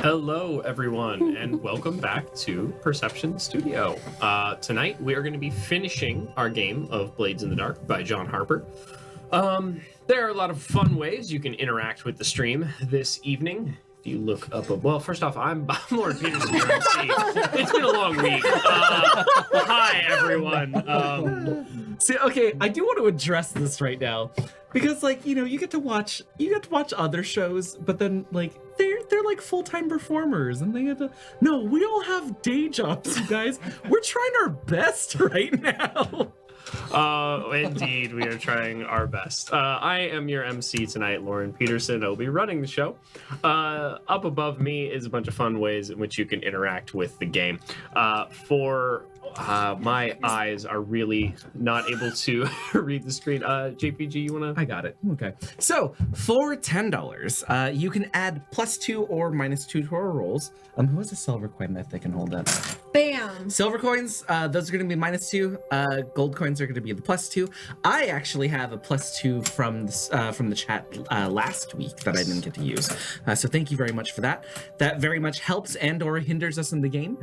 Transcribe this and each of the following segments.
Hello, everyone, and welcome back to Perception Studio. Tonight, we are going to be finishing our game of Blades in the Dark by John Harper. There are a lot of fun ways you can interact with the stream this evening. If you look up, well, first off, I'm Loren Peterson, your MC. It's been a long week. Hi, everyone. See, okay, I do want to address this right now because, like, you get to watch other shows, but then, like, they're like full-time performers, and they have to. No, we all have day jobs, you guys. We're trying our best right now. Indeed, we are trying our best. I am your MC tonight, Loren Peterson. I'll be running the show. Up above me is a bunch of fun ways in which you can interact with the game. My eyes are really not able to read the screen. JPG, you wanna? I got it. Okay. So for $10, you can add +2 or -2 to our rolls. Who has a silver coin that they can hold up? Bam! Silver coins, those are going to be -2. Gold coins are going to be the +2. I actually have a +2 from the chat last week that I didn't get to use. So thank you very much for that. That very much helps and/or hinders us in the game.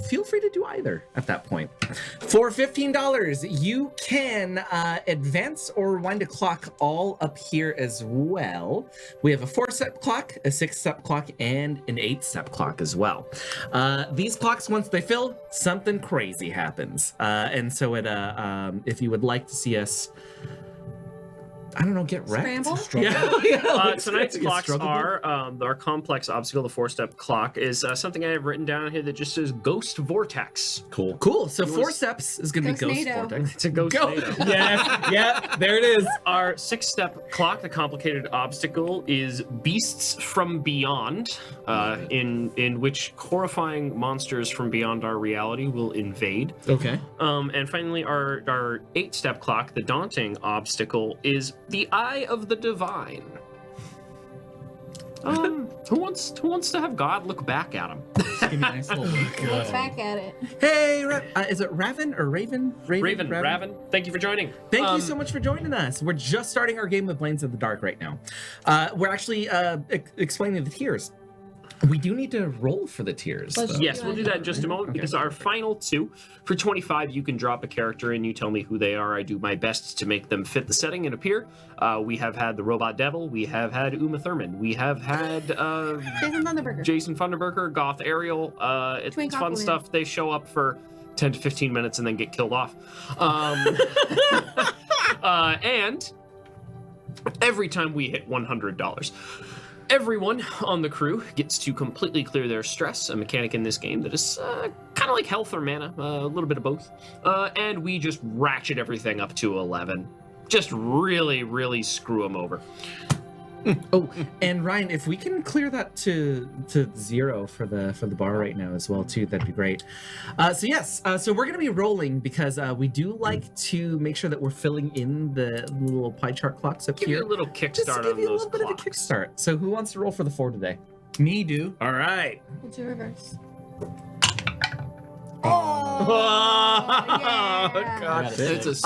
Feel free to do either at that point. For $15, you can advance or wind a clock all up here as well. We have a 4-step clock, a 6-step clock, and an 8-step clock as well. These clocks, once they fill, something crazy happens. And so if you would like to see us, I don't know, get wrecked. Scramble? Tonight's clocks are our complex obstacle. The 4-step clock is something I have written down here that just says Ghost Vortex. Cool. So 4 steps is going to be Ghost Ghost-nado. Vortex. It's a ghost. Yes, yeah, there it is. Our 6-step clock, the complicated obstacle, is Beasts from Beyond, in which horrifying monsters from beyond our reality will invade. Okay. And finally, our 8-step clock, the daunting obstacle, is the Eye of the Divine. Who wants to have God look back at him? Just give me a nice little Look back at it. Hey, is it Raven or Raven? Raven, thank you for joining. Thank you so much for joining us. We're just starting our game of Blades in the Dark right now. We're actually explaining the tiers. We do need to roll for the tiers. Yes, we'll do that in just a moment, because our final two, for 25, you can drop a character and you tell me who they are. I do my best to make them fit the setting and appear. We have had the Robot Devil, we have had Uma Thurman, we have had Jason Thunderberger, Goth Ariel. It's fun Compliment. stuff. They show up for 10 to 15 minutes and then get killed off. And every time we hit $100, everyone on the crew gets to completely clear their stress, a mechanic in this game that is kind of like health or mana, a little bit of both. And we just ratchet everything up to 11. Just really, really screw them over. Oh, and Ryan, if we can clear that to 0 for the bar right now as well too, that'd be great. So we're gonna be rolling because we do like to make sure that we're filling in the little pie chart clocks up Give here. you a little Just to kickstart give on you a those little bit of a clocks. kickstart. So who wants to roll for the 4 today? Me do. All right. We'll do reverse. Oh, yeah. God. It's a 6.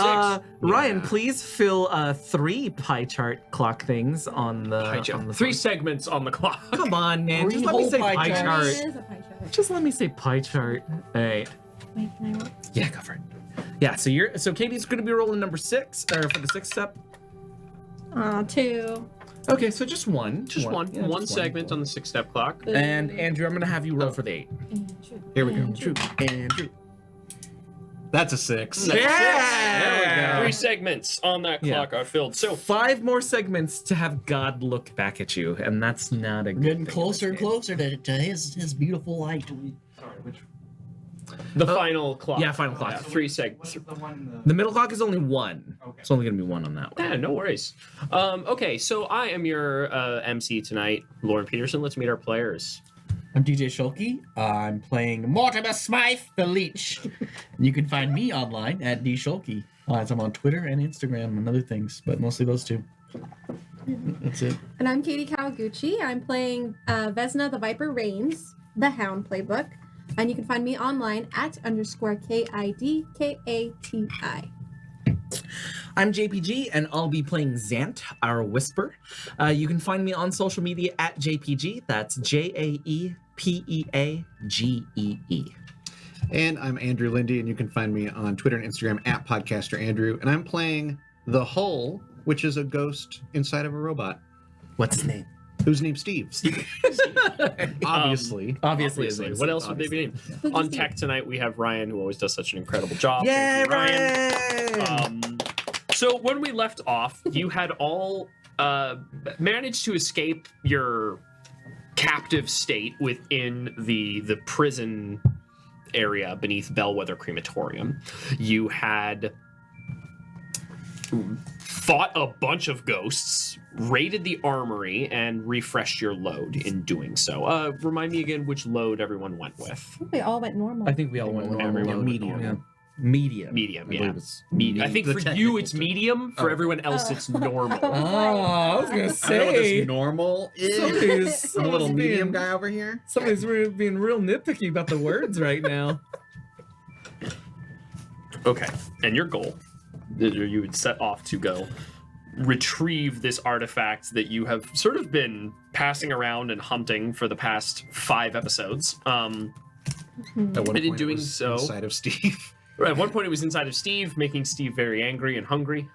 Ryan, please fill 3 pie chart clock things on the Pie chart. on the 3 front. segments on the clock. Come on, man. Three Just let me whole say pie pie charts. chart. It is a pie chart. Just let me say pie chart. All right. Wait, can I roll? Yeah, go for it. Yeah, so Katie's gonna be rolling number 6, or for the 6th step. 2. Okay, so just one. Just one. Yeah, One just segment on the 6-step clock. And Andrew, I'm gonna have you roll for the 8. Here we go. Andrew. That's a 6. Yeah! There we go. 3 segments on that clock are filled. So 5 more segments to have God look back at you, and that's not a good Getting thing closer in and this game. closer to his beautiful light. the final clock. Yeah, final clock. 3 segments. The middle clock is only 1. Okay. It's only gonna be 1 on that one. Yeah, no worries. Okay, so I am your MC tonight, Loren Peterson. Let's meet our players. I'm DJ Shulky. I'm playing Mortimer Smythe, the Leech. You can find me online at dshulky. As I'm on Twitter and Instagram and other things, but mostly those two. That's it. And I'm Kati Kawaguchi. I'm playing Vesna the Viper Reigns, the Hound playbook. And you can find me online at _KIDKATI. I'm JPG, and I'll be playing Zant, our Whisper. You can find me on social media at JPG. That's JaePeagee. And I'm Andrew Lindy, and you can find me on Twitter and Instagram at Podcaster Andrew. And I'm playing The Hull, which is a ghost inside of a robot. What's his name? Whose name's Steve? Obviously. Obviously. What else would they be named? Spooky On Steve. tech tonight, we have Ryan, who always does such an incredible job. Yay, Thank you, Ryan! So when we left off, you had all managed to escape your captive state within the prison area beneath Bellwether Crematorium. You had fought a bunch of ghosts, raided the armory, and refreshed your load in doing so. Remind me again which load everyone went with. I think we all went normal. I think we all went normal. Everyone went medium. normal. Medium. Medium, I yeah. believe it's I think the for technical you it's term. medium. For everyone else, it's normal. Oh, I was gonna I don't know what say. this normal is. Somebody's, I'm a little somebody's medium being- guy over here. Somebody's being real nitpicky about the words right now. Okay, and your goal, you would set off to go retrieve this artifact that you have sort of been passing around and hunting for the past 5 episodes. At one And in point, it doing was so- inside of Steve. At one point, it was inside of Steve, making Steve very angry and hungry.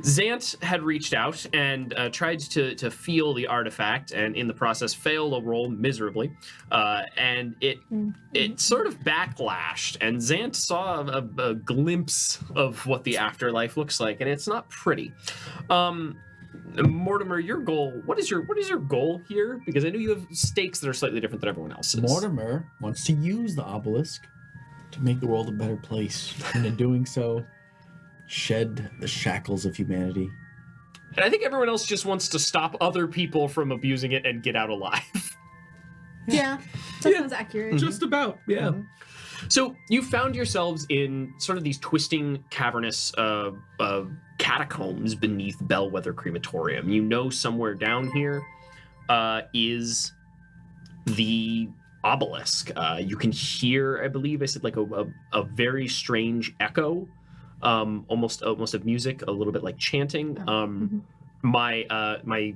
Zant had reached out and tried to feel the artifact, and in the process failed a roll miserably. And it sort of backlashed, and Zant saw a glimpse of what the afterlife looks like, and it's not pretty. Mortimer, your goal. What is your goal here? Because I know you have stakes that are slightly different than everyone else's. Mortimer wants to use the obelisk to make the world a better place, and in doing so, shed the shackles of humanity. And I think everyone else just wants to stop other people from abusing it and get out alive. Yeah, that sounds accurate. Just about, yeah. So you found yourselves in sort of these twisting, cavernous catacombs beneath Bellwether Crematorium. You know somewhere down here is the obelisk. You can hear, I believe I said, like a very strange echo, almost of music, a little bit like chanting. My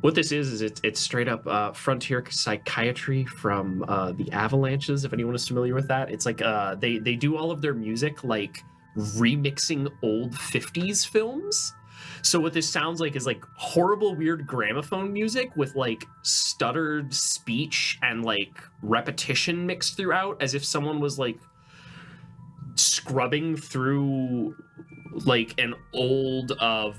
what this is it's straight up frontier psychiatry from the Avalanches, if anyone is familiar with that. It's like they do all of their music like remixing old 50s films. So what this sounds like is like horrible weird gramophone music with like stuttered speech and like repetition mixed throughout, as if someone was like scrubbing through like an old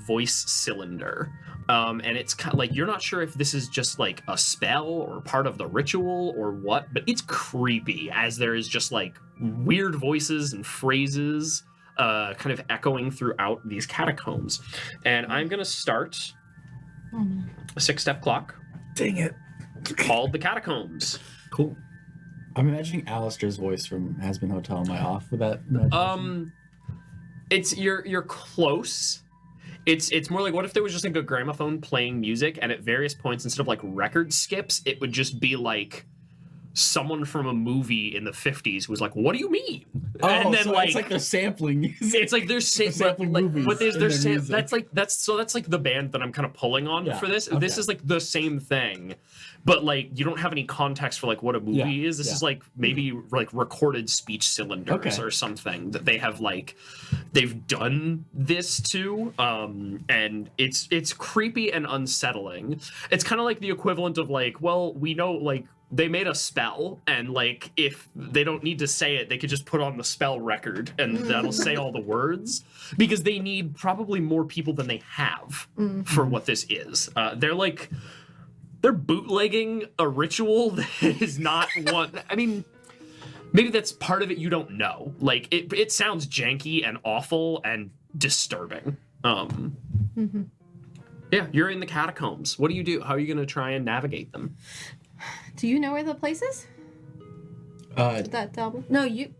voice cylinder. And it's kind of like you're not sure if this is just like a spell or part of the ritual or what, but it's creepy as there is just like weird voices and phrases kind of echoing throughout these catacombs. And I'm going to start a 6-step clock Dang it. called the Catacombs. Cool. I'm imagining Alistair's voice from Has Been Hotel. Am I off with that? It's you're close. It's more like, what if there was just like a gramophone playing music, and at various points, instead of like record skips, it would just be like someone from a movie in the 50s was like, what do you mean? And then so it's like they're sampling music. it's like they're sampling like, movies what is in their their music. that's like the band that I'm kind of pulling on Yeah, for this. okay. This is like the same thing, but like you don't have any context for like what a movie Yeah, is. This yeah. is like maybe like recorded speech cylinders Okay. or something that they have like they've done this to, and it's creepy and unsettling. It's kind of like the equivalent of like, well, we know like they made a spell, and like if they don't need to say it, they could just put on the spell record and that'll say all the words, because they need probably more people than they have for what this is. They're bootlegging a ritual that is not one. I mean, maybe that's part of it. You don't know. Like it sounds janky and awful and disturbing. Yeah, you're in the catacombs. What do you do? How are you going to try and navigate them? Do you know where the place is? That double? No, you.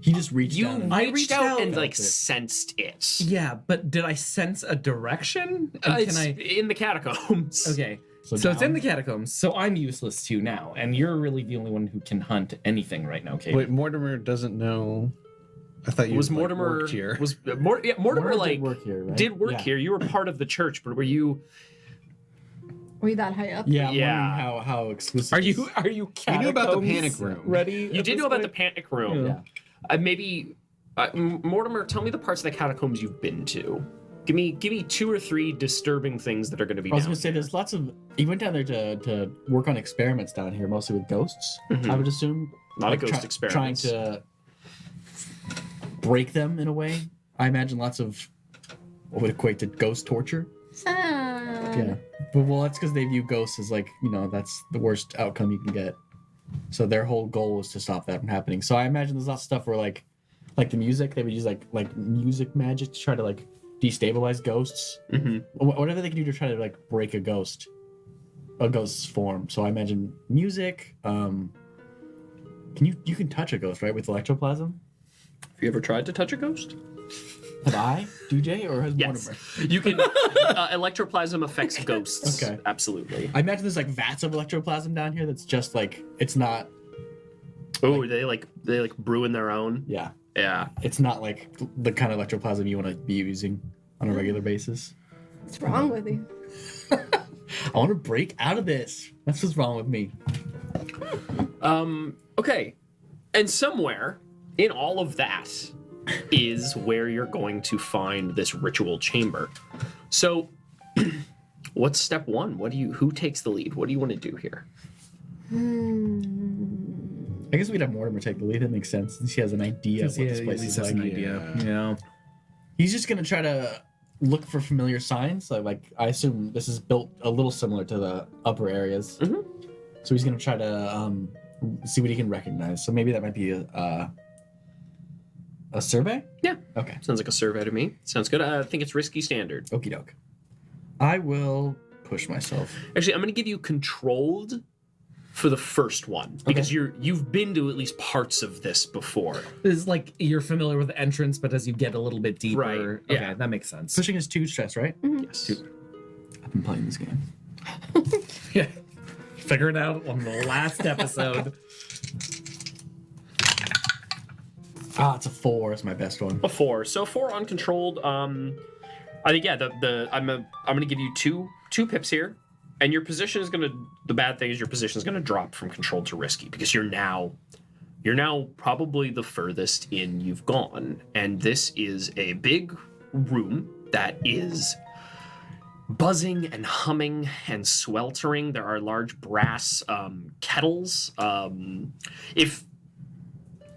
He just reached You down. And, I reached reached out out. and like Felt it. sensed it. Yeah, but did I sense a direction? And It's in the catacombs. Okay. So it's down. in the catacombs, so I'm useless too now, and you're really the only one who can hunt anything right now, Kate. Wait, Mortimer doesn't know I thought you Was like, Mortimer worked here. Mortimer like did work here, right? did work Yeah. here. You were part of the church, but were you Were you that high up? Yeah, I'm Yeah. wondering how exclusive. Are this you is. You knew about the catacombs panic room. Ready? you at did this know about the point? panic room? Yeah. Maybe Mortimer, tell me the parts of the catacombs you've been to. Give me 2 or 3 disturbing things that are going to be I was down gonna say there's lots of. He went down there to work on experiments down here, mostly with ghosts. Mhm. I would assume. A lot of Like, ghost experiments. Trying to break them in a way. I imagine lots of what would equate to ghost torture. Yeah, but well, that's because they view ghosts as like that's the worst outcome you can get. So their whole goal is to stop that from happening. So I imagine there's lots of stuff where like the music they would use like music magic to try to like destabilize ghosts. Mhm. Whatever they can do to try to like break a ghost's form. So I imagine music. You can touch a ghost, right, with electroplasm? Have you ever tried to touch a ghost? Have I, DJ, or has Yes. Mortimer? You can. Electroplasm affects ghosts. Okay. Absolutely. I imagine there's like vats of electroplasm down here. That's just like it's not. Oh, they brew in their own. Yeah, Yeah. it's not like the kind of electroplasm you want to be using on a regular basis. What's wrong with you? I want to break out of this. That's what's wrong with me. Okay. And somewhere in all of that is where you're going to find this ritual chamber. So, what's step 1? Who takes the lead? What do you want to do here? I guess we'd have Mortimer take the lead. That makes sense since he has an idea of what this place is like. an idea. Yeah. He's just gonna try to look for familiar signs. Like I assume this is built a little similar to the upper areas. Mhm. So he's gonna try to see what he can recognize. So maybe that might be a survey. Yeah. Okay. Sounds like a survey to me. Sounds good. I think it's risky standard. Okie doke. I will push myself. Actually, I'm going to give you controlled for the first one because you've been to at least parts of this before. It's like you're familiar with the entrance, but as you get a little bit deeper, Right, okay, yeah. that makes sense. Pushing is 2 stress, right? Yes. I've been playing this game. Yeah. Figure it out on the last episode. It's a 4. It's my best one. A 4. So 4 uncontrolled. I think I'm gonna give you two pips here, and your position is gonna. The bad thing is your position is gonna drop from controlled to risky because you're now probably the furthest in you've gone, and this is a big room that is buzzing and humming and sweltering. There are large brass kettles.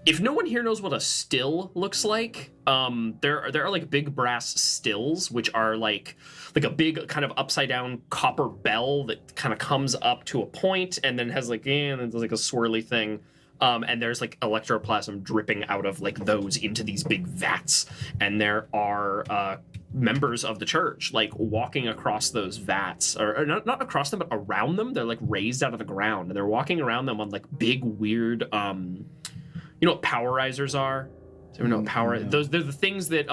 If no one here knows what a still looks like, there are like big brass stills, which are like a big kind of upside down copper bell that kind of comes up to a point and then has like and it's like a swirly thing. And there's like electroplasm dripping out of like those into these big vats. And there are members of the church like walking across those vats, or not across them, but around them. They're like raised out of the ground, and they're walking around them on like big weird you know what powerizers are? Do you know what power? No. Those they're the things that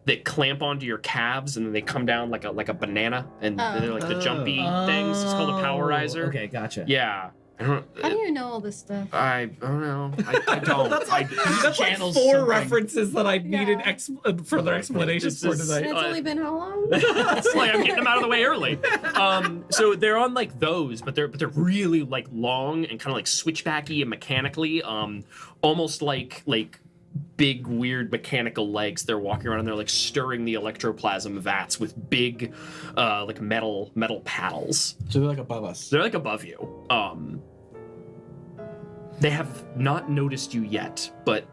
that clamp onto your calves and then they come down like a banana, and they're like the jumpy things. It's called a powerizer. Okay, gotcha. Yeah. I don't. How do you know all this stuff? I don't know. I don't. That's I, That's like channels 4 something. references that I needed Yeah. further explanations This for is- tonight. And it's only been how long? It's like I'm getting them out of the way early. So they're on like those, but they're really like long and kind of like switchbacky and mechanically, almost like big weird mechanical legs. They're walking around and they're like stirring the electroplasm vats with big, like metal paddles. So they're like above us. They're like above you. They have not noticed you yet, but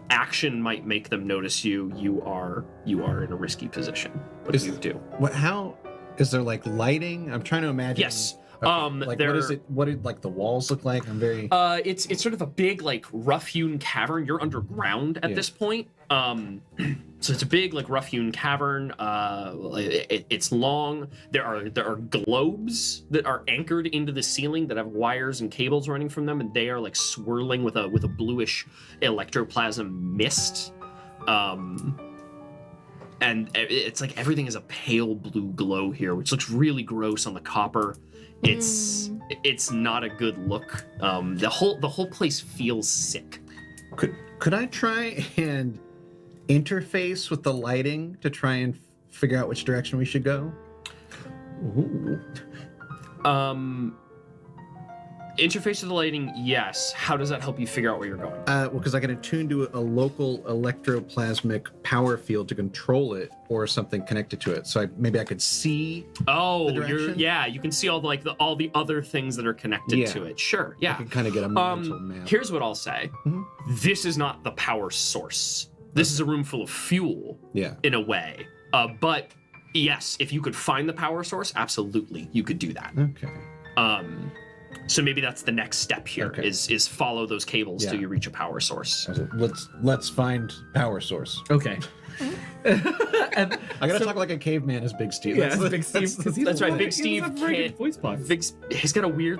action might make them notice you. You are in a risky position. What do you do? How is there like lighting? I'm trying to imagine. Yes. Okay, like there- what is it? What did like the walls look like? I'm very. It's sort of a big like rough-hewn cavern. You're underground at Yeah. this point. So it's a big like rough-hewn cavern. It's long. There are globes that are anchored into the ceiling that have wires and cables running from them, and they are like swirling with a bluish electroplasm mist. And it's like everything is a pale blue glow here, which looks really gross on the copper. It's not a good look. The whole place feels sick. Could I try and interface with the lighting to try and figure out which direction we should go? Ooh. Interface to the lighting, yes. How does that help you figure out where you're going? Well, because I can attune to a local electroplasmic power field to control it, or something connected to it. So maybe I could see. Oh, the direction? you can see all the other things that are connected Yeah. to it. Sure, I yeah. can kind of get a mental map. Here's what I'll say. Mhm. This is not the power source. This is a room full of fuel, Yeah. in a way. But yes, if you could find the power source, absolutely, you could do that. Okay. So maybe that's the next step here Okay. is follow those cables Yeah. till you reach a power source. Let's find power source. Okay. And I gotta so- talk like a caveman as Big Steve. Yeah, Big Steve. 'cause he's That's right, a- Big he Steve has a very can't- good voice box. He's got a weird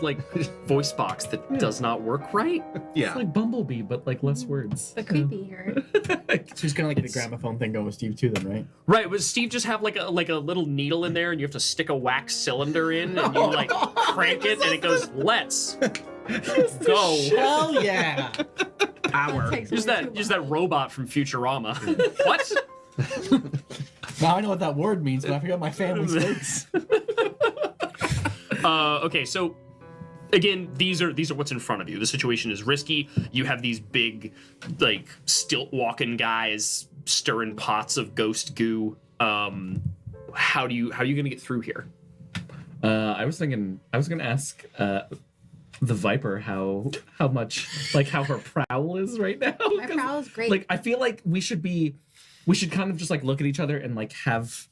voice box that does not work right. Yeah. It's like Bumblebee, but like less words. The creepy here. So it's kind of like the gramophone thing going with Steve too, then, right? Right, but Steve just have like a little needle in there, and you have to stick a wax cylinder in, and you crank it, and it goes. Let's go. Hell yeah! Power. Takes Use way too that long. robot from Futurama. What? Now I know what that word means, but I forgot my family's face. Okay, so again, these are what's in front of you. The situation is risky. You have these big, stilt walking guys stirring pots of ghost goo. How are you gonna get through here? I was gonna ask the Viper how much how her prowl is right now. My prowl is great. Like I feel like we should kind of just look at each other and have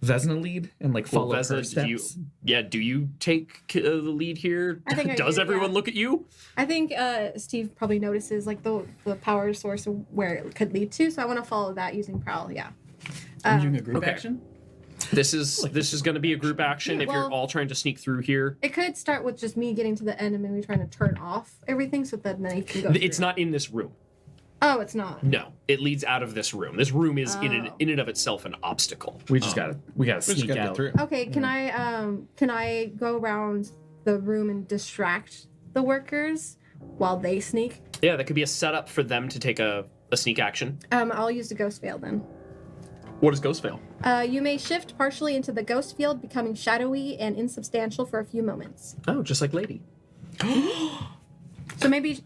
Vesna lead and follow her steps. Do you take the lead here? I think I Does do, everyone yeah. look at you? I think Steve probably notices the power source of where it could lead to, so I want to follow that using prowl. Yeah. Are you doing a group Okay. action? This is going to be a group action. If you're Well- all trying to sneak through here, It could start with just me getting to the end and maybe trying to turn off everything so that then he can go. it's through. not in this room. Oh, it's not. No, it leads out of this room. This room is Oh. in and of itself an obstacle. We just gotta Just sneak gotta out. get through. Okay, can I go around the room and distract the workers while they sneak? Yeah, that could be a setup for them to take a sneak action. I'll use the ghost veil then. What does Ghost Veil? You may shift partially into the ghost field, becoming shadowy and insubstantial for a few moments. Oh, just like Lady. So maybe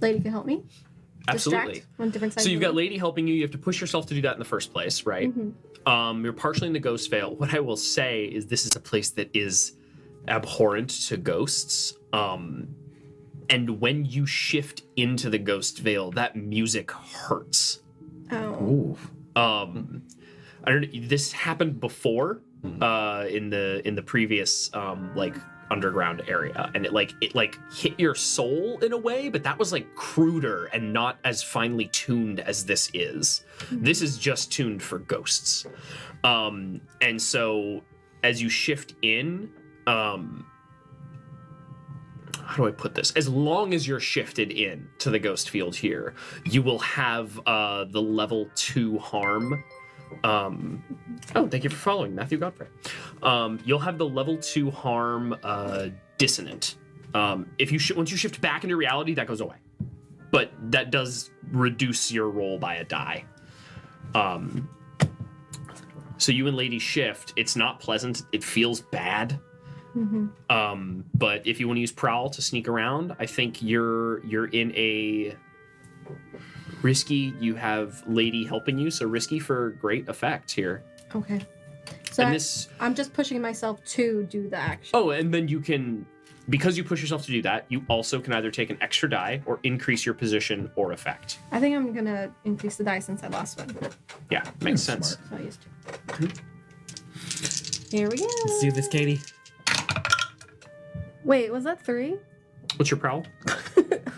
Lady can help me. Absolutely. Distract on different sides. So of you've the got room. Lady helping you. You have to push yourself to do that in the first place, right? Mhm. You're partially in the Ghost Veil. What I will say is this is a place that is abhorrent to ghosts. And when you shift into the Ghost Veil, that music hurts. Oh. Ooh. I don't know. This happened before in the previous underground area, and it hit your soul in a way, but that was cruder and not as finely tuned as this is. This is just tuned for ghosts. And so as you shift in, how do I put this? As long as you're shifted in to the ghost field here, you will have the level 2 harm. Thank you for following, Matthew Godfrey. You'll have the level 2 harm dissonant. If you once you shift back into reality, that goes away, but that does reduce your roll by a die. So you and Lady shift. It's not pleasant. It feels bad. But if you want to use prowl to sneak around, I think you're in a risky. You have Lady helping you, so risky for great effect here. Okay. So And this. I'm just pushing myself to do the action. Oh, and then you can, because you push yourself to do that, you also can either take an extra die or increase your position or effect. I think I'm gonna increase the die since I lost one. Yeah, makes sense. So I used to. Here we go. Let's do this, Katie. Wait, was that 3? What's your prowl?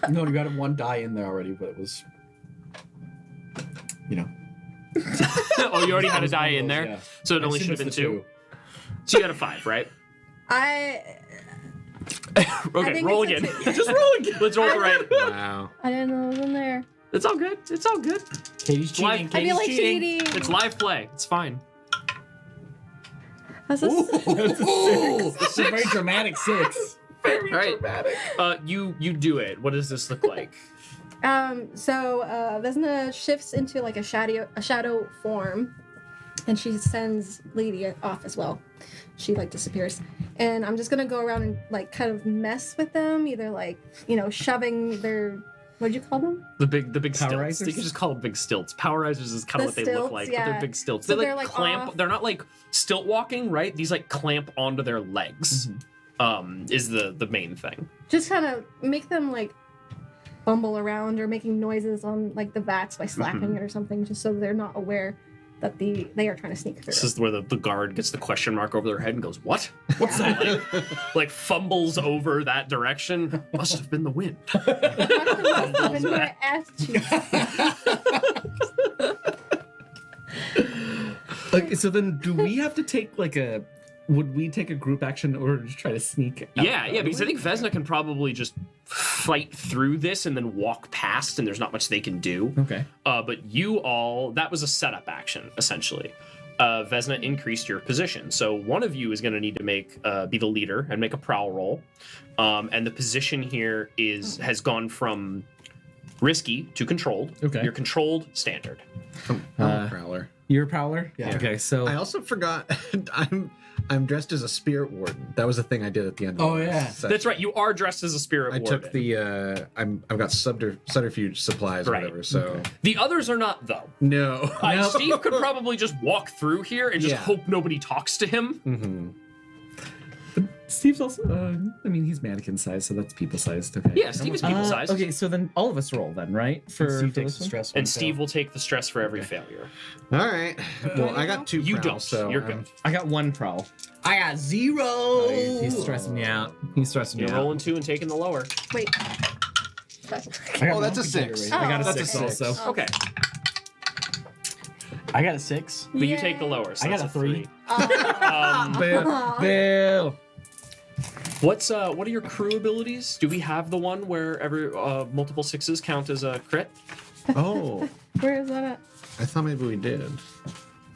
No, you got one die in there already, but it was, Oh, you already had a was die one of in those, there, yeah. so it I only should assume have been it's the 2. So you got a 5, right? I Okay, think roll it's again. a 2. Just roll again. Let's roll it right. Wow. I didn't know it was in there. It's all good. It's all good. Katie's Live- cheating. I feel Katie's like cheating. It's live play. It's fine. That's a That's a 6. It's a very dramatic 6. Very All right. dramatic. You do it. What does this look like? So Vesna shifts into like a shadow form, and she sends Lady off as well. She like disappears, and I'm just gonna go around and like kind of mess with them, either like shoving their, what'd you call them? The big Power stilts. risers? You can just call them big stilts. Power risers is kind of what The they look stilts, like, but yeah. they're big stilts. So they they're, like like, clamp. off. They're not like stilt walking, right? These like clamp onto their legs. Is the main thing. Just kind of make them like bumble around or making noises on like the vats by slapping it or something, just so they're not aware that they are trying to sneak through. This is where the guard gets the question mark over their head and goes, "What?" What's that? Like fumbles over that direction. Must have been the wind. Okay, so then do we have to take like would we take a group action in order to try to sneak out? Yeah, because I think Vesna can probably just fight through this and then walk past, and there's not much they can do. Okay. But you all, that was a setup action, essentially. Vesna increased your position. So one of you is going to need to be the leader and make a prowl roll. And the position here has gone from risky to controlled. Okay. You're controlled standard. I'm a prowler. You're a prowler? Yeah. Okay, so I also forgot I'm dressed as a spirit warden. That was the thing I did at the end. Oh, of yeah. session. That's right. You are dressed as a spirit I warden. took the I've got subterfuge supplies or Right. whatever. So Okay. The others are not, though. no. Steve could probably just walk through here and just Yeah. hope nobody talks to him. hmm Steve's also he's mannequin sized, so that's people sized. Okay. Yeah, Steve is people sized. Okay, so then all of us roll then, right? For Steve for takes this the one? stress. And Steve will take the stress for every failure. All right. Well, I got 2 You prowls, don't. so You're I'm- good. I got 1 prowl. I got 0. He's stressing me out. He's stressing me You're out. rolling 2 and taking the lower. Wait. Oh, that's a 6. I got a Oh, 6 okay. also. Oh. Okay, I got a 6. but you take the lower. So I got that's a 3. Oh. Boo. What are your crew abilities? Do we have the one where every multiple 6s count as a crit? Oh, Where is that I thought maybe we did.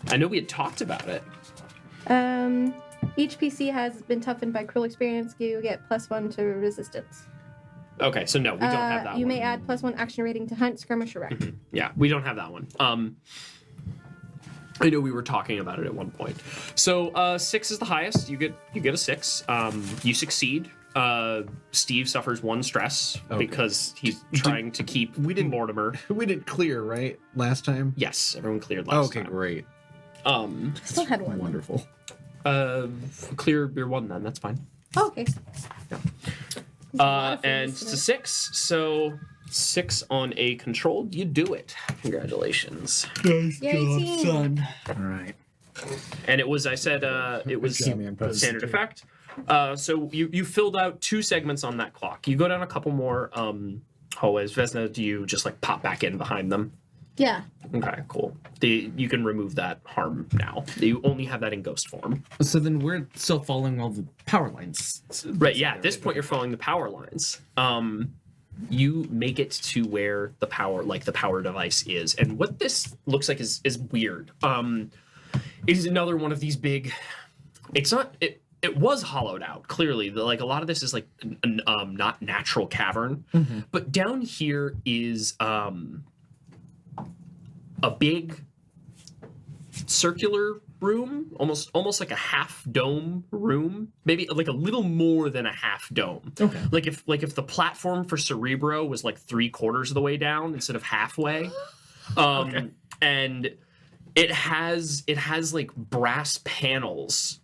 I know we had talked about it. at? Each PC has been toughened by cruel experience. You get +1 to resistance. Okay, so no, we don't have that You one. may add +1 action rating to hunt, skirmish, or wreck. Yeah, we don't have that one. I know we were talking about it at one point. So 6 is the highest. You get a 6. You succeed. Steve suffers 1 stress Okay. because he's trying to keep we didn't- Mortimer. We did clear, right? Last time? Yes, everyone cleared last Okay, time. great. Still had 1. Wonderful. Clear your 1 then. That's fine. Oh, okay. And it's a 6. So 6 on a controlled. You do it. Congratulations. Nice Yay, job, team. son. All right. And it was, I said, it was job, man. standard effect. So you filled out 2 segments on that clock. You go down a couple more hallways. Vesna, do you just like pop back in behind them? Yeah. Okay, cool. You can remove that harm now. You only have that in ghost form. So then we're still following all the power lines. Right, yeah. At this point, you're following the power lines. You make it to where the power device is. And what this looks like is weird. It is another one of these big... It's not... It was hollowed out, clearly. Like, a lot of this is, like, not natural cavern. Mm-hmm. But down here is a big circular room, almost like a half dome room, maybe like a little more than a half dome. Okay. Like if the platform for Cerebro was like 3/4 of the way down instead of halfway. Okay. And it has like brass panels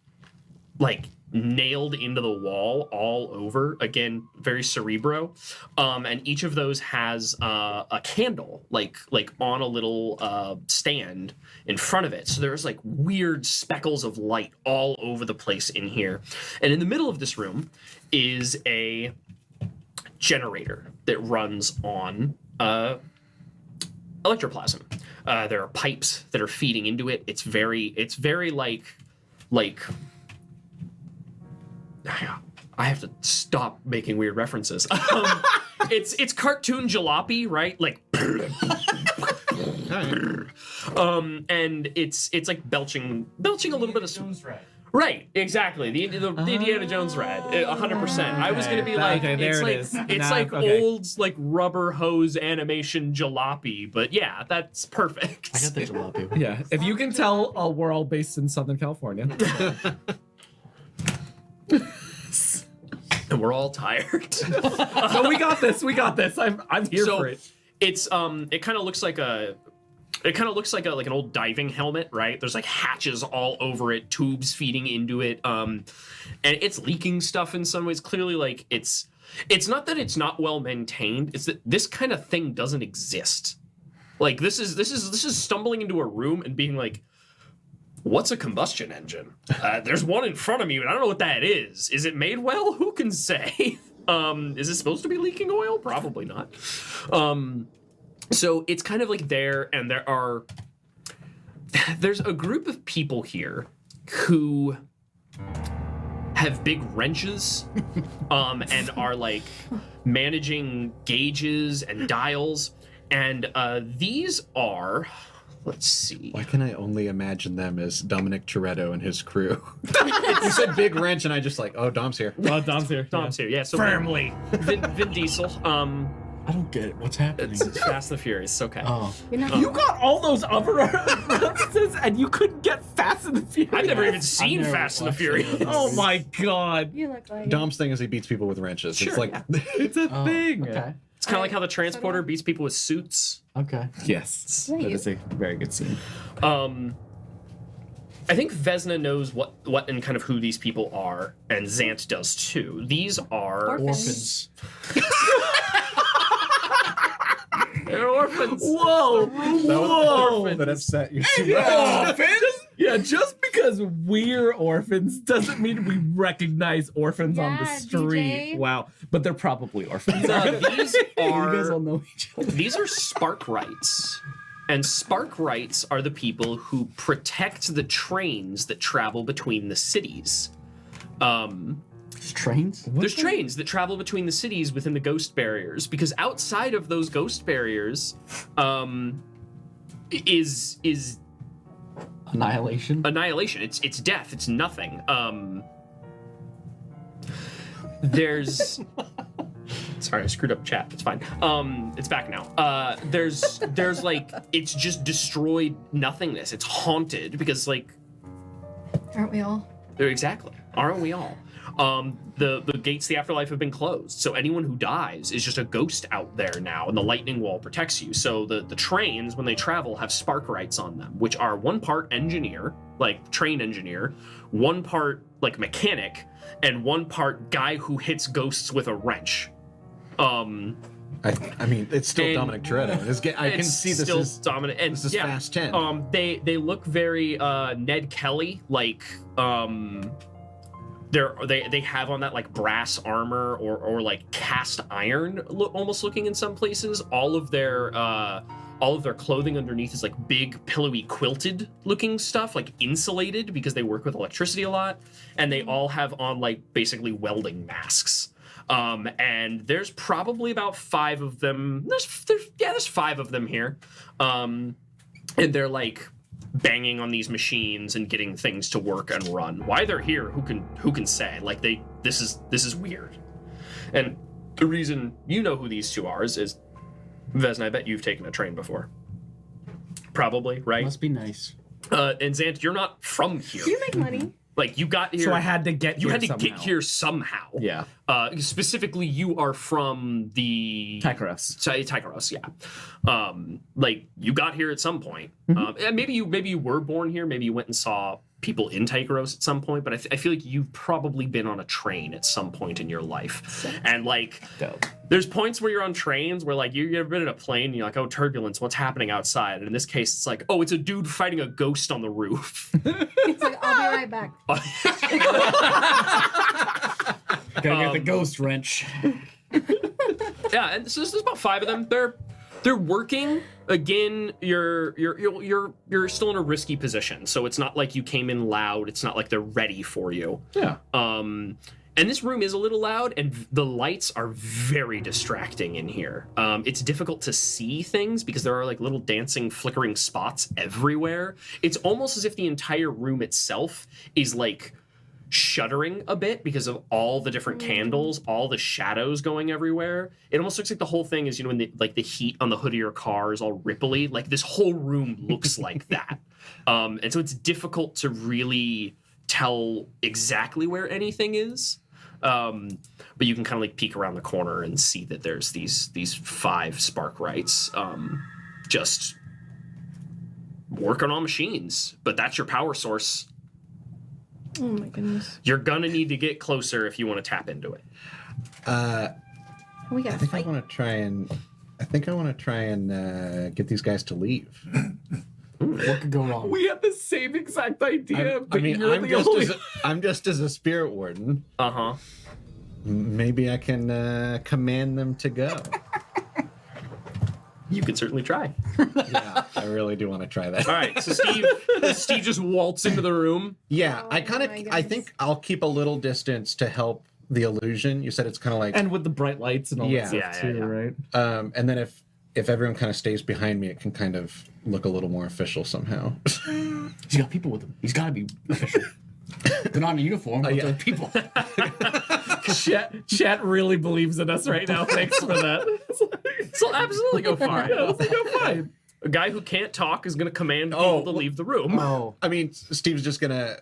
like nailed into the wall all over, again very Cerebro, and each of those has a candle like on a little stand in front of it, so there's like weird speckles of light all over the place in here. And in the middle of this room is a generator that runs on electroplasm. There are pipes that are feeding into it. It's very like I have to stop making weird references. It's cartoon jalopy, right? Like, and it's like belching a little bit of Jones right. Right, exactly. The Indiana Jones red, 100%. I was gonna be like, Okay, there it's it like is. it's Now- like okay. old like rubber hose animation jalopy, but yeah, that's perfect. I got the jalopy. Yeah, if you can tell, we're all based in Southern California. And we're all tired. So we got this. I'm here So- for it. It's it kind of looks like a. It kind of looks like an old diving helmet, right? There's like hatches all over it, tubes feeding into it, and it's leaking stuff in some ways. Clearly, like it's not that it's not well maintained; it's that this kind of thing doesn't exist. Like this is stumbling into a room and being like, "What's a combustion engine? There's one in front of me, but I don't know what that is. Is it made well? Who can say? Is it supposed to be leaking oil? Probably not." So it's kind of like there, and there's a group of people here who have big wrenches, and are like managing gauges and dials, and these are, let's see. Why can I only imagine them as Dominic Toretto and his crew? You said big wrench, and I just like, oh, Dom's here. Oh, Dom's here. Dom's here, yeah. So Firmly. Vin Diesel. I don't get it. What's happening? It's Fast and the Furious. Okay. Oh. You're not. You got all those other references, and you couldn't get Fast and the Furious. I've never even seen never Fast and the watched Furious. it. Oh my god. You look like. Dom's thing is he beats people with wrenches. Sure, It's like, It's a Oh, thing. Okay. It's kind of like how the transporter beats people with suits. Okay. Yes. Yeah, That you- is a very good scene. I think Vesna knows what and kind of who these people are, and Zant does too. These are Orphans. they're orphans. Whoa! Whoa! that upset you. Yeah, just because we're orphans doesn't mean we recognize orphans on the Yeah, street. DJ. Wow. But they're probably orphans. These You guys all are know each other. these are Sparkrights. And Sparkrights are the people who protect the trains that travel between the cities. Trains? There's trains that travel between the cities within the ghost barriers, because outside of those ghost barriers, is Annihilation? annihilation. It's death. It's nothing. There's sorry, I screwed up chat. It's fine. It's back now. There's like it's just destroyed nothingness. It's haunted because like Aren't we all? exactly. Aren't we all? The gates to the afterlife have been closed, so anyone who dies is just a ghost out there now, and the lightning wall protects you. So the trains, when they travel, have Sparkrights on them, which are one part engineer, like train engineer, one part like mechanic, and one part guy who hits ghosts with a wrench. I mean, it's still And- Dominic Toretto. I can It's see this still is dominant, and this is yeah, Fast 10. they look very Ned Kelly, like they have on that like brass armor or like cast iron almost looking in some places. All of their clothing underneath is like big pillowy quilted looking stuff, like insulated because they work with electricity a lot, and they all have on like basically welding masks. And there's probably about 5 of them. There's 5 of them here. And they're like banging on these machines and getting things to work and run. Why they're here, who can say? Like this is weird. And the reason you know who these two are is Vesna, I bet you've taken a train before. Probably, right? Must be nice. And Zant, you're not from here. You make money. Like you got here. So I had to get you here had to somehow. get here somehow. Yeah. Specifically, you are from the Tykeros. Tykeros, yeah. Like you got here at some point. And maybe you were born here. Maybe you went and saw people in Tykeros at some point. But I feel like you've probably been on a train at some point in your life. And like, Dope. there's points where you're on trains where like you ever been in a plane and you're like, oh, turbulence, what's happening outside? And in this case, it's like, oh, it's a dude fighting a ghost on the roof. It's like I'll be right back. Gotta get the ghost wrench. Yeah, and so there's about 5 of them. They're working. Again, you're still in a risky position, so it's not like you came in loud. It's not like they're ready for you. Yeah. And this room is a little loud, and the lights are very distracting in here. It's difficult to see things because there are like little dancing, flickering spots everywhere. It's almost as if the entire room itself is like shuddering a bit because of all the different candles, all the shadows going everywhere. It almost looks like the whole thing is, when the heat on the hood of your car is all ripply. Like this whole room looks like that. And so it's difficult to really tell exactly where anything is. But you can kind of like peek around the corner and see that there's these 5 Sparkwrights just working on machines. But that's your power source. Oh my goodness. You're gonna need to get closer if you want to tap into it. We gotta I think fight. I want to try and get these guys to leave. What could go wrong? We had the same exact idea, but you're I'm just as a spirit warden. Uh-huh. Maybe I can command them to go. You could certainly try. Yeah, I really do want to try that. All right, so Steve just waltz into the room. Yeah, Oh I my goodness. think I'll keep a little distance to help the illusion. You said it's kind of like, and with the bright lights and all Yeah. that stuff Yeah, too, yeah. right? and then if everyone kind of stays behind me, it can kind of look a little more official somehow. He's got people with him. He's got to be official. They're not in uniform, but yeah. they're people. Chat really believes in us right now. Thanks for that. So absolutely go fine. Go fine. A guy who can't talk is going to command people to leave the room. Oh. I mean, Steve's just gonna,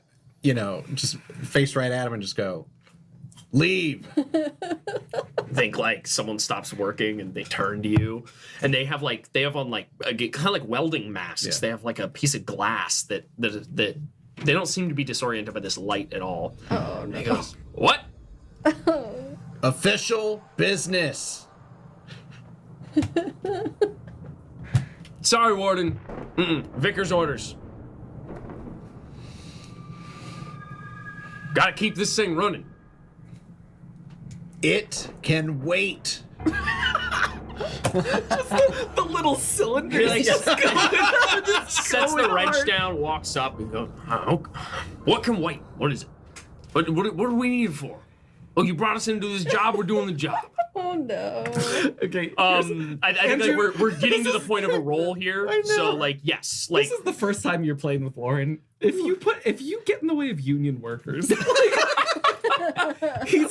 just face right at him and just go, leave. Think like someone stops working and they turn to you, and they have on like kind of like welding masks. Yeah. They have like a piece of glass that they don't seem to be disoriented by this light at all. Oh He no. goes, "What? Official business. Sorry, Warden. Vicar's orders. Gotta keep this thing running." It can wait. The little cylinder He like just sets the wrench down, walks up, and goes, "What can wait? What is it? What do we need it for? Oh, you brought us into this job. We're doing the job." Oh no. Okay. I think like Andrew, we're getting to the point of a roll here. I know. So like yes, like This is the first time you're playing with Loren. If you get in the way of union workers, he's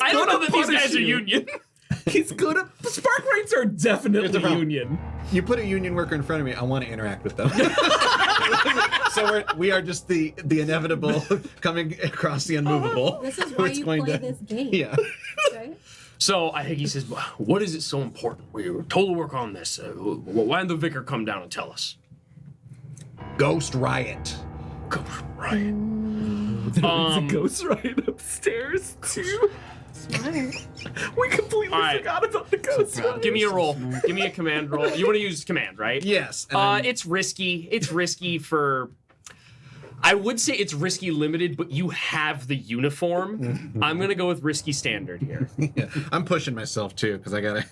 I don't know gonna that these punish guys are you. union. He's gonna. Sparkwrights are definitely Here's the problem. union. You put a union worker in front of me, I want to interact with them. So we are just the inevitable coming across the unmovable. This is why It's you going play to- this game. Yeah. Right? So I think he says, "What is it so important? We were told to work on this. Why didn't the vicar come down and tell us?" Ghost riot. Right. There's a ghost right upstairs too. Smart. We completely All right. forgot about the ghost right. Give me a roll. Give me a command roll. You want to use command, right? Yes. and then- It's risky. It's risky for. I would say it's risky limited, but you have the uniform. I'm gonna go with risky standard here. yeah. I'm pushing myself too because I gotta.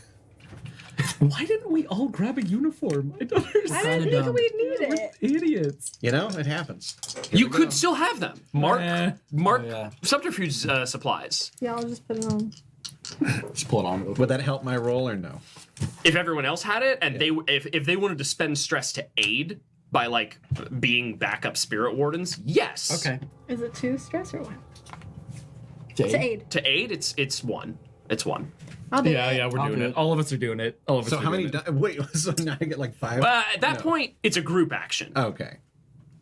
Why didn't we all grab a uniform? I don't I understand. didn't think we need it. Idiots. It happens. You could still have them. Mark Eh. Yeah. subterfuge supplies. Yeah, I'll just put it on. Just pull it on. Would that help my roll or no? If everyone else had it, and if they wanted to spend stress to aid by like being backup spirit wardens, yes. Okay. Is it 2 stress or 1? Jade. To aid. To aid, it's one. It's one. I'll do it. Yeah, we're I'll doing do it. it. All of us are doing it. All of us. So are how many? doing it. Wait. So now I get like 5. At that No. point, it's a group action. Okay.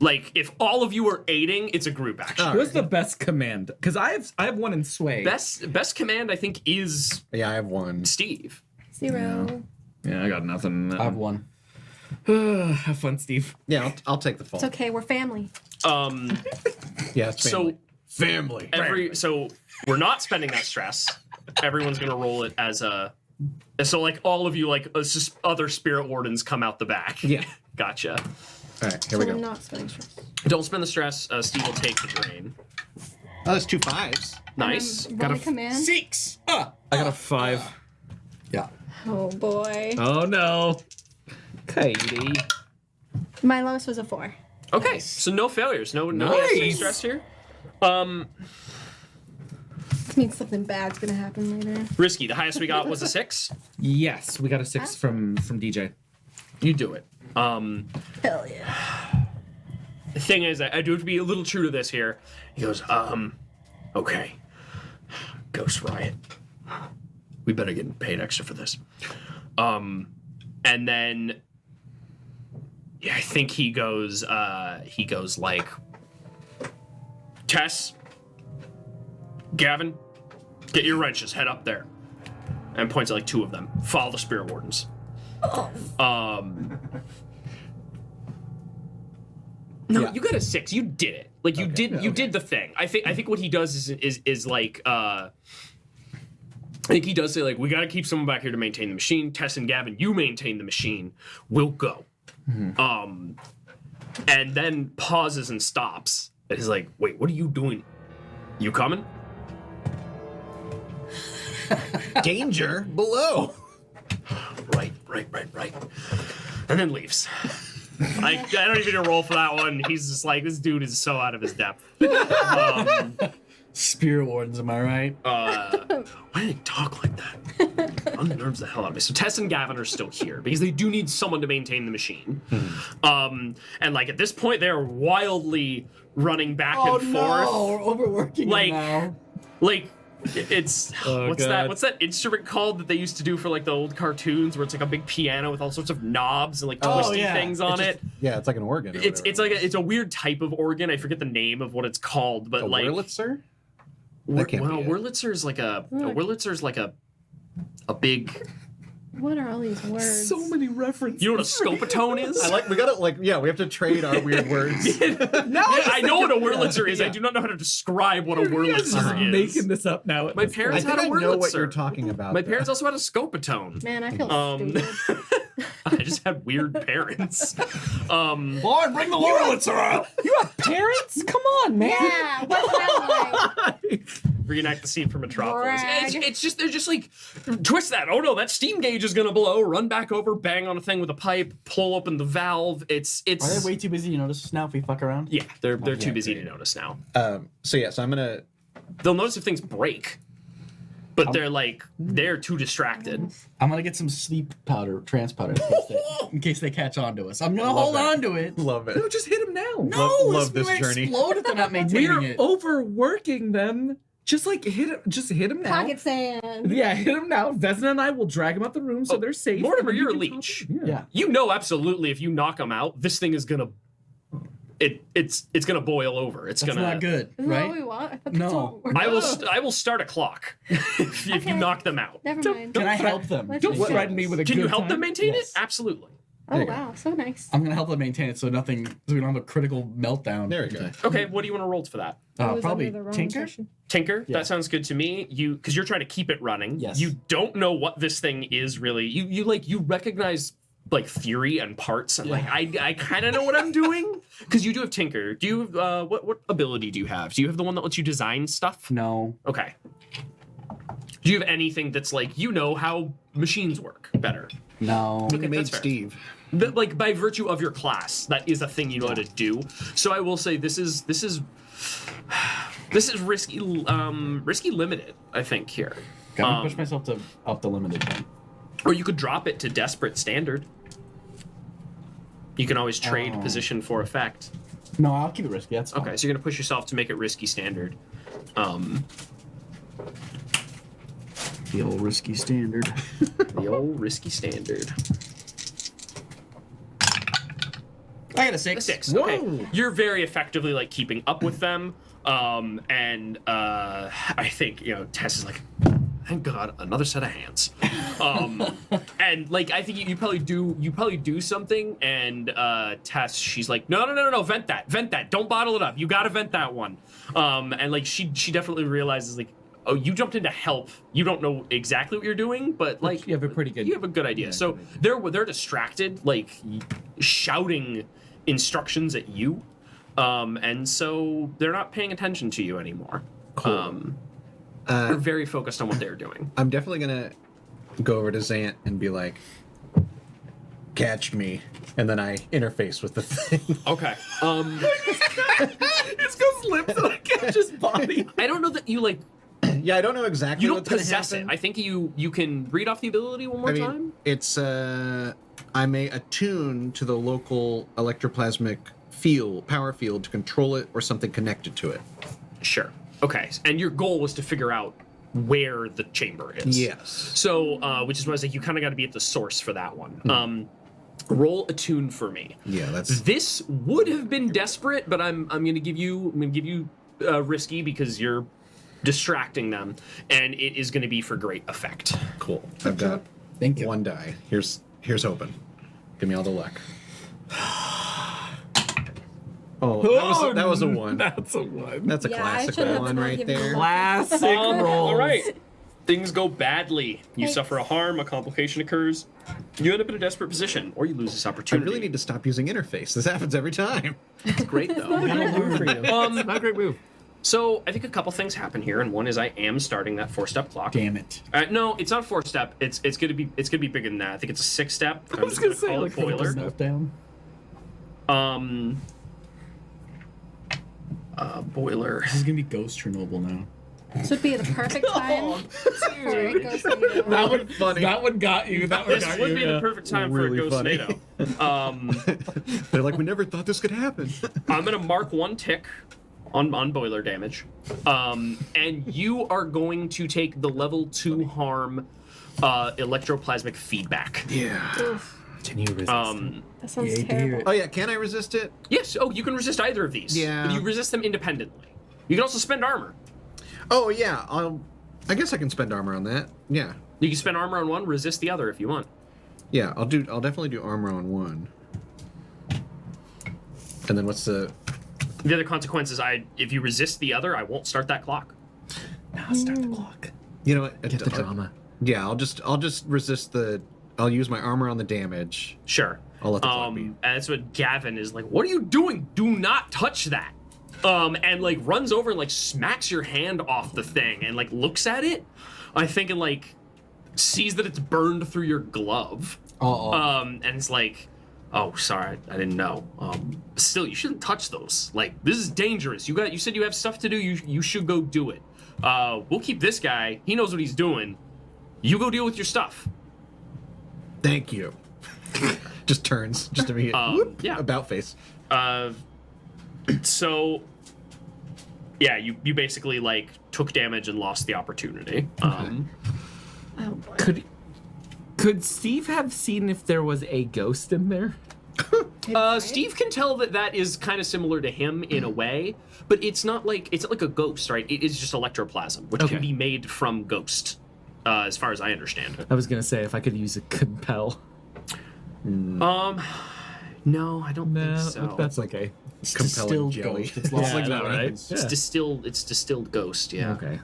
Like if all of you are aiding, it's a group action. All What's the best command? Because I have one in sway. Best command, I think, is Yeah, I have 1. Steve. 0. Yeah, I got nothing. I have 1. Have fun, Steve. Yeah, I'll take the fall. It's okay. We're family. Yeah, it's family. So family. so we're not spending that stress. Everyone's gonna roll it as a. So like all of you like other spirit wardens come out the back. Yeah. Gotcha. All right, here So we I'm go. not spending stress. Don't spend the stress. Steve will take the drain. Oh, that's 2 5s. Nice. Got a command. 6. I got a 5. Yeah. Oh boy. Oh no. Katie. My lowest was a 4. Okay, so no failures. No Nice. stress here. This means something bad's gonna happen later. Risky. The highest we got was a 6. Yes, we got a 6 from DJ. You do it. Hell yeah. The thing is, I do have to be a little true to this here. He goes, Okay. Ghost Riot. We better get paid extra for this. And then yeah, I think he goes like, Tess, Gavin, get your wrenches, head up there. And points at like 2 of them. Follow the Spirit Wardens. No, Yeah. you got a 6. You did it. Like you did the thing. I think what he does is like I think he does say like, we got to keep someone back here to maintain the machine. Tess and Gavin, you maintain the machine. We'll go. And then pauses and stops. And he's like, wait, what are you doing? You coming? Danger below. Right. And then leaves. I don't even need to roll for that one. He's just like, this dude is so out of his depth. Spirit Wardens, am I right? Why did they talk like that? Unnerves the hell out of me. So Tess and Gavin are still here because they do need someone to maintain the machine. And like at this point, they're wildly running back and forth. No, we're overworking Like- him now. Like it's Oh, what's God. that instrument called that they used to do for like the old cartoons where it's like a big piano with all sorts of knobs and like twisty yeah. things on it. Yeah, it's like an organ. or It's whatever. like it's a weird type of organ. I forget the name of what it's called, but a like Wurlitzer? That can't well, be it. Wurlitzer's like a Wurlitzer's like a big. What are all these words? So many references. You know what a scopatone is? I like. We gotta like. Yeah, we have to trade our weird words. No, Yeah, I know what a Wurlitzer is. I do not know how to describe what a You're just Wurlitzer is. making this up now. My I parents think had a I Wurlitzer. know what you're talking about. My though. parents also had a scopatone. Man, I feel stupid. I just had weird parents. Lauren, bring the Wurlitzer out! You have parents? Come on, man. Yeah, what's that like? Reenact the scene from Metropolis. Brag. It's just they're just like twist that. Oh no, that steam gauge is gonna blow. Run back over, bang on a thing with a pipe, pull open the valve. It's Are they way too busy to notice us now if we fuck around? yeah. They're too yeah, busy great. to notice now. So I'm gonna. They'll notice if things break, but they're too distracted. I'm gonna get some sleep powder, trance powder, in case they catch on to us. I'm gonna Love hold it. on to it. Love it. No, just hit him now. No, love it's this gonna journey. explode if they're not maintaining We're it. overworking them. Just like hit him now. Pocket sand. Yeah, hit him now. Vesna and I will drag him out the room so they're safe. Mortimer, and you're a you can leech. talk to them. Yeah. You know absolutely if you knock them out, this thing is gonna it's gonna boil over. It's That's gonna not good, Isn't that right? what we want? I thought No. that's what we're- I will start a clock if you Okay. knock them out. Never mind. Can I help them? Let's Don't just threaten go. me with a Can good you help time. them maintain Yes. it? Absolutely. Oh There you go. wow, so nice. I'm gonna help them maintain it so we don't have a critical meltdown. There we go. Okay, what do you want to roll for that? I was Probably under the wrong Tinker? impression. Tinker, Yeah. that sounds good to me. Because you're trying to keep it running. Yes. You don't know what this thing is really. You recognize like theory and parts and like I kind of know what I'm doing because you do have Tinker. Do you what ability do you have? Do you have the one that lets you design stuff? No. Okay. Do you have anything that's like you know how machines work better? No. Okay, You made that's fair. Steve. But, like by virtue of your class, that is a thing you know how to do. So I will say this is risky limited. I think here, Gotta push myself to up the limited then. or you could drop it to desperate standard. You can always trade Oh. position for effect. No, I'll keep it risky. That's fine. Okay, so you're gonna push yourself to make it risky standard. The old risky standard. The old risky standard. I got a 6. 6. Okay. You're very effectively like keeping up with them. And I think, Tess is like, thank God, another set of hands. And like I think you probably do something and Tess, she's like, no, vent that. Don't bottle it up. You gotta vent that one. And like she definitely realizes like, oh, you jumped in to help. You don't know exactly what you're doing, but like You have a pretty good. you have a good idea. So they're distracted, like shouting instructions at you, and so they're not paying attention to you anymore. They're very focused on what they're doing. I'm definitely gonna go over to Zant and be like, "Catch me," and then I interface with the thing. Okay. This goes lips and I catch his body. I don't know that you like Yeah, I don't know exactly. you don't what's gonna possess it. happen. I think you can read off the ability one more I mean, time. it's I may attune to the local electroplasmic power field to control it or something connected to it. Sure. Okay, and your goal was to figure out where the chamber is. Yes. So, which is why I was like, you kind of got to be at the source for that one. Roll a tune for me. Yeah, that's This would have been desperate, but I'm gonna give you risky because you're distracting them, and it is gonna be for great effect. cool. I've got Thank you. one die. Here's hoping. Give me all the luck. Oh, that was a one. That's a one. That's a Yeah, I classic should've one right given you there. one. Classic roll. All right. Things go badly. You Thanks. suffer a harm, a complication occurs. You end up in a desperate position, or you lose this I opportunity. really need to stop using interface. This happens every time. It's great though. Not a move for you. Not a great move. So I think a couple things happen here, and one is I am starting that 4-step clock. Damn it. No, it's not 4-step. It's gonna be bigger than that. I think it's a 6-step. I was gonna say, call like, it boiler. Stuff down. Boiler. This is gonna be Ghost Chernobyl now. This would be the perfect time for a ghost tornado. That one funny. That one got you. That one This got would you. be the perfect time for a Really ghost funny. tornado. They're like, we never thought this could happen. I'm gonna mark 1 tick on boiler damage, and you are going to take the level 2 harm, electroplasmic feedback. Yeah. Oof, Can you resist? that sounds Yeah, you do terrible. hear it. Oh yeah, can I resist it? Yes. Oh, you can resist either of these. Yeah. You resist them independently. You can also spend armor. Oh yeah. I guess I can spend armor on that. Yeah. You can spend armor on one, resist the other if you want. Yeah. I'll definitely do armor on one. And then what's the? The other consequence is if you resist the other, I won't start that clock. Now start the clock. You know what? Get the drama. Yeah. I'll just resist the. I'll use my armor on the damage. Sure. I'll let the clock be. And that's what Gavin is like. What are you doing? Do not touch that. And like runs over and like smacks your hand off the thing and like looks at it. I think and like sees that it's burned through your glove. And it's like, oh, sorry, I didn't know. Still, you shouldn't touch those. Like, this is dangerous. You said you have stuff to do. You should go do it. We'll keep this guy. He knows what he's doing. You go deal with your stuff. Thank you. Just turns. Just immediate. Whoop, yeah. About face. So, yeah, you basically like took damage and lost the opportunity. Oh boy. Could Steve have seen if there was a ghost in there? Steve can tell that is kind of similar to him in a way, but it's not like a ghost, right? It is just electroplasm, which Okay. can be made from ghost, as far as I understand it. I was gonna say if I could use a compel. No, I don't think No, so. that's okay. It's Compelling distilled jelly. Ghost. It's lost Yeah, like I know, that, right? It's Yeah. distilled. It's distilled ghost. Yeah. Okay.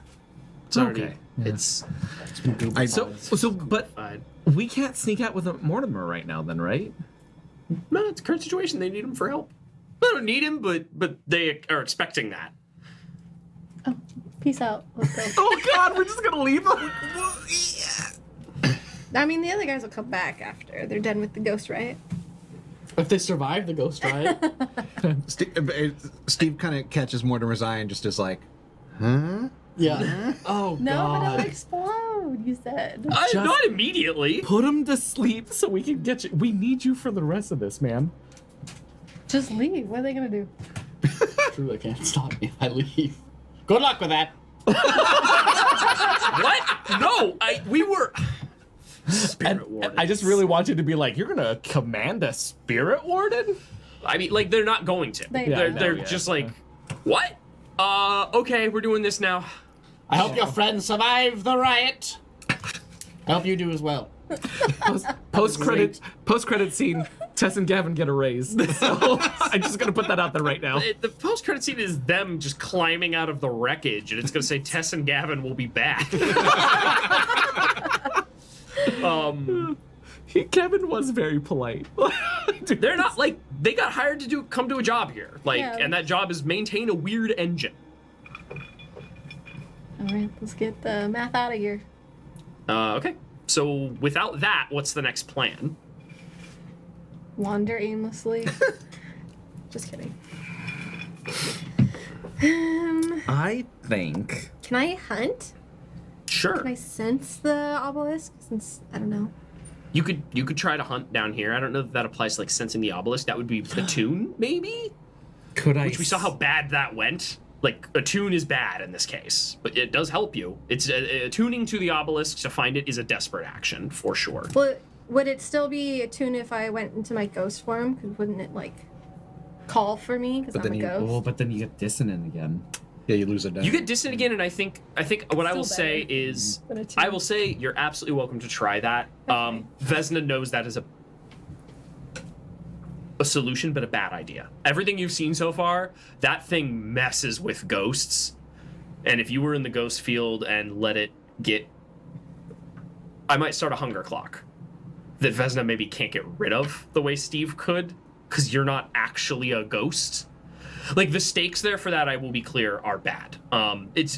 It's already. Okay, yeah. It's. It's been Google But fine. we can't sneak out with a Mortimer right now, then, right? No, it's a current situation. They need him for help. They don't need him, but they are expecting that. Oh, peace out. Let's go. Oh God, we're just gonna leave him. I mean, the other guys will come back after they're done with the ghost riot. If they survive the Ghost riot, Steve kind of catches Mortimer's eye and just is like, huh? yeah. Oh No, but God. it'll explode. You said. Just- Not immediately. Put him to sleep so we can get you. We need you for the rest of this, man. Just leave. What are they gonna do? True, they can't stop me if I leave. Good luck with that. What? No, we were. Spirit warden. I just really want you to be like, you're gonna command a spirit warden? I mean, like they're not going to. They- Yeah, I they're know, they're yeah. just like, what? Okay, we're doing this now. I hope your friends survive the riot. I hope you do as well. Post credit scene. Tess and Gavin get a raise. So I'm just gonna put that out there right now. The post-credit scene is them just climbing out of the wreckage, and it's gonna say Tess and Gavin will be back. Kevin was very polite. They're not like they got hired to come to a job here, like, Yeah. and that job is maintain a weird engine. All right, let's get the math out of here. Okay. So without that, what's the next plan? Wander aimlessly. Just kidding. I think. Can I hunt? Sure. Can I sense the obelisk? Since I don't know. You could try to hunt down here. I don't know if that applies to like sensing the obelisk. That would be platoon, maybe? Could I? Which we saw how bad that went. like attune is bad in this case, but it does help you. It's attuning to the obelisk to find it is a desperate action for sure. Well, would it still be attuned if I went into my ghost form? Because wouldn't it like call for me? Because I'm a ghost. Oh, but then you get dissonant again. Yeah, you lose a die. You get distant again, and I think what I will Still say better is than attune. I will say you're absolutely welcome to try that. Okay. Vesna knows that is a solution, but a bad idea. Everything you've seen so far, that thing messes with ghosts, and if you were in the ghost field and let it get, I might start a hunger clock that Vesna maybe can't get rid of the way Steve could, because you're not actually a ghost. Like, the stakes there for that, I will be clear, are bad.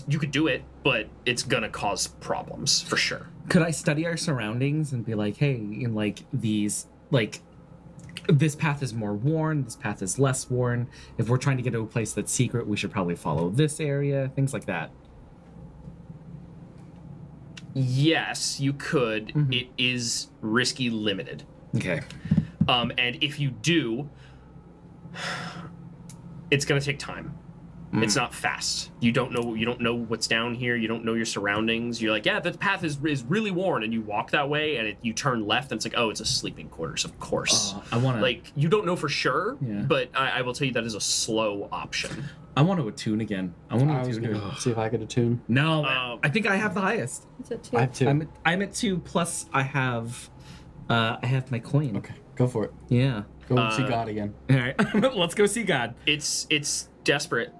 You could do it, but it's gonna cause problems for sure. Could I study our surroundings and be like, hey, in like these, like, this path is more worn, this path is less worn. If we're trying to get to a place that's secret, we should probably follow this area, things like that. Yes, you could. Mm-hmm. It is risky limited. Okay. And if you do, it's gonna take time. It's not fast. You don't know what's down here. You don't know your surroundings. You're like, yeah, the path is really worn, and you walk that way, and you turn left, and it's like, oh, it's a sleeping quarters, of course. I want to Like, you don't know for sure, Yeah. but I will tell you that is a slow option. I want to attune again. I want I to was attune. gonna see if I could attune. No, I think I have the highest. It's a 2. I have 2. I'm at 2 plus I have my coin. Okay, go for it. Yeah. Go see God again. All right. Let's go see God. It's desperate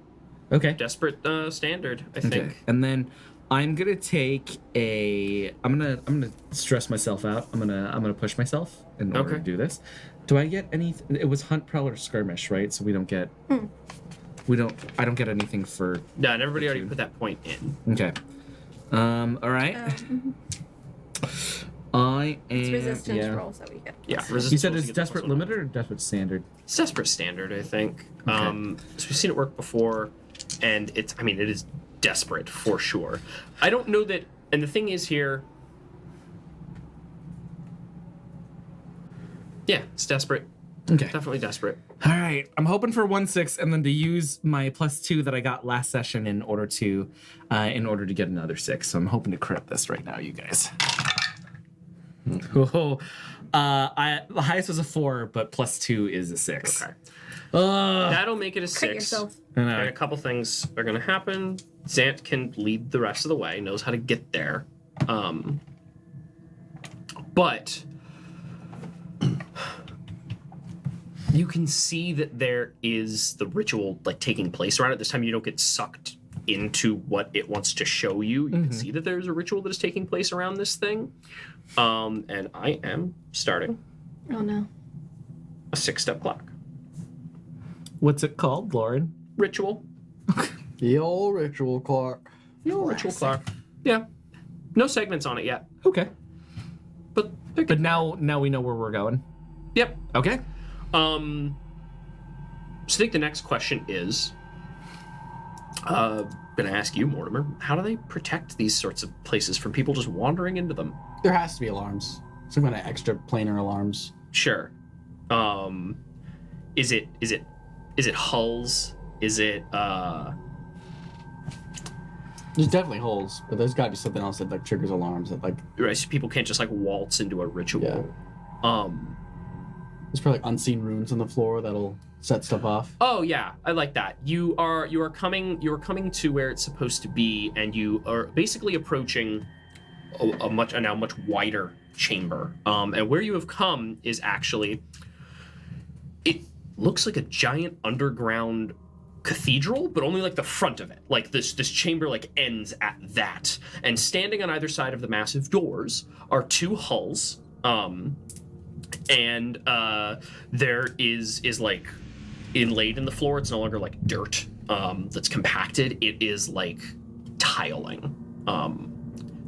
standard, I think. Okay. And then I'm gonna take I'm gonna stress myself out. I'm gonna push myself in order to do this. Do I get any? It was hunt, prowl, or skirmish, right? So we don't get. I don't get anything for. No, and everybody already put that point in. Okay. All right. I am. It's resistance rolls that we get. Yeah, You resistance said rolls it's to get the desperate plus one. limited or desperate standard? It's desperate standard, I think. Okay. So we've seen it work before, and it is desperate for sure. I don't know that, and the thing is here, yeah, it's desperate. Okay. Definitely desperate. All right. I'm hoping for 1/6, and then to use my +2 that I got last session in order to get another 6. So I'm hoping to crit this right now, you guys. Oh, the highest was a 4, but +2 is a 6. Okay. That'll make it a 6. Cut yourself. And a couple things are going to happen. Zant can lead the rest of the way, knows how to get there. But you can see that there is the ritual like taking place around it. This time you don't get sucked into what it wants to show you. You can see that there's a ritual that is taking place around this thing. And I am starting Oh no. a 6-step clock. What's it called, Loren? Ritual. The old ritual clock. Ritual clock. Yeah. No segments on it yet. Okay. But But now we know where we're going. yep. Okay. So I think the next question is, gonna ask you, Mortimer, how do they protect these sorts of places from people just wandering into them? There has to be alarms. Some kind of extra planar alarms. Sure. Is it hulls? Is it There's definitely holes, but there's got to be something else that like triggers alarms that like right, so people can't just like waltz into a ritual? there's probably like unseen runes on the floor that'll set stuff off. Oh yeah, I like that. You are coming to where it's supposed to be, and you are basically approaching a now much wider chamber. And where you have come is actually, it looks like a giant underground cathedral, but only like the front of it. Like this chamber like ends at that. And standing on either side of the massive doors are 2 hulls. And there is like inlaid in the floor. It's no longer like dirt that's compacted. It is like tiling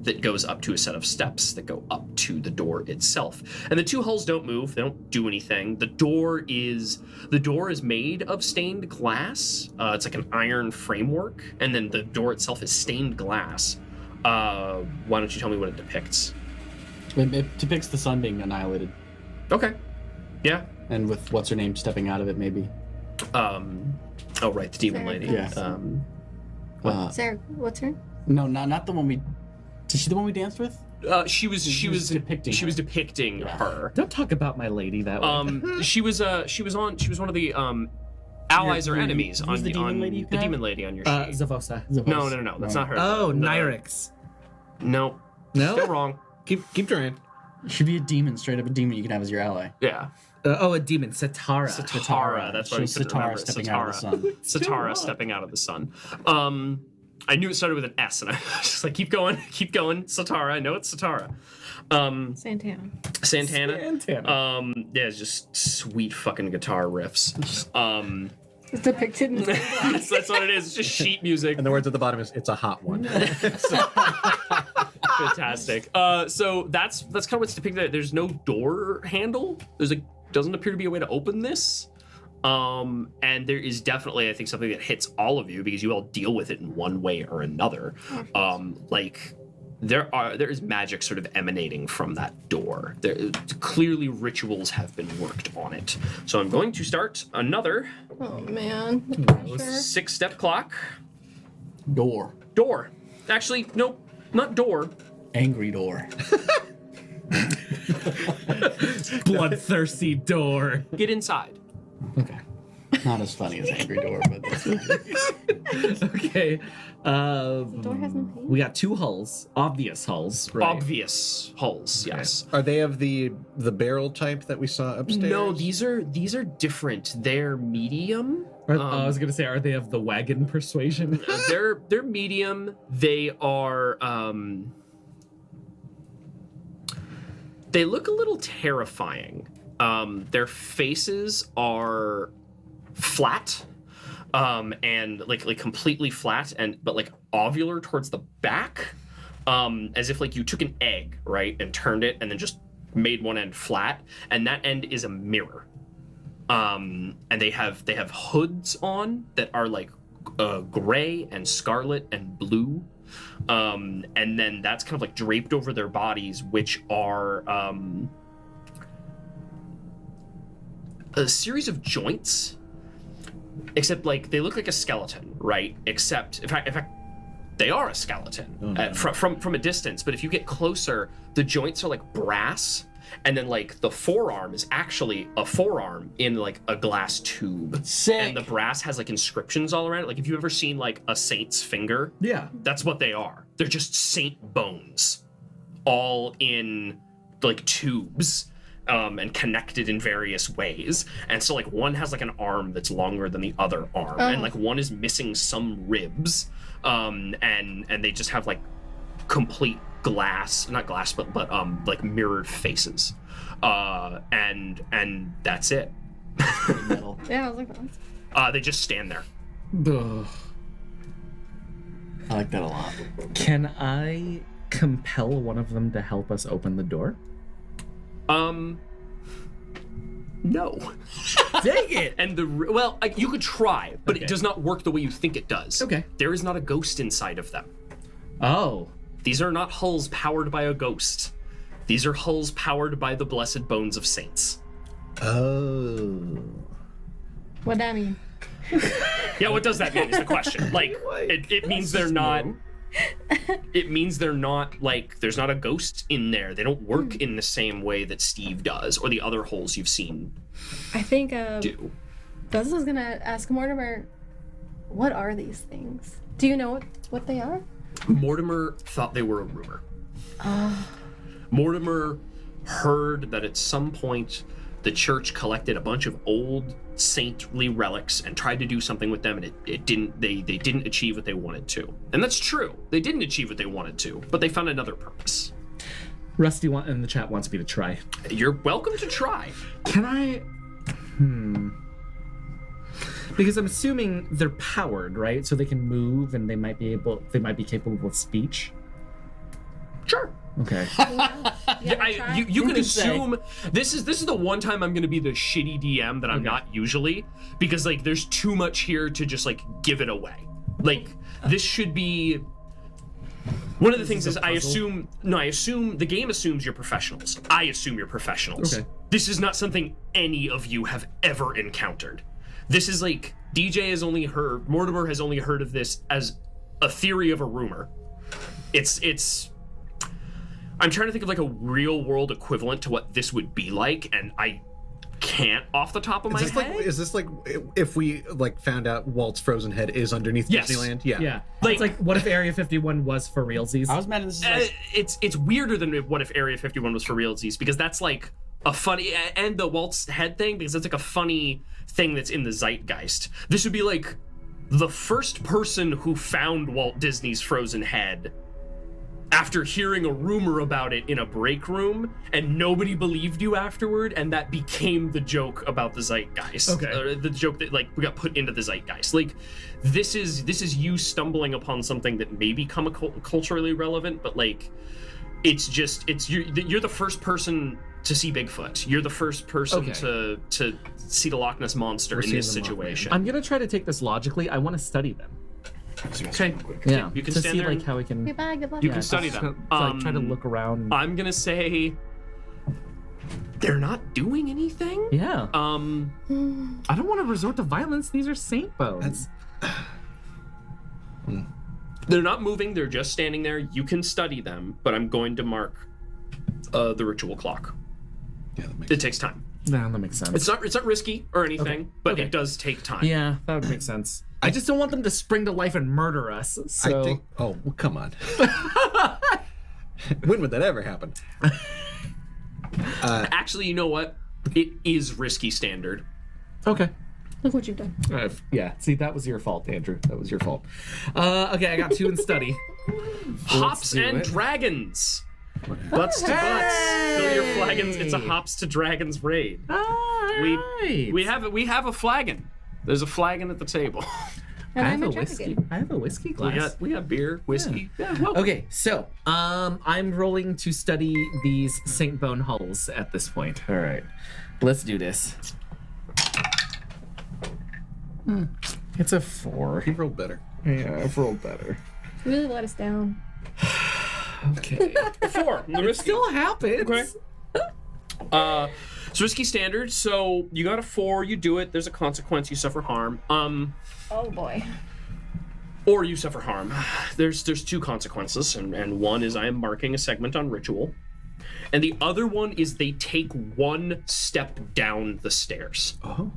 that goes up to a set of steps that go up to the door itself. And the 2 hulls don't move. They don't do anything. The door is made of stained glass. It's like an iron framework, and then the door itself is stained glass. Why don't you tell me what it depicts? It depicts the sun being annihilated, Okay. Yeah. and with what's her name stepping out of it, maybe. Oh right, the demon lady. Yeah. Sarah, what's her? No, not the one we. Is she the one we danced with? She was depicting She was her. depicting her. Don't talk about my lady that way. She was one of the allies or Your- enemies who's on the demon lady you the have? demon lady on your sheet. Zavosa. No, that's not her. Oh, No. Nyrix. No, No? still wrong. Keep trying. Should be a demon, straight up a demon you can have as your ally. Yeah, A demon. Satara. Satara. That's what I Shows couldn't remember. Satara stepping out of the sun. Satara stepping out of the sun. I knew it started with an S, and I was just like, keep going. Satara. I know it's Satara. Santana. Santana. Yeah, it's just sweet fucking guitar riffs. It's depicted in that's what it is. It's just sheet music. And the words at the bottom is "It's a hot one." Fantastic. So that's kind of what's depicted. There's no door handle. Doesn't appear to be a way to open this. And there is definitely, I think, something that hits all of you because you all deal with it in one way or another. There is magic sort of emanating from that door. Clearly rituals have been worked on it. So I'm going to start another Oh man. Sure. 6-step clock. Door. Door. Actually, nope, not door. Angry door. Bloodthirsty door. Get inside. Okay. Not as funny as Angry Door, but that's fine. Okay. The door has no paint. We got 2 hulls. Obvious hulls, right? Obvious holes, yes. Are they of the barrel type that we saw upstairs? No, these are different. They're medium. I was gonna say, are they of the wagon persuasion? They're medium. They are they look a little terrifying. Their faces are flat, and like completely flat, but like ovular towards the back, as if like you took an egg, right, and turned it, and then just made one end flat, and that end is a mirror. And they have hoods on that are like gray and scarlet and blue, and then that's kind of like draped over their bodies, which are a series of joints, except like they look like a skeleton, right? Except in fact they are a skeleton from a distance, but if you get closer, the joints are like brass, and then like the forearm is actually a forearm in like a glass tube. Sick. And the brass has like inscriptions all around it. Like if you've ever seen like a saint's finger, Yeah. that's what they are. They're just saint bones, all in like tubes, and connected in various ways. And so like one has like an arm that's longer than the other arm, and like one is missing some ribs, and they just have like complete not glass, but like mirrored faces, and that's it. Pretty metal. Yeah, I was like, They just stand there. Ugh. I like that a lot. Can I compel one of them to help us open the door? No. Dang it! And you could try, but Okay. it does not work the way you think it does. Okay. There is not a ghost inside of them. Oh. These are not hulls powered by a ghost. These are hulls powered by the blessed bones of saints. Oh. what'd that mean? Yeah, what does that mean is the question. Like, it means they're not... It means they're not, like, there's not a ghost in there. They don't work in the same way that Steve does, or the other holes you've seen I think do. Buzz was gonna ask Mortimer, what are these things? Do you know what they are? Mortimer thought they were a rumor. Mortimer heard that at some point the church collected a bunch of old saintly relics and tried to do something with them, and it didn't. They didn't achieve what they wanted to, and that's true. They didn't achieve what they wanted to, but they found another purpose. Rusty in the chat wants me to try. You're welcome to try. Can I? Because I'm assuming they're powered, right? So they can move and they might be capable of speech. Sure. Okay. You can can say. assume this is the one time I'm going to be the shitty DM that I'm not usually, because like there's too much here to just like give it away. Like this should be one of the things is I assume the game assumes you're professionals. I assume you're professionals. Okay. This is not something any of you have ever encountered. This is like Mortimer has only heard of this as a theory of a rumor. It's I'm trying to think of like a real world equivalent to what this would be like, and I can't off the top of my head. Is this like if we like found out Walt's frozen head is underneath Yes. Disneyland? Yeah. Yeah. Like- It's like, what if Area 51 was for realsies? I was mad at this. Is like, It's weirder than what if Area 51 was for realsies, because that's like a funny, and the Walt's head thing, because it's like a funny thing that's in the zeitgeist. This would be like the first person who found Walt Disney's frozen head after hearing a rumor about it in a break room, and nobody believed you afterward, and that became the joke about the zeitgeist. Okay. The joke that like we got put into the zeitgeist. Like this is you stumbling upon something that may become culturally relevant, but like it's you're the first person to see Bigfoot. You're the first person Okay. to see the Loch Ness monster in seeing this the Mothman. situation. I'm gonna try to take this logically. I want to study them. Okay. Yeah. You can to stand see there like and- how we can. Goodbye, good luck. You can study just them. to, like, try to look around. I'm gonna say they're not doing anything. Yeah. Hmm. I don't want to resort to violence. These are saint bones. They're not moving. They're just standing there. You can study them, but I'm going to mark the ritual clock. Yeah, that makes It takes time. Nah, that makes sense. It's not risky or anything, Okay. but Okay. it does take time. Yeah, that would make sense. I just don't want them to spring to life and murder us. So I think. Oh, well, come on. When would that ever happen? Actually, you know what? It is risky standard. okay. Look what you've done. Yeah. See, that was your fault, Andrew. That was your fault. Okay, I got 2 in study. Hops do and it. dragons. Butts to butts. Fill your flagons. It's a hops to dragons raid. We have a flagon. There's a flagon at the table. And I I'm have a a whiskey. dragon. I have a whiskey glass. we got beer, whiskey. Yeah. Well, Okay, so I'm rolling to study these Saint Bone hulls at this point. All right, let's do this. It's a 4. You rolled better. Yeah, I've rolled better. You really let us down. Okay, 4. The risky. still happens. Okay. It's risky standard. So you got a 4. You do it. There's a consequence. You suffer harm. Oh boy. Or you suffer harm. There's 2 consequences, and one is I am marking a segment on ritual, and the other one is they take 1 step down the stairs. Oh.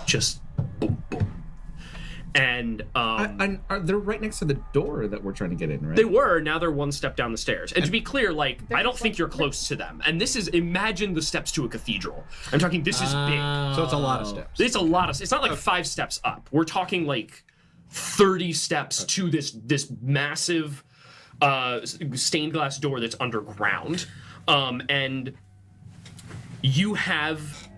Just boom, boom. And They're right next to the door that we're trying to get in, right? they were, now they're 1 step down the stairs. And to be clear, like, I don't just think like- you're close to them. And this is, imagine the steps to a cathedral. I'm talking, this is big. So it's a lot of steps. It's a lot of, it's not like 5 steps up. We're talking like 30 steps to this massive stained glass door that's underground. And you have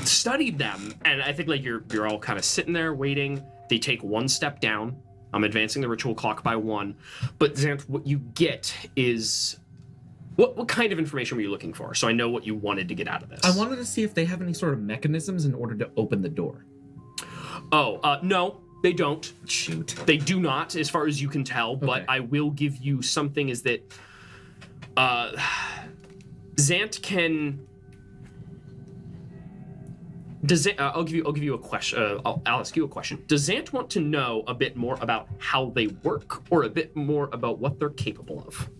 studied them, and I think like you're all kind of sitting there waiting. They take 1 step down. I'm advancing the ritual clock by 1. But Xanth, what you get is what kind of information were you looking for? So I know what you wanted to get out of this. I wanted to see if they have any sort of mechanisms in order to open the door. No, they don't. Shoot. They do not, as far as you can tell. But Okay. I will give you something. Is that Xanth can. I'll give you a question. I'll ask you a question. Does Xanth want to know a bit more about how they work, or a bit more about what they're capable of?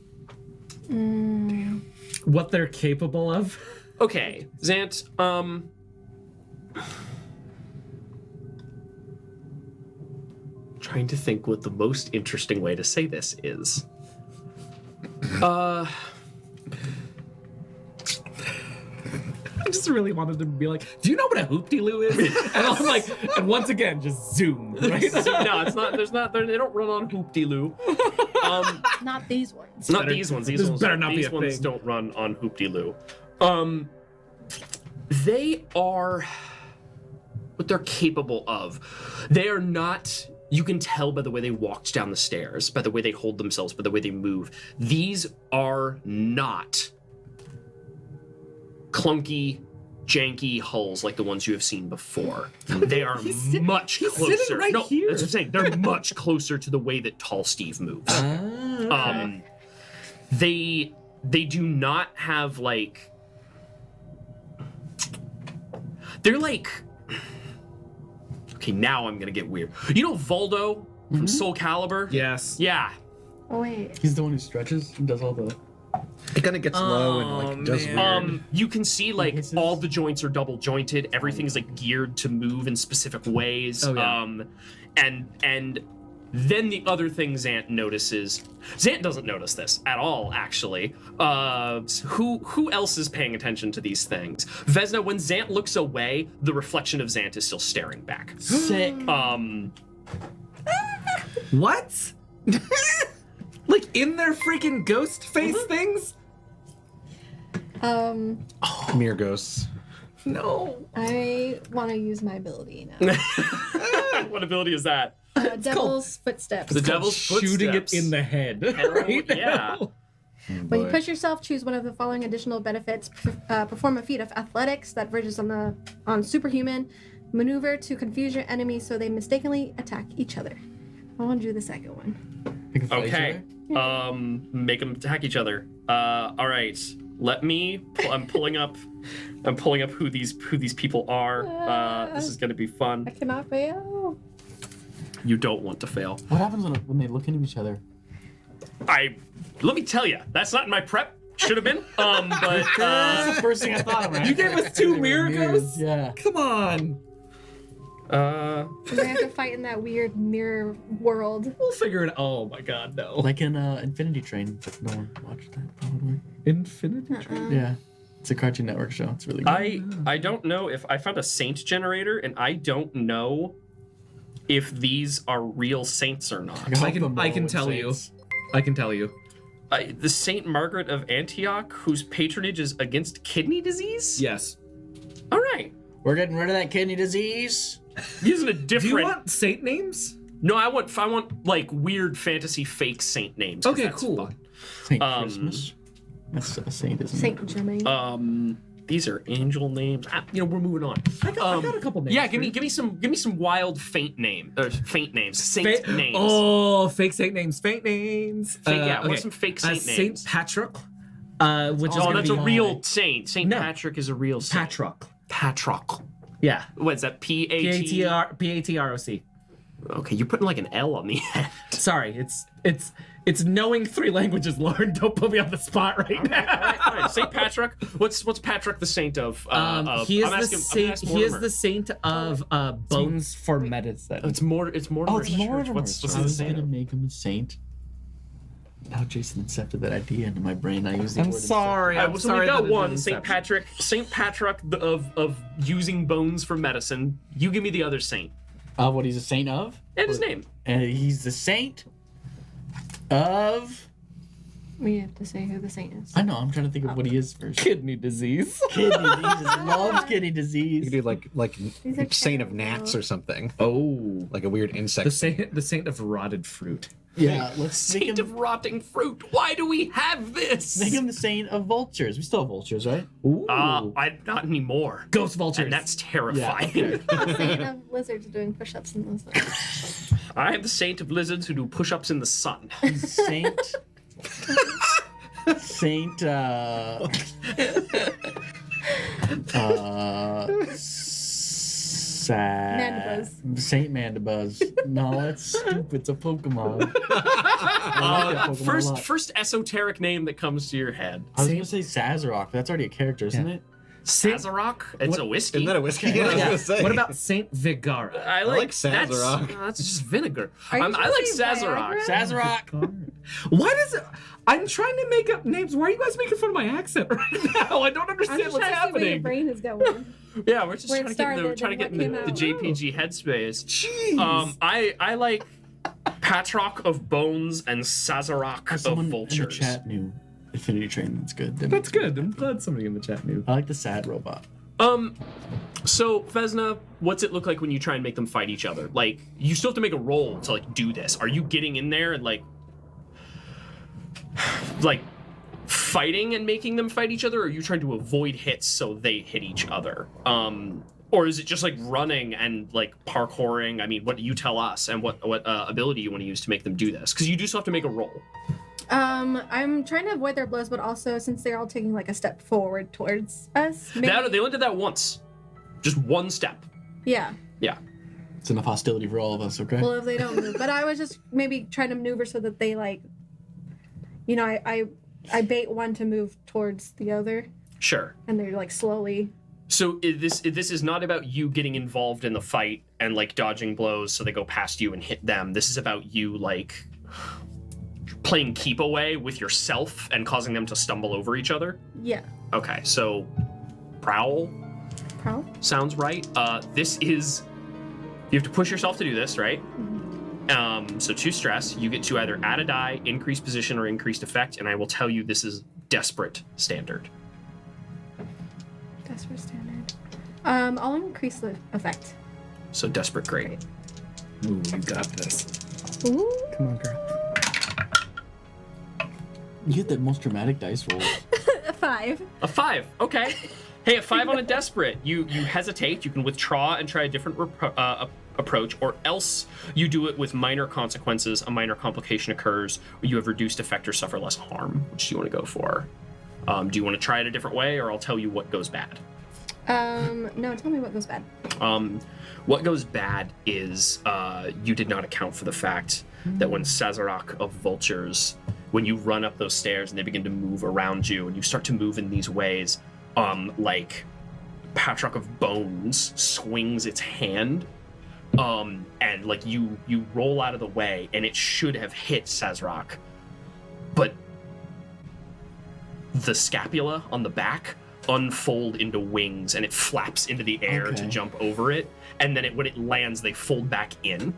What they're capable of? Okay, Xanth. Trying to think what the most interesting way to say this is. I just really wanted to be like, do you know what a hoop-de-loo is? And I'm like, and once again, just zoom, right? No, it's not. There's not. They don't run on hoop-de-loo. Not these ones. Not better- these ones. These this ones. better not be these a ones thing. don't run on hoop-de-loo. They are what they're capable of. They are not. You can tell by the way they walked down the stairs, by the way they hold themselves, by the way they move. These are not clunky, janky hulls like the ones you have seen before. They are much he's closer. sitting right no, here. that's what I'm saying. They're much closer to the way that Tall Steve moves. They do not have like. They're like. Okay, now I'm gonna get weird. You know Voldo from Soul Calibur? Yes. Yeah. Oh wait. He's the one who stretches and does all the. It kind of gets low and like does man. weird. You can see like Pieces? all the joints are double jointed. Everything's like geared to move in specific ways. Oh, yeah. And then the other thing Zant notices. Zant doesn't notice this at all, actually. Who else is paying attention to these things? Vesna, when Zant looks away, the reflection of Zant is still staring back. Sick. What? Like in their freaking ghost face things? Mere ghosts. No. I want to use my ability now. What ability is that? Devil's Footsteps. The Devil's Shooting Footsteps. it in the head. Hell right yeah. now. When you push yourself, choose one of the following additional benefits. Perform a feat of athletics that verges on superhuman. Maneuver to confuse your enemies so they mistakenly attack each other. I want to do the second one. They can fight each Okay. Make them attack each other. All right. Let me. I'm pulling up who these people are. This is gonna be I fun. cannot fail. You don't want to fail. other. What happens when they look into each other? Let me tell you, that's not in my prep. Should have been. But That's the first thing I thought of. When You gave us 2 mirror ghosts? Yeah. Come on. We have to fight in that weird mirror world. We'll figure it. Oh my god, no. Like in Infinity Train, but no one watched that probably. Infinity Train? Yeah. It's a Cartoon Network show. It's really good. I don't know if I found a saint generator, and I don't know if these are real saints or not. I can tell you. I can tell you. The Saint Margaret of Antioch, whose patronage is against kidney disease. Yes. All right, We're getting rid of that kidney disease. using a Do different. you want saint names? No, I want like weird fantasy fake saint names. 'cause Okay, that's cool. fun. Saint Christmas. That's a saint, isn't Saint Germain. These are angel names. We're moving on. I got a couple names. Yeah, for you. give me some wild faint names. Saint names. Oh, fake saint names. Fake names. I want some fake saint Saint names. Patrick, which is Oh, gonna that's be a real saint. Saint No. Patrick is a real saint. Patrick. Patroc. Yeah. What's that? P-A-T? P-A-T-R-O-C. Okay, you're putting like an L on the end. Sorry, it's knowing 3 languages, Lauren. Don't put me on the spot right now. All right. Saint Patrick. What's Patrick the saint of? He is I'm the asking- I'm saint. gonna ask He is Mortimer. the saint of bones for medicine. It's Mortimer's church. Mortimer's. What's I the was saint gonna of? make him a saint. Now Jason accepted that idea into my brain. I use the I'm word sorry. I'm So sorry. we got that it one, was Saint inception. Patrick. Saint Patrick of using bones for medicine. You give me the other saint. What he's a saint of? And his name. And he's the saint of. We have to say who the saint is. I know. I'm trying to think of what he is first. Kidney disease. Kidney disease. Loves kidney You disease. could do like These are saint of terrible. gnats or something, Oh. like a weird insect. The saint of rotted fruit. Yeah. Let's make Saint him, of rotting fruit. Why do we have this? make him the saint of vultures. We still have vultures, right? Ooh. Not anymore. Ghost vultures. And that's terrifying. The saint of lizards doing push-ups in the sun. I am the saint of lizards who do push-ups in the sun. Saint. Saint. Mandibuzz. Saint Mandibuzz. No, that's stupid. It's a Pokemon. I like that Pokemon a lot. First esoteric name that comes to your head. I was gonna say Sazerac, but that's already a character, isn't Yeah. it? Sazerac? It's a whiskey. Isn't that a whiskey? Yeah, I was Yeah. gonna say. What about Saint Vigara? I like that's- Sazerac. That's just vinegar. Are you I trying like to say Sazerac. Viagra? Sazerac. Why does it? I'm trying to make up names. Why are you guys making fun of my accent right now? I don't I'm understand just what's trying to see where your happening. brain is going. Yeah, we're just Where trying it to get in the, started trying to get and in what the came out. JPG headspace. Jeez. I like Patroc of Bones and Sazerac of Someone in the Vultures. chat knew Infinity Train. That's good. That's good. I'm glad somebody in the chat knew. I like the sad robot. So Vesna, what's it look like when you try and make them fight each other? Like, you still have to make a roll to like do this. Are you getting in there and like fighting and making them fight each other, or are you trying to avoid hits so they hit each other? Or is it just like running and like parkouring? I mean, what do you tell us, and what ability you want to use to make them do this? Because you do still have to make a roll. I'm trying to avoid their blows, but also since they're all taking like a step forward towards us. Maybe, They only did that once, just one step. yeah. Yeah. It's enough hostility for all of us, okay? Well, if they don't move. But I was just maybe trying to maneuver so that they like, you know, I bait one to move towards the other, Sure. and they're like slowly. So this is not about you getting involved in the fight and like dodging blows so they go past you and hit them. This is about you like playing keep away with yourself and causing them to stumble over each other. Yeah. Okay, so prowl Prowl. sounds right. This is you have to push yourself to do this, right? So 2 stress. You get to either add a die, increase position, or increased effect, and I will tell you this is desperate standard. Desperate standard. I'll increase the effect. So desperate great. Ooh, you got this. Ooh. Come on, girl. You get that most dramatic dice roll. A 5. A 5. Okay. Hey, a 5 on a desperate. You hesitate. You can withdraw and try a different approach, or else you do it with minor consequences. A minor complication occurs, or you have reduced effect or suffer less harm. Which do you want to go for? Do you want to try it a different way, or I'll tell you what goes bad? No, tell me what goes bad. What goes bad is you did not account for the fact that when Sazerac of Vultures, when you run up those stairs and they begin to move around you, and you start to move in these ways, like Patrick of Bones swings its hand, and like you roll out of the way, and it should have hit Sazerac, but the scapula on the back unfold into wings, and it flaps into the air to jump over it, and then when it lands, they fold back in.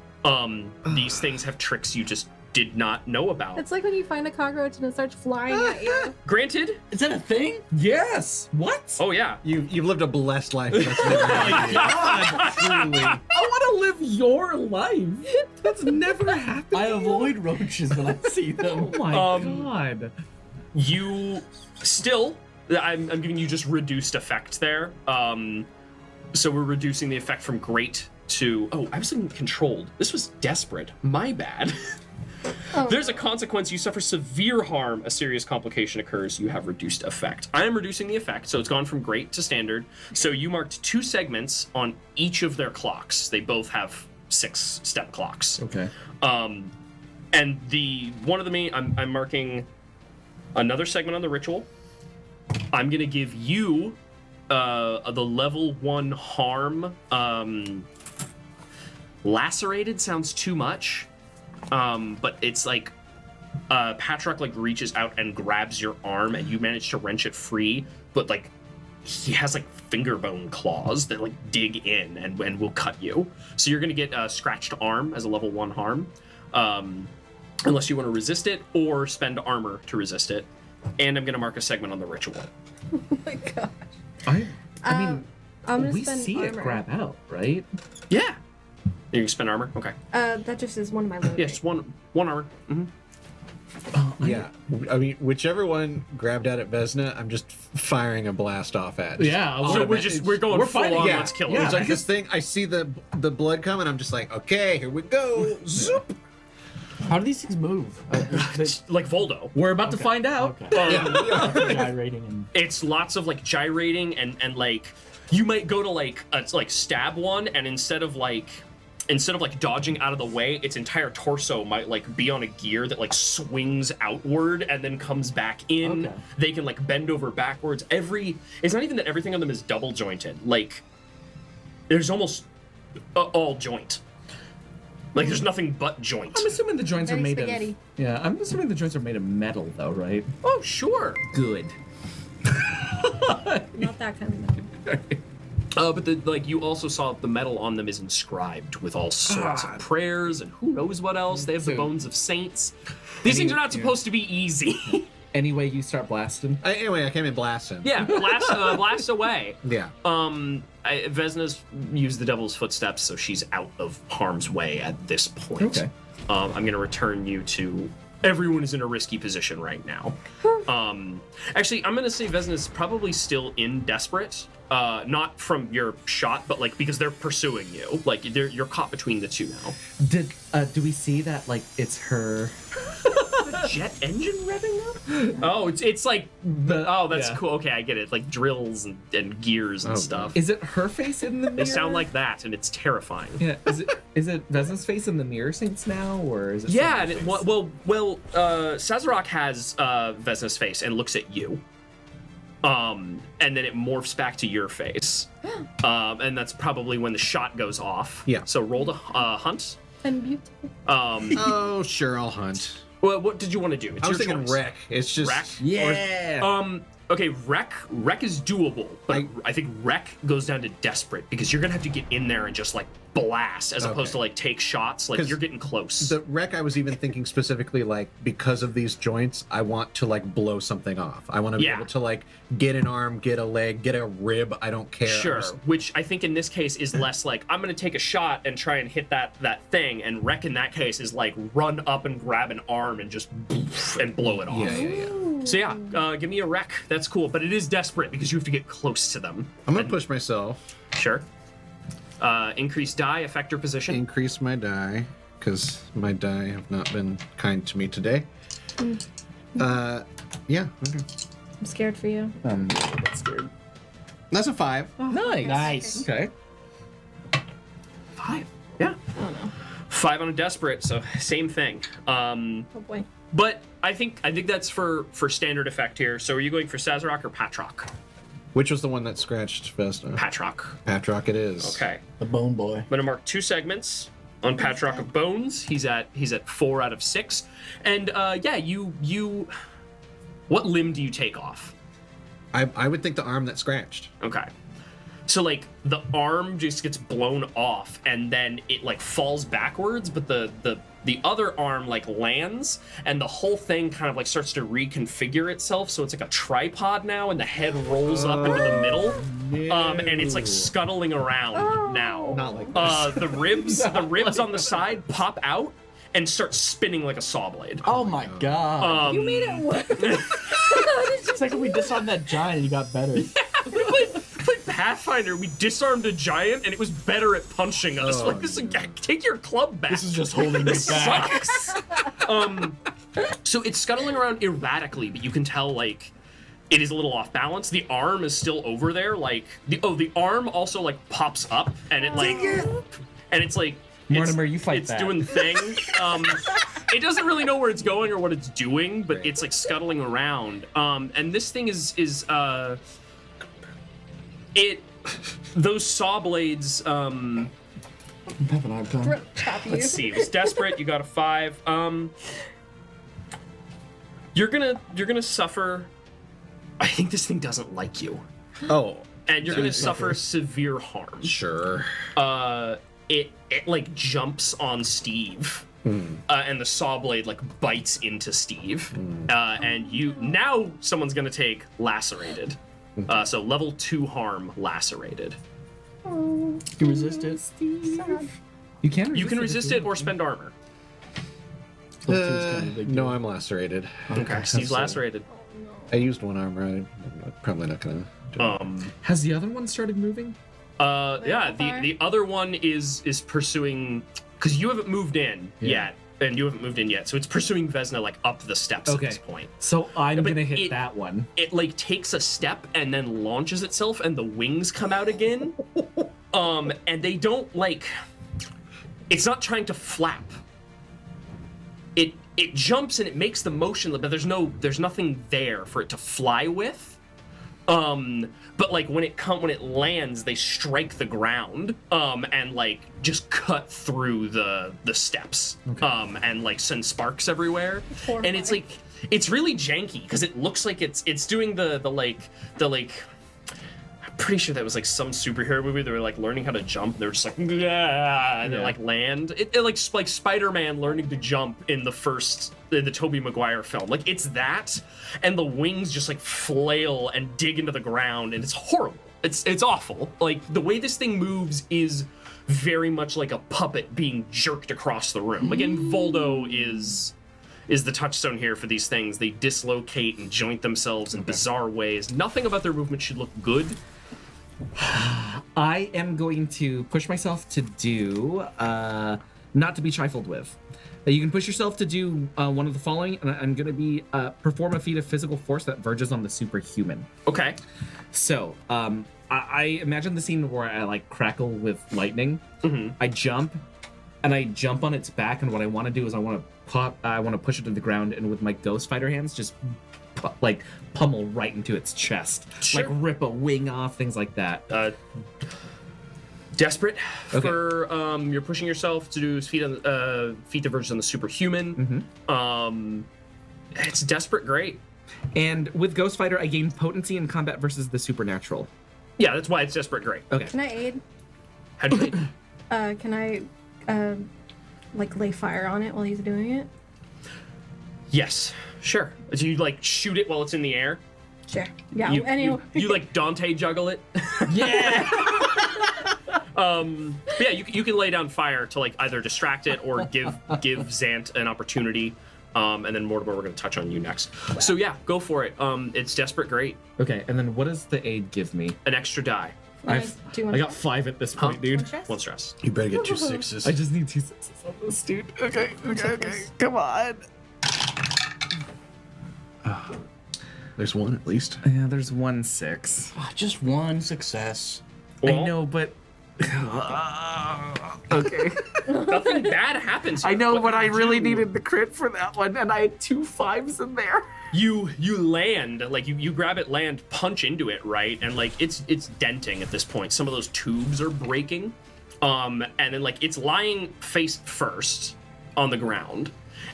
These things have tricks you just did not know about. It's like when you find a cockroach and it starts flying at you. Granted. Is that a thing? Yes. What? Oh yeah. You've lived a blessed life. That's never happened. God, Truly. I want to live your life. That's never happened. I avoid roaches when I see them. Oh my god. You still, I'm giving you just reduced effect there. So we're reducing the effect from great to, oh, I was thinking controlled. This was desperate. My bad. Oh. There's a consequence. You suffer severe harm. A serious complication occurs. You have reduced effect. I am reducing the effect, so it's gone from great to standard. So you marked 2 segments on each of their clocks. They both have 6-step clocks. Okay. And the one of the main, I'm marking another segment on the ritual. I'm gonna give you the level 1 harm. Lacerated sounds too much. But it's like Patrick like reaches out and grabs your arm, and you manage to wrench it free, but like he has like finger bone claws that like dig in and will cut you. So you're gonna get a scratched arm as a level 1 harm, unless you want to resist it or spend armor to resist it. And I'm gonna mark a segment on the ritual. Oh my gosh. I mean, I'm gonna we spend see armor. it grab out, right? Yeah. You can spend armor. Okay. That just is one of my loads. Yeah, just one armor. Mm-hmm. Yeah. I mean, whichever one grabbed out at Vesna, I'm just firing a blast off at. Yeah. So we're going we're full fighting. on. Yeah. Let's kill Yeah. it. It's like this thing, I see the blood coming, I'm just like, okay, here we go. Zoop. How do these things move? Like Voldo. We're about to find out. Okay. Yeah. Gyrating and It's lots of like gyrating and like you might go to like stab one, and instead of like dodging out of the way, its entire torso might like be on a gear that like swings outward and then comes back in. Okay. They can like bend over backwards. It's not even that everything on them is double jointed. Like there's almost all joint. Like there's nothing but joint. I'm assuming the joints Very are made spaghetti. of. Yeah, I'm assuming the joints are made of metal, though, right? Oh sure. Good. Not that kind of metal. But you also saw the metal on them is inscribed with all sorts of prayers and who knows what else. They have the So- bones of saints. These things are not supposed to be easy. Anyway, you start blasting. Anyway, I came in blasting. Yeah, blast away. Yeah. Vesna's used the devil's footsteps, so she's out of harm's way at this point. Okay. I'm going to return you to... Everyone is in a risky position right now. Actually, I'm going to say Vesna's probably still in desperate. Not from your shot, but like because they're pursuing you. Like you're caught between the two now. Do we see that like it's her? jet engine revving up? Oh, it's like that's yeah. cool. Okay, I get it. Like drills and gears and stuff. Is it her face in the mirror? They sound like that, and it's terrifying. Yeah. Is it Vesna's face in the mirror sinks now, or is it? Yeah, and someone's face? Sazerac has Vesna's face and looks at you. And then it morphs back to your face. And that's probably when the shot goes off. Yeah. So roll to hunt. I'm beautiful. Oh, sure, I'll hunt. Well, what did you want to do? It's I was your thinking choice. wreck. It's just Wreck? Yeah. Okay, wreck is doable, but I think wreck goes down to desperate because you're gonna have to get in there and just like blast as opposed to like take shots. Like 'Cause you're getting close. The wreck, I was even thinking specifically like because of these joints, I want to like blow something off. I want to be able to like get an arm, get a leg, get a rib. I don't care. Sure, which I think in this case is less like I'm gonna take a shot and try and hit that thing, and wreck in that case is like run up and grab an arm and just and blow it off. Yeah. So yeah, give me a wreck. That's cool, but it is desperate because you have to get close to them. I'm gonna push myself. Sure. Increase die, effector position. Increase my die because my die have not been kind to me today. Yeah. Okay. I'm scared for you. I'm a bit scared. That's a 5. Oh, Nice. Okay. 5. Yeah. Oh no. 5 on a desperate, so same thing. Oh boy. But I think that's for standard effect here. So are you going for Sazerac or Patrock? Which was the one that scratched Vesna? Patrock. Patrock it is. Okay. The Bone Boy. I'm gonna mark 2 segments on Patrock of Bones. He's at 4 out of 6. And yeah, you what limb do you take off? I would think the arm that scratched. Okay. So like the arm just gets blown off and then it like falls backwards, but the other arm like lands and the whole thing kind of like starts to reconfigure itself. So it's like a tripod now and the head rolls up into the middle. And it's like scuttling around now. Not like this. The ribs on the side pop out and start spinning like a saw blade. Oh my god. You made it work. It's like when we disarmed that giant and you got better. We played Pathfinder. We disarmed a giant, and it was better at punching us. Like this, take your club back. This is just holding me back. Sucks. So it's scuttling around erratically, but you can tell like it is a little off balance. The arm is still over there. Like the arm also like pops up, and it like, and it's like. Mortimer, you fight it's that. doing the thing. It doesn't really know where it's going or what it's doing, but it's like scuttling around. And this thing is those saw blades. I'm having a hard time. Throat chop you. Let's see. It was desperate. You got a 5. You're gonna suffer. I think this thing doesn't like you, Oh, and you're gonna suffer severe harm. sure. It like jumps on Steve, and the saw blade like bites into Steve, and someone's gonna take lacerated. So level 2 harm, lacerated. Oh, You resist it. sad. You can. You can resist it or spend armor. Level 2 is kind of a big No, deal. I'm lacerated. Okay, Steve's lacerated. I used one armor. I'm probably not gonna. Do it. Has the other one started moving? Yeah, far? the other one is pursuing because you haven't moved in yet, and you haven't moved in yet, so it's pursuing Vesna like up the steps Okay. at this point. So I'm but gonna hit it- that one. It like takes a step and then launches itself, and the wings come out again. And they don't like. It's not trying to flap. It jumps and it makes the motion, but there's nothing there for it to fly with. But like when it lands, they strike the ground, and like just cut through the steps, and like send sparks everywhere. And it's like it's really janky because it looks like it's doing the I'm pretty sure that was like some superhero movie. They were like learning how to jump. They're just like, and they like land. It like Spider-Man learning to jump in the Tobey Maguire film. Like it's that, and the wings just like flail and dig into the ground, and it's horrible. It's awful. Like the way this thing moves is very much like a puppet being jerked across the room. Again, Voldo is the touchstone here for these things. They dislocate and joint themselves in bizarre ways. Nothing about their movement should look good. I am going to push myself to do not to be trifled with. You can push yourself to do one of the following, and I'm going to be perform a feat of physical force that verges on the superhuman. Okay. So, I imagine the scene where I like crackle with lightning. Mm-hmm. I jump on its back, and what I want to do is I want to push it to the ground, and with my ghost fighter hands, just pummel right into its chest, Sure. like rip a wing off, things like that. Desperate Okay. for you're pushing yourself to do feat that verges on the superhuman. It's desperate great. And with ghost fighter, I gain potency in combat versus the supernatural. Yeah, that's why it's desperate great. Okay. Can I aid? How do you Can I, like, lay fire on it while he's doing it? Yes, sure. Do you like shoot it while it's in the air? Sure. Yeah. You, anyway. you like Dante juggle it? Yeah. But yeah, you can lay down fire to like either distract it or give Zant an opportunity. And then Mortimer, we're going to touch on you next. So yeah, go for it. It's desperate great. Okay, and then what does the aid give me? An extra die. I do one got 5 at this point, dude. stress? One stress. You better get 2 6s. I just need 2 6s on this, dude. Okay. Come on. There's one at least. Yeah, there's 1 6. Just one success. I Well, know, but okay. Nothing bad happens. I know, What but I you really do- needed the crit for that one, and I had 2 5s in there. You land, like you grab it, land, punch into it, right? And like it's denting at this point. Some of those tubes are breaking. And then like it's lying face first on the ground.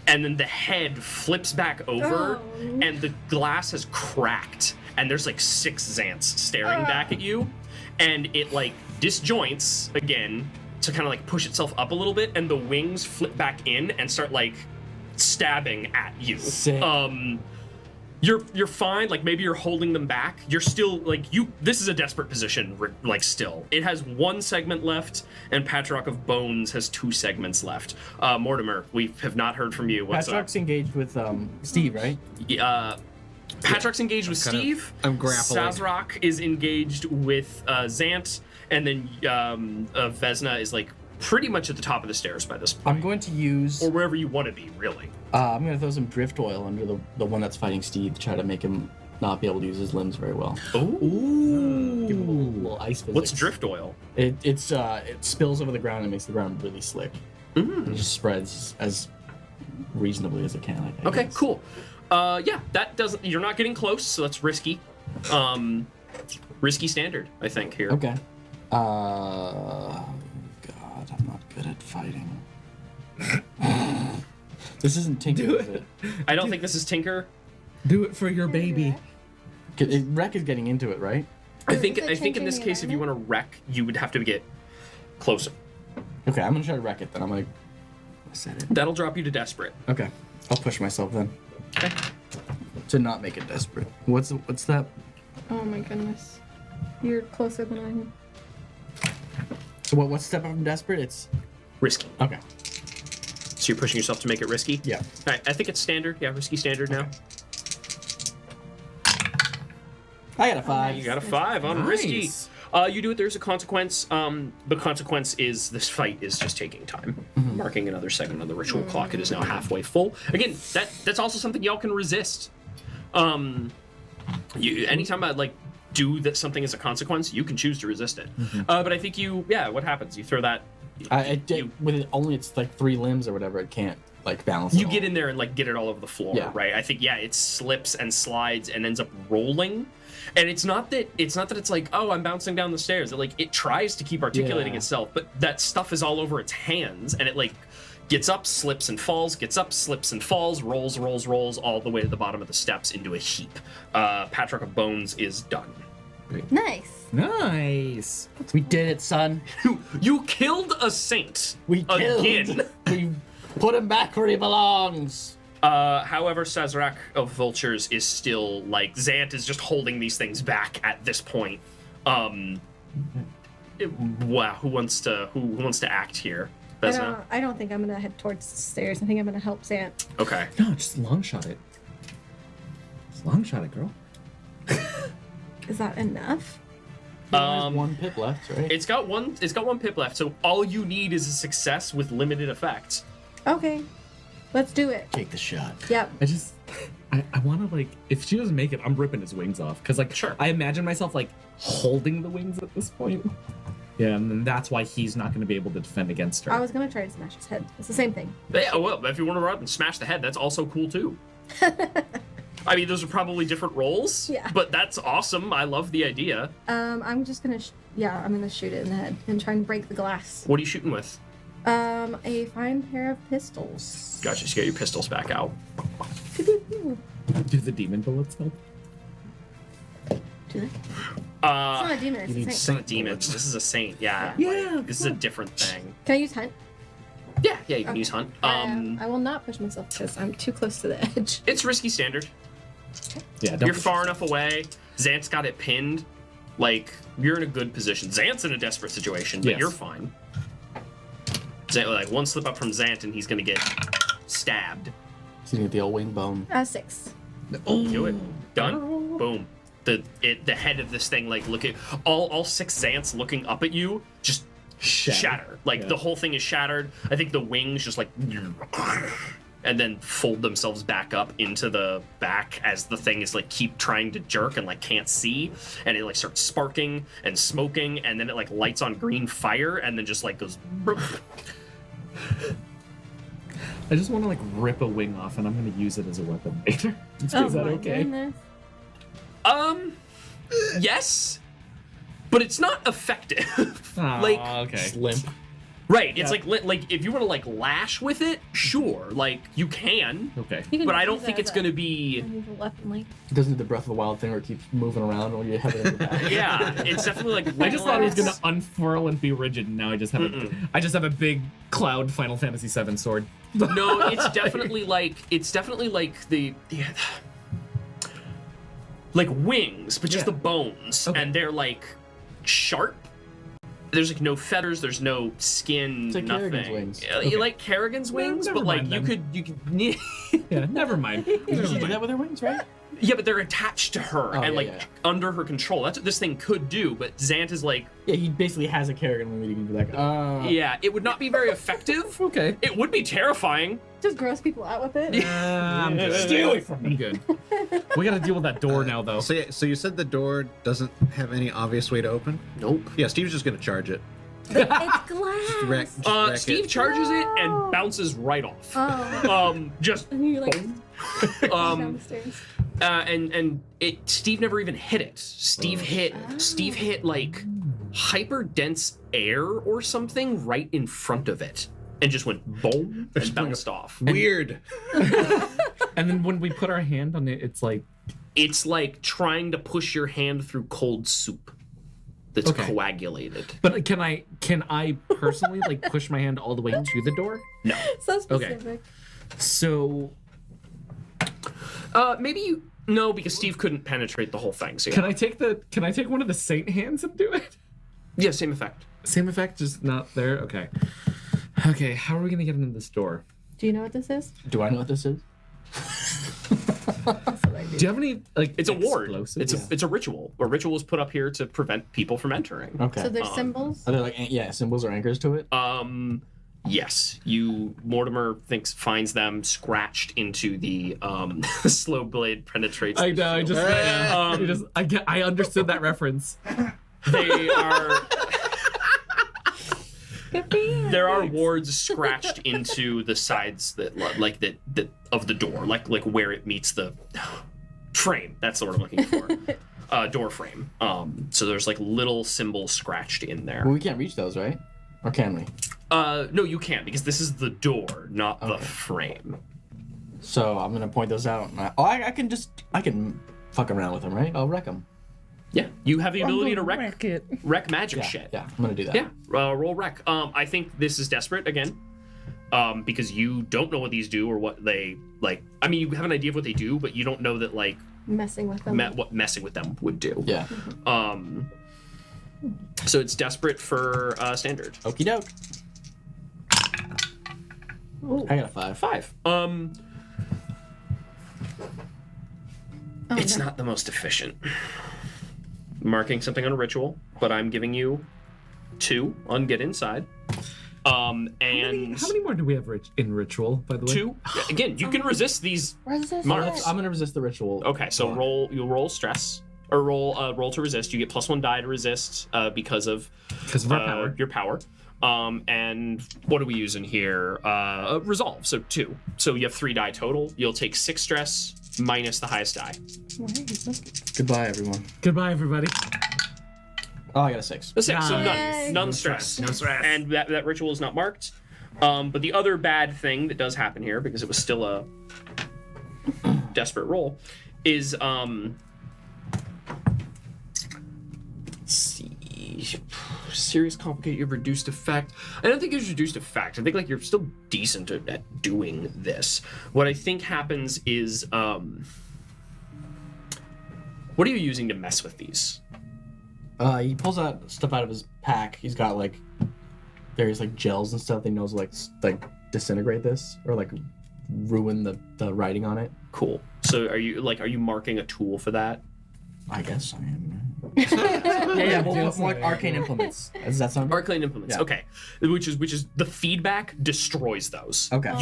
And then the head flips back over Oh. and the glass has cracked. And there's like 6 Xants staring back at you. And it like disjoints again to kind of like push itself up a little bit, and the wings flip back in and start like stabbing at you. Sick. You're fine. Like maybe you're holding them back. You're still like you. This is a desperate position. Like still, it has 1 segment left, and Patriarch of Bones has 2 segments left. Mortimer, we have not heard from you. What's Patrick's engaged with Steve, right? up? Patrick's engaged with kind of- Steve. I'm grappling. Sazrak is engaged with Zant, and then Vesna is like pretty much at the top of the stairs by this point, I'm going to use. or wherever you want to be, really. I'm going to throw some drift oil under the one that's fighting Steve to try to make him not be able to use his limbs very well. Ooh. Give him a little ice physics. What's drift oil? It spills over the ground and makes the ground really slick. Mm. It just spreads as reasonably as it can. I Okay, guess. cool. Yeah, that doesn't. You're not getting close, so that's risky. Risky standard, I think here. Okay. God, I'm not good at fighting. This isn't Tinker, is it? I don't think this is Tinker. Do it for your baby. Wreck is getting into it, right? I think Is it in this changing the case, if you want to wreck, you would have to get closer. Okay, I'm gonna try to wreck it then. I'm gonna set it. That'll drop you to desperate. Okay, I'll push myself then Okay. to not make it desperate. What's that? Oh my goodness. You're closer than I am. So what's step up from desperate? It's Risky. okay. So you're pushing yourself to make it risky? Yeah. All right, I think it's standard. Yeah, risky standard now. I got a 5. You got a 5 on risky. Nice. You do it. There's a consequence. The consequence is this fight is just taking time, marking another segment on the ritual clock. It is now halfway full. Again, that's also something y'all can resist. Anytime I like do that something as a consequence, you can choose to resist it. But I think what happens? You throw that. With it only it's like 3 limbs or whatever. It can't like balance. You it get all. in there and like get it all over the floor, Yeah. right? I think it slips and slides and ends up rolling. And it's not that it's like, oh, I'm bouncing down the stairs. It tries to keep articulating Yeah. itself, but that stuff is all over its hands, and it like gets up, slips and falls, gets up, slips and falls, rolls all the way to the bottom of the steps into a heap. Patrick of Bones is done. Nice. Nice. We did it, son. You killed a saint. We killed. Again. We put him back where he belongs. However, Sazrak of Vultures is still like Zant is just holding these things back at this point. Wow, who wants to act here? Vesna? I don't think I'm gonna head towards the stairs. I think I'm gonna help Sant. Okay. No, just long shot it. Just long shot it, girl. Is that enough? It has 1 pip left, right? It's got one pip left, so all you need is a success with limited effects. Okay, let's do it. Take the shot. Yep. I want to, like, if she doesn't make it, I'm ripping his wings off. Because, like, Sure. I imagine myself, like, holding the wings at this point. Yeah, and then that's why he's not going to be able to defend against her. I was gonna try to smash his head. It's the same thing. Yeah, well, if you want to run up and smash the head, that's also cool too. I mean, those are probably different roles. Yeah. But that's awesome. I love the idea. I'm just gonna, I'm gonna shoot it in the head and try and break the glass. What are you shooting with? A fine pair of pistols. Gotcha. So you get your pistols back out. Do the demon bullets help? Do they? It's not a demon, it's a saint. It's not demons. This is a saint. Yeah. Yeah. This is a different thing. Can I use hunt? Yeah. Yeah. You can use hunt. I will not push myself because I'm too close to the edge. It's risky standard. Yeah, You're far enough away. Xant's got it pinned. Like, you're in a good position. Xant's in a desperate situation, but Yes. you're fine. Xant, like, one slip up from Xant and he's gonna get stabbed. He's gonna get the old wing bone. 6. Do it. Done. Boom. The head of this thing, like, look at all 6 Xants looking up at you, just shatter. Like, Yeah. the whole thing is shattered. I think the wings just like and then fold themselves back up into the back as the thing is like keep trying to jerk and like can't see, and it like starts sparking and smoking, and then it like lights on green fire and then just like goes I just want to, like, rip a wing off, and I'm going to use it as a weapon later. Is that okay? Goodness. Yes, but it's not effective. Like, okay. Just limp. right, it's like if you want to like lash with it, sure, like you can, Okay. You can but I use don't it think as it's a gonna be. maneuver weapon, like. It doesn't do the Breath of the Wild thing where it keeps moving around while you have it in the back. Yeah, it's definitely like. I just thought it was gonna wingless. unfurl and be rigid, and now I just have a big cloud Final Fantasy VII sword. No, it's definitely like the like wings, but just Yeah. the bones, Okay. and they're like sharp. There's like no feathers, there's no skin, It's like nothing. Kerrigan's wings. You like Kerrigan's wings, never but like mind you then. could Yeah, never mind. Did she do that with her wings, right? yeah, but they're attached to her Oh, and yeah, like yeah. under her control. That's what this thing could do, but Xant is like, Yeah, he basically has a Kerrigan wing that he can do that. yeah, it would not be very effective. Okay. It would be terrifying. Just gross people out with it. I'm good. Stay away from me. I'm good. We gotta deal with that door now, though. So you said the door doesn't have any obvious way to open? Nope. Yeah, Steve's just gonna charge it. It's glass. Wreck Steve it. charges it and No. bounces right off. Oh. Just And you like down um the stairs. and it Steve never even hit it. Steve hit like hyper dense air or something right in front of it and just went boom and bounced off. Weird. And then when we put our hand on it, it's like It's like trying to push your hand through cold soup that's Okay. coagulated. But can I personally like push my hand all the way to the door? No. So specific. So Maybe you no, because Steve couldn't penetrate the whole thing. So yeah. can I take one of the saint hands and do it? Yeah, same effect. Same effect, just not there. Okay. Okay, how are we gonna get into this door? Do you know what this is? Do I know what this is? Do you have any like? It's a ward. explosives? It's a ritual. A ritual is put up here to prevent people from entering. Okay. So there's symbols. Are there like symbols or anchors to it? Yes, Mortimer finds them scratched into the slow blade penetrates. I the know. shield. I understood that reference. They are. Good for you. There are wards scratched into the sides that of the door, like where it meets the frame. That's the word I'm looking for. Door frame. So there's like little symbols scratched in there. Well, we can't reach those, right? Or can we? No, you can't because this is the door, not the Okay. frame. So I'm gonna point those out. I can fuck around with them, right? I'll wreck them. Yeah, you have the ability to wreck magic Yeah, shit. yeah, I'm gonna do that. Yeah, roll wreck. I think this is desperate again, because you don't know what these do or what they like. I mean, you have an idea of what they do, but you don't know that like Messing with them. what messing with them would do. Yeah. So it's desperate for standard. Okie doke. Ooh. I got a 5. 5. Oh, It's no. not the most efficient. marking something on a ritual, but I'm giving you 2 on get inside. And How many more do we have in ritual, by the way? 2. Again, you can resist these marks. I'm gonna resist the ritual. Okay, so you'll roll stress or roll to resist. You get +1 die to resist because of our power. Your power. And what are we using here? Resolve, so 2. So you have 3 die total. You'll take 6 stress minus the highest die. Goodbye, everyone. Goodbye, everybody. Oh, I got a 6. A 6, so Nice. none stress. No stress. And that ritual is not marked. But the other bad thing that does happen here, because it was still a desperate roll, is let's see, serious complicated. You have reduced effect. I don't think it's reduced effect. I think like you're still decent at doing this. What I think happens is what are you using to mess with these? He pulls out stuff out of his pack. He's got like various like gels and stuff that he knows like disintegrate this or like ruin the writing on it. Cool. So are you marking a tool for that? I guess I am. yeah, more like arcane implements. Does that sound good? Arcane implements. Yeah. Okay. Which is the feedback destroys those. Okay.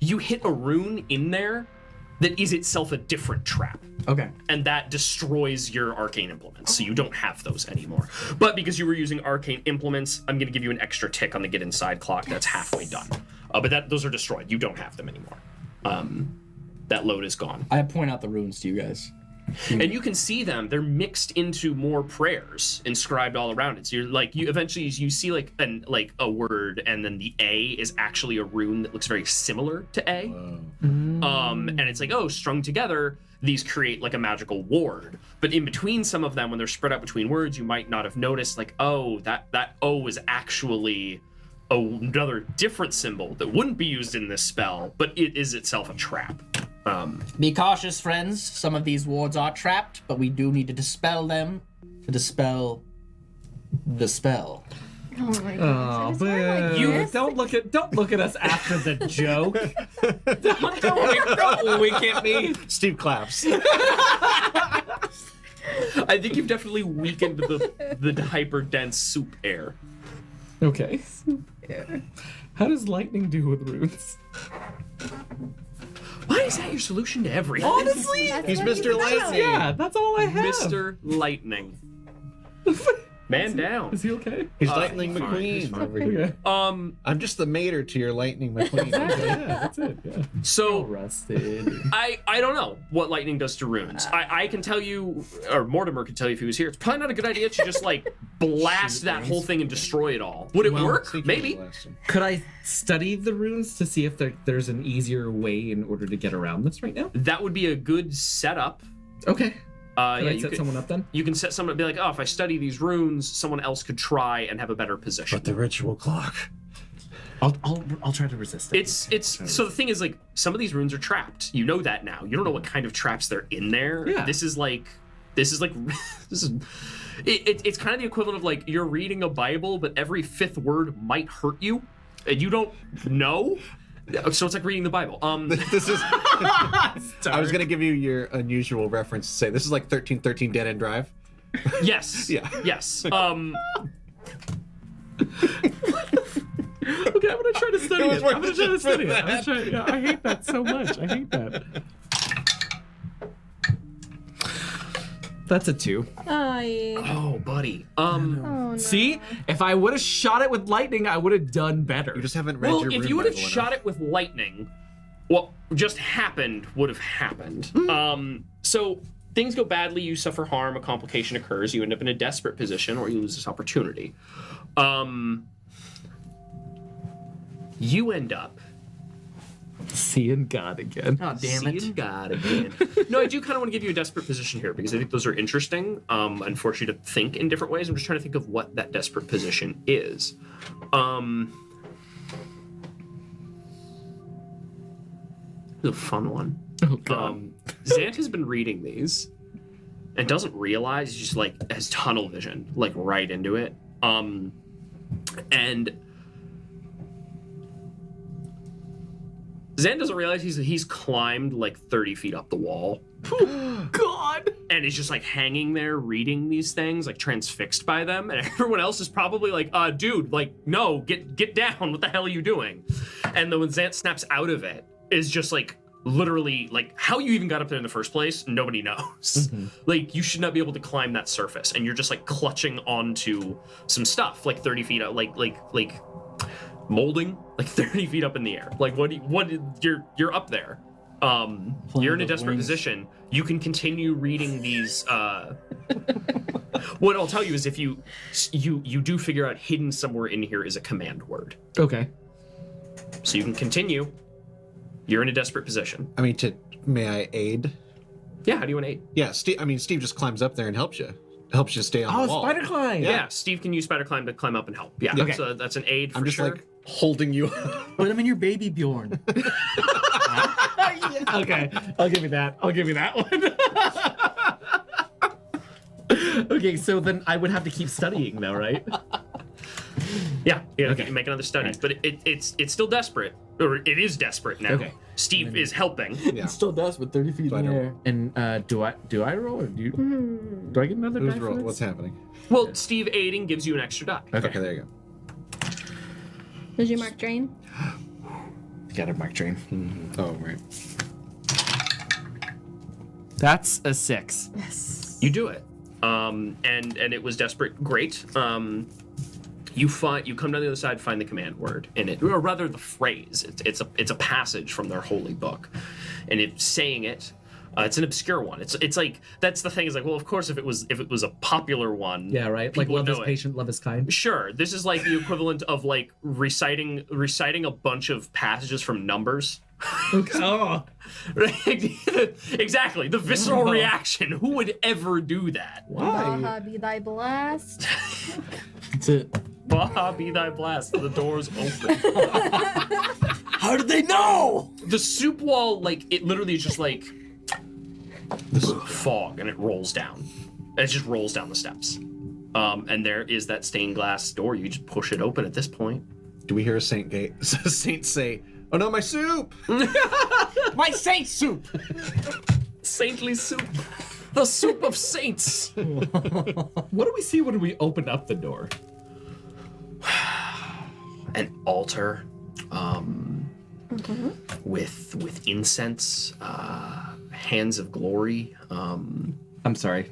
You hit a rune in there that is itself a different trap. Okay. And that destroys your arcane implements, so you don't have those anymore. But because you were using arcane implements, I'm going to give you an extra tick on the get inside clock. That's halfway done. But those are destroyed. You don't have them anymore. That load is gone. I point out the runes to you guys. And you can see them. They're mixed into more prayers inscribed all around it. So you're like, you eventually see like a word, and then the A is actually a rune that looks very similar to A. And it's like, oh, strung together, these create like a magical ward. But in between some of them, when they're spread out between words, you might not have noticed like, oh, that O is actually another different symbol that wouldn't be used in this spell, but it is itself a trap. Be cautious, friends. Some of these wards are trapped, but we do need to dispel them to dispel the spell. Oh my god. Oh, boo. Don't look at us after the joke. don't wink at me. Steve claps. I think you've definitely weakened the hyper dense soup air. Okay. How does lightning do with runes? Why is that your solution to everything? Honestly, He's Mr. Lightning. yeah, that's all I have. Mr. Lightning. Man down. Is he okay? He's Lightning fine, McQueen over here. Okay. I'm just the mater to your Lightning McQueen. Yeah, that's it. Yeah. So Rusted. I don't know what lightning does to runes. I can tell you, or Mortimer can tell you if he was here. It's probably not a good idea to just like blast that whole thing and destroy it all. Would it work? Maybe. Could I study the runes to see if there's an easier way in order to get around this right now? That would be a good setup. Okay. Can I you set could- someone up then? You can set someone to be like, oh, if I study these runes, someone else could try and have a better position. But the ritual clock. I'll try to resist it. It's so the thing is like some of these runes are trapped. You know that now. You don't know what kind of traps they're in there. Yeah. This is it's kind of the equivalent of like you're reading a Bible, but every 5th word might hurt you, and you don't know. So it's like reading the Bible. This is. I was gonna give you your unusual reference to say this is like 1313 Dead End Drive. Yes. Yeah. Yes. Okay, I'm gonna try to study it. I'm gonna try to study it. I hate that so much. I hate that. That's a 2. Oh, yeah. Oh, buddy. Oh, no. See, if I would have shot it with lightning, I would have done better. You just haven't read Well, your if rune you would have Bible shot enough. it with lightning, what just happened would have happened. So things go badly, you suffer harm, a complication occurs, you end up in a desperate position, or you lose this opportunity. You end up seeing God again. Oh, damn it. seeing God again. No, I do kind of want to give you a desperate position here because I think those are interesting and force you to think in different ways. I'm just trying to think of what that desperate position is. It's a fun one. Oh God. Zant has been reading these and doesn't realize he's just like has tunnel vision, like right into it. And Zan doesn't realize he's climbed like 30 feet up the wall God. and is just like hanging there reading these things, like transfixed by them, and everyone else is probably like, dude, like, no, get down, what the hell are you doing? And then when Zant snaps out of it, is just like literally like how you even got up there in the first place, nobody knows. Like, you should not be able to climb that surface, and you're just like clutching onto some stuff like 30 feet out, like molding, like 30 feet up in the air. Like, you're up there. You're in a desperate position. You can continue reading these. What I'll tell you is, if you do figure out hidden somewhere in here is a command word. Okay. So you can continue. You're in a desperate position. I mean, may I aid? Yeah, how do you want to aid? Yeah, Steve just climbs up there and helps you. Helps you stay on the wall. Spider climb. Yeah, Steve can use spider climb to climb up and help. Yeah, Okay. so that's an aid for I'm just sure. like holding you. Put him in your baby Bjorn. Okay, I'll give you that. I'll give you that one. Okay, so then I would have to keep studying, though, right? Yeah, Okay. make another study. But it's still desperate, or it is desperate now. Okay. Steve is helping. Yeah. It's still desperate, 30 feet So I in the don't- air. And do I roll, or do I get another Who's die for roll? this? What's happening? Well, Steve aiding gives you an extra die. Okay. There you go. Did you mark drain? Got it, Mark Train. Oh, right. That's a 6. Yes. You do it. And it was desperate. Great. You come down the other side, find the command word in it, or rather the phrase. It's a passage from their holy book, and it's saying it. It's an obscure one. It's like, that's the thing, is like, well, of course, if it was a popular one, Yeah, right. Like, people would love is know it. patient, love is kind. Sure, this is like the equivalent of like reciting a bunch of passages from Numbers. Oh, Exactly, the visceral reaction. Who would ever do that? why? Baha be thy blast. That's it. Baha be thy blast, the doors open. How did they know? The soup wall, like, it literally is just like this fog, and it rolls down. And it just rolls down the steps. And there is that stained glass door. You just push it open at this point. Do we hear a saint say, "Oh no, my soup"? My saint soup! Saintly soup. The soup of saints. What do we see when we open up the door? An altar, with incense, hands of glory, I'm sorry.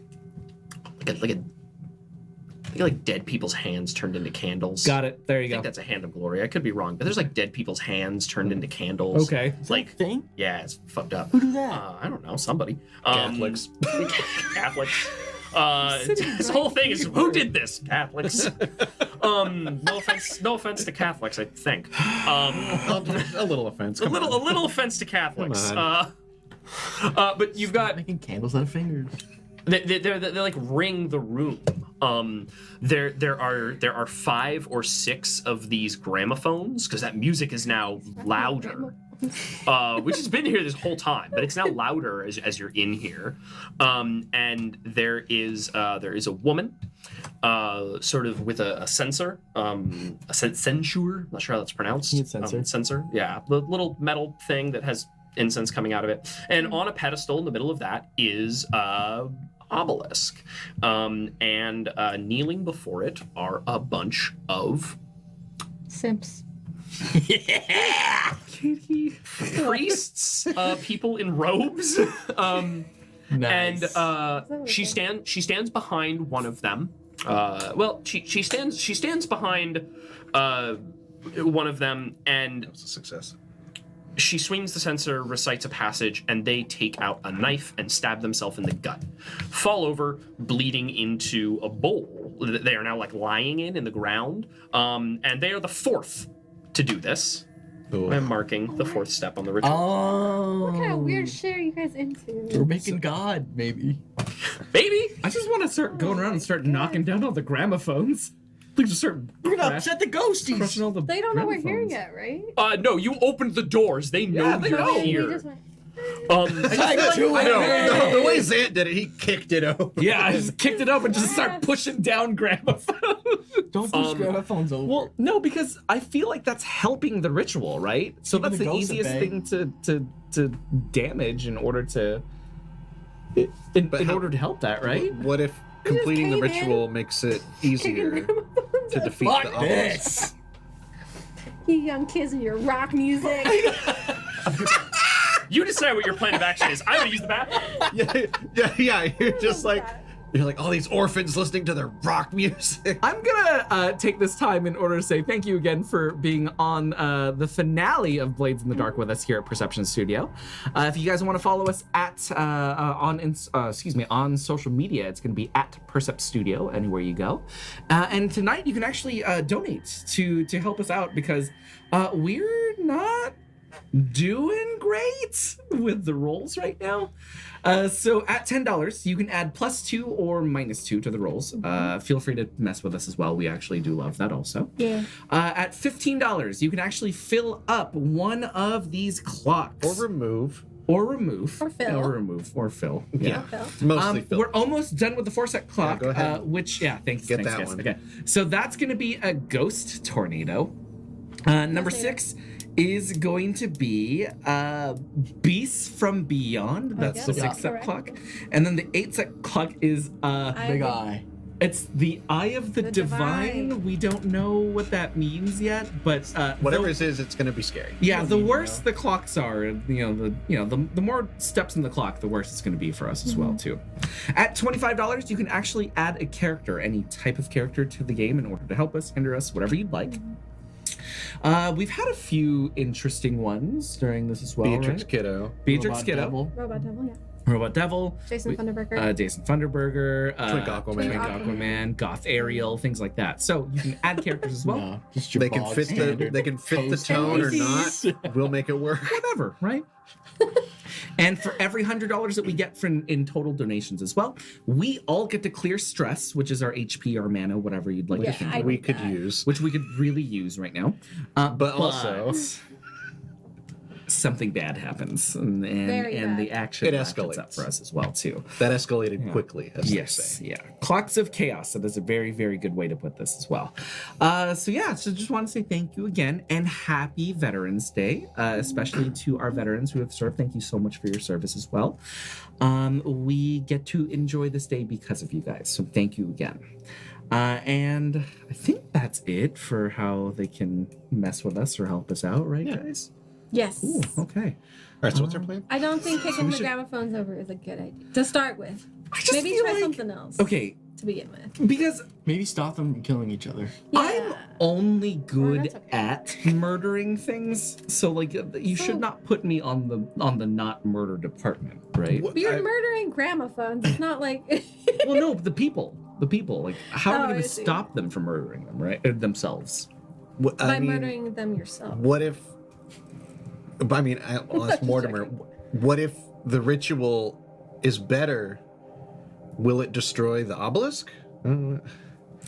like dead people's hands turned into candles. Got it. There you I think go. that's a hand of glory. I could be wrong, but there's like dead people's hands turned into candles. Okay. It's like, Thing? yeah, it's fucked up. Who do that? I don't know, somebody. Catholics. Catholics. This whole thing is, who did this? Catholics. No offense to Catholics, I think. A little offense. A Come on. little offense to Catholics. Come But you've got Making candles out of fingers. they like ring the room. There are 5 or 6 of these gramophones, because that music is now louder. Which has been here this whole time, but it's now louder as you're in here. And there is a woman, sort of with a censer, censure. Not sure how that's pronounced. It's censer. Censer, yeah, the little metal thing that has incense coming out of it. And on a pedestal in the middle of that is obelisk, and kneeling before it are a bunch of Simps. priests, people in robes, Nice. and she stands behind one of them. She stands behind one of them, and It's a success. she swings the censer, recites a passage, and they take out a knife and stab themselves in the gut. Fall over, bleeding into a bowl that they are now like lying in the ground. And they are the 4th to do this. Ooh. I'm marking the 4th step on the ritual. Oh. What kind of weird shit are you guys into? We're making God, maybe. Baby! I just want to start going around and start knocking down all the gramophones. Like, just start We're gonna upset the ghosties. crushing all the They don't know we're here gramophones. yet, right? No, you opened the doors. They know Yeah, they you're know. We here. just went, The way Zant did it, he kicked it open. Yeah, I just kicked it up and just start pushing down gramophones. Don't push gramophones over. Well, no, because I feel like that's helping the ritual, right? So Keeping that's the the ghosts at easiest bay. thing to damage in order to But in how- order to help that, right? What if completing the cave in. ritual makes it easier to defeat Fuck the obelisk? this! You young kids and your rock music. You decide what your plan of action is. I'm gonna use the bathroom. Yeah. You're just like all these orphans listening to their rock music. I'm gonna take this time in order to say thank you again for being on the finale of Blades in the Dark with us here at Perception Studio. If you guys want to follow us at on social media, it's gonna be at Percept Studio anywhere you go. And tonight you can actually donate to help us out because we're not doing great with the rolls right now. So at $10, you can add +2 or -2 to the rolls. Feel free to mess with us as well. We actually do love that also. Yeah. At $15, you can actually fill up one of these clocks. Or remove. Or remove. Or fill. Or remove. Or fill. Yeah. Mostly fill. We're almost done with the 4-set clock, go ahead. which, thanks. Get thanks, that guys. one. Okay. So that's going to be a ghost tornado. Number 6 is going to be Beasts from Beyond. That's the guess. 6-set Correct. clock. And then the 8-set clock is Big eye. it's the Eye of the Divine. We don't know what that means yet, but Whatever it is, it's going to be scary. yeah, the worse the clocks are, the more steps in the clock, the worse it's going to be for us as well too. At $25, you can actually add a character, any type of character to the game in order to help us, hinder us, whatever you'd like. We've had a few interesting ones during this as well. Beatrix right? Kiddo. Beatrix Robot Kiddo, Devil. Robot Devil, yeah. Robot Devil, Jason Thunderburger. Jason Thunderburger, Twink Aquaman. Twink Aquaman, Goth Ariel, things like that. So you can add characters as well. No, just your They can bog fit the standard tone or Coast. not. We'll make it work. Whatever, right? And for every $100 that we get from in total donations as well, we all get to clear stress, which is our HP, our mana, whatever you'd like Yeah, to think I- of, We could use. which we could really use right now. But also- something bad happens, and Very the bad. action It ratchets escalates. up for us as well too. That escalated quickly, as they Yes, say. yeah. Clocks of Chaos. That is a very, very good way to put this as well. So just want to say thank you again and happy Veterans Day, especially to our veterans who have served. Thank you so much for your service as well. We get to enjoy this day because of you guys. So thank you again. And I think that's it for how they can mess with us or help us out, right, guys? Yes. Ooh, okay. All right, so what's our plan? I don't think kicking the gramophones over is a good idea. To start with. I just Maybe feel try like- something else Okay, to begin with. because Maybe stop them from killing each other. I'm only good that's okay. at murdering things, so like you should not put me on the not murder department, right? What- You're I- murdering gramophones. It's not like Well, no, the people, like how are Oh, we going I to see. stop them from murdering them, right? Themselves. What, by I mean, murdering them yourself. What if? I mean, I'll ask Mortimer. What if the ritual is better? Will it destroy the obelisk?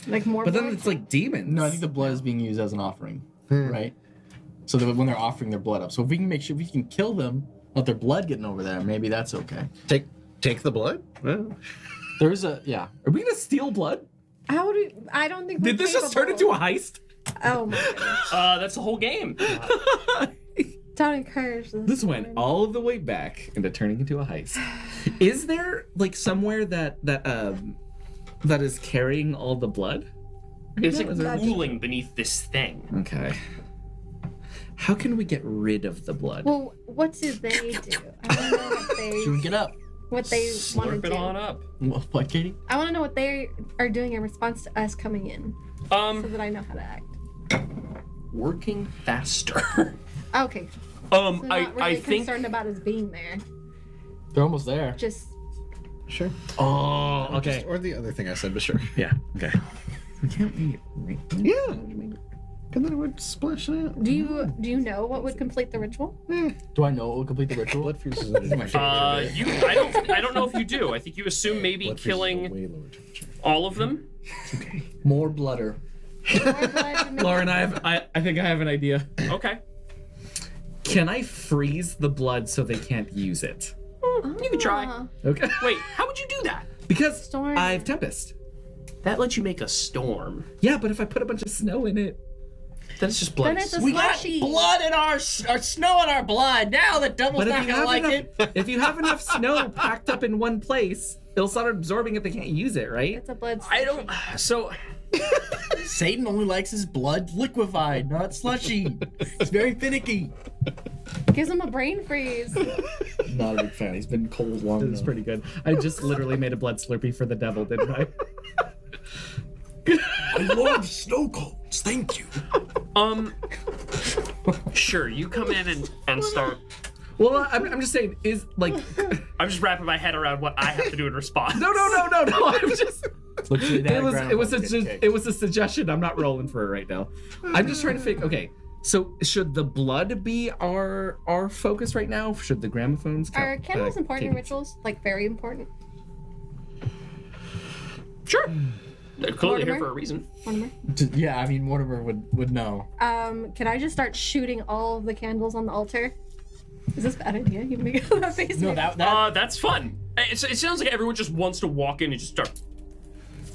Like more But then blood? it's like demons. No, I think the blood is being used as an offering, right? So that when they're offering their blood up. So if we can make sure we can kill them without their blood getting over there, maybe that's okay. Take the blood. Well, There's a yeah. Are we gonna steal blood? How do I don't think. Did we're this just turn capable. into a heist? Oh my goodness! That's the whole game. Don't encourage This went all the way back into turning into a heist. Is there like somewhere that is carrying all the blood? It's like That's- cooling beneath this thing. Okay. How can we get rid of the blood? Well, what do they do? I don't know Should we get up? what they want to Slurp it do. on up. What, Katie? I want to know what they are doing in response to us coming in, so that I know how to act. Working faster. Okay. So not I really think concerned about us being there. They're almost there. Just sure. Oh, okay. Or the other thing I said, but sure. Yeah, okay. We can't make it right. Yeah. And then it would splash it out. do you know what would complete the ritual? Do I know what will complete the ritual? Blood fuses it into my I don't know if you do. I think you assume maybe Blood fuses at killing way lower temperature. all of them. More blooder. Lauren, I think I have an idea. Okay. Can I freeze the blood so they can't use it? You can try. Okay. Wait, how would you do that? Because Storm. I have Tempest. That lets you make a storm. Yeah, but if I put a bunch of snow in it, Then it's just blood. Then it's a We got slushy. blood in our snow in our blood. Now the devil's But not gonna like it. if you have enough snow packed up in one place, it'll start absorbing it. They can't use it, right? It's a blood. I don't. So Satan only likes his blood liquefied, not slushy. It's very finicky. Gives him a brain freeze. Not a big fan. He's been cold long It was pretty good. I just literally made a blood slurpee for the devil, didn't I? I love snow cones. Thank you. sure, you come in and start. Well, I'm just saying, is like, I'm just wrapping my head around what I have to do in response. no. I'm just. Look to the It was a suggestion. I'm not rolling for it right now. I'm just trying to figure. Okay, so should the blood be our focus right now? Should the gramophones? Are candles important in cadence? rituals? Like very important. Sure. They're clearly here Mortimer? for a reason. Mortimer? Yeah, I mean Mortimer would know. Can I just start shooting all of the candles on the altar? Is this a bad idea? You make that face. No, weird. That's fun. It sounds like everyone just wants to walk in and just start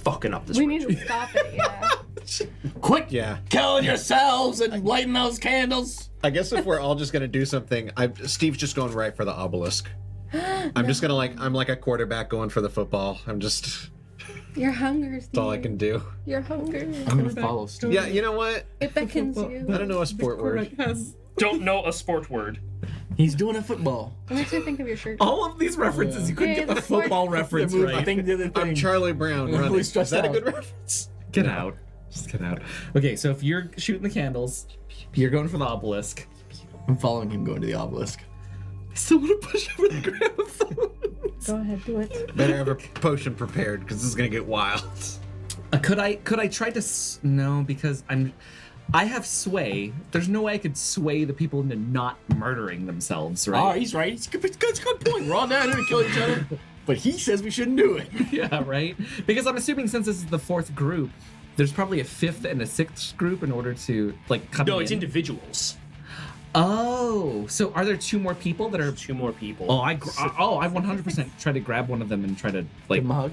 fucking up this We ritual. need to stop it. Yeah. Quick, Yeah. killing yourselves and lighting those candles. I guess if we're all just gonna do something, Steve's just going right for the obelisk. I'm just gonna I'm like a quarterback going for the football. Your hunger. That's all I can do. Your hunger. I'm gonna follow Steve. Yeah, you know what? It beckons you. I don't know a sport word. Don't know a sport word. He's doing a football. It makes me think of your shirt. All of these references, you couldn't Yeah, get the the sport- football reference I right. think the other thing. I'm Charlie Brown I'm really running. Is stressed that a out. good reference? Get out. Just get out. Okay, so if you're shooting the candles, you're going for the obelisk. I'm following him going to the obelisk. I still want to push over the gramophone. Go ahead, do it. Better have a potion prepared because this is gonna get wild. Could I try to no, because I have sway. There's no way I could sway the people into not murdering themselves, right? Oh, he's right. It's a good point. We're all down here to kill each other. But he says we shouldn't do it. Yeah, right? Because I'm assuming since this is the fourth group, there's probably a fifth and a sixth group in order to like come No, in. it's individuals. Oh, so are there two more people that are? Two more people. Oh, I 100% try to grab one of them and try to like Give him a hug.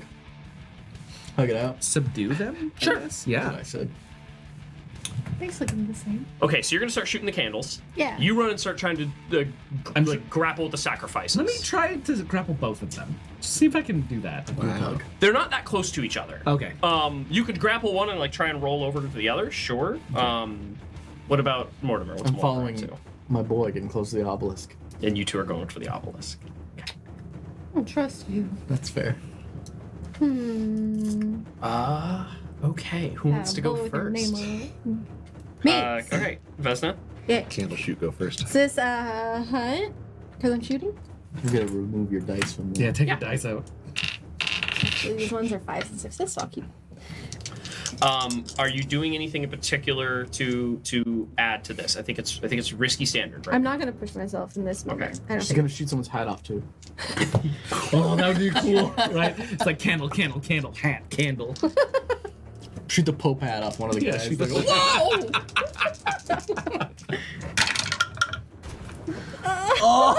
Hug it out. subdue them. I Sure. guess? That's Yeah. what I said. Thanks, looking the same. Okay, so you're gonna start shooting the candles. Yeah. You run and start trying to grapple with the sacrifices. Let me try to grapple both of them. Just see if I can do that. Wow. They're not that close to each other. Okay. You could grapple one and like try and roll over to the other. Sure. What about Mortimer? What's I'm Mortimer following up to? my boy getting close to the obelisk. And you two are going for the obelisk. I don't trust you. That's fair. Okay. Who wants to go bullet with your name first? on it. Me. Okay, Vesna. Yeah. Candle shoot go first. Is this hunt? Because I'm shooting? You gotta remove your dice from there. Yeah, take Yeah. your dice out. Actually, these ones are 5s and 6s, so I'll keep. Are you doing anything in particular to add to this? I think it's risky standard, right? I'm not gonna push myself in this moment. Okay. I don't She's think. gonna shoot someone's hat off too. Oh, that would be cool, right? It's like candle, hat, candle. Shoot the Pope hat off one of the Yeah, guys. shoot the Like, Whoa!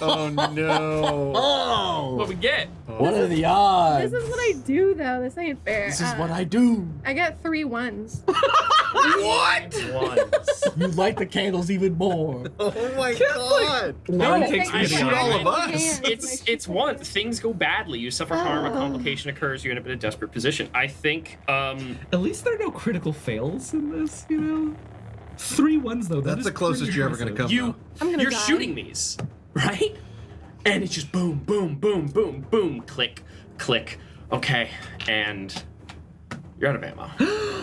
Oh no. oh! What we get? What are the odds? This is what I do, though. This ain't fair. This is what I do. I got 3 1s. What? Ones. You light the candles even more. Oh my god. Lauren No, takes I me to shoot the all audience. of us. It's one. Things go badly. You suffer harm. A Oh. complication occurs. You're in a desperate position. I think. At least there are no critical fails in this, you know? 3 1s though. That's the closest you're ever gonna come. you I'm gonna you're die. shooting these, right? And it's just boom, boom, boom, boom, boom, click, click. Okay, and you're out of ammo.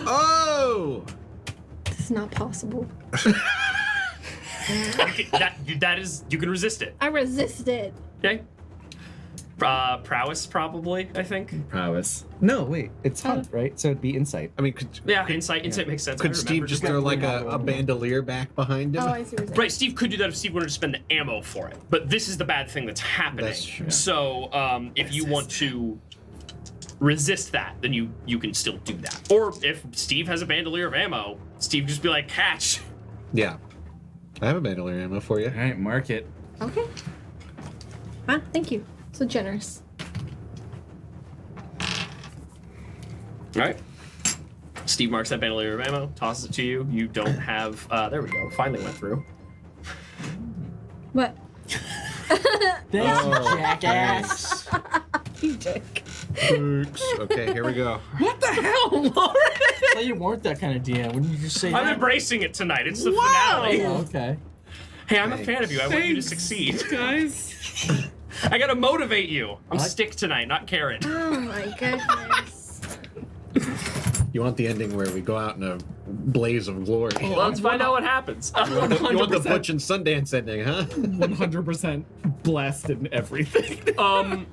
Oh! This is not possible. You can resist it. I resisted. Okay. Prowess probably. I think. Prowess. No, wait. It's hunt, right? So it'd be insight. I mean, could Yeah, insight makes sense. I Steve remember just just- throw like a bandolier back behind him? Oh, I see what you're saying. Right, Steve could do that if Steve wanted to spend the ammo for it. But this is the bad thing that's happening. That's true. So, if you want to resist that, then you can still do that. Or if Steve has a bandolier of ammo, Steve just be like, catch. Yeah. I have a bandolier ammo for you. All right, mark it. Okay. Huh? Thank you. So generous. All right. Steve marks that bandolier of ammo, tosses it to you. You don't have. There we go. Finally went through. What? Thanks, you jackass. You dick. Thanks. Okay, here we go. What the hell, Lauren? So you weren't that kind of DM. Wouldn't you just say I'm that? embracing it tonight. It's the Wow. finale. Oh, okay. Hey, I'm a fan of you. I want you to Thanks, succeed. guys. I gotta motivate you. I'm What? stick tonight, not carrot. Oh my goodness. You want the ending where we go out in a blaze of glory. Well, let's find out what happens. You want the 100%. Butch and Sundance ending, huh? 100% blasted in everything.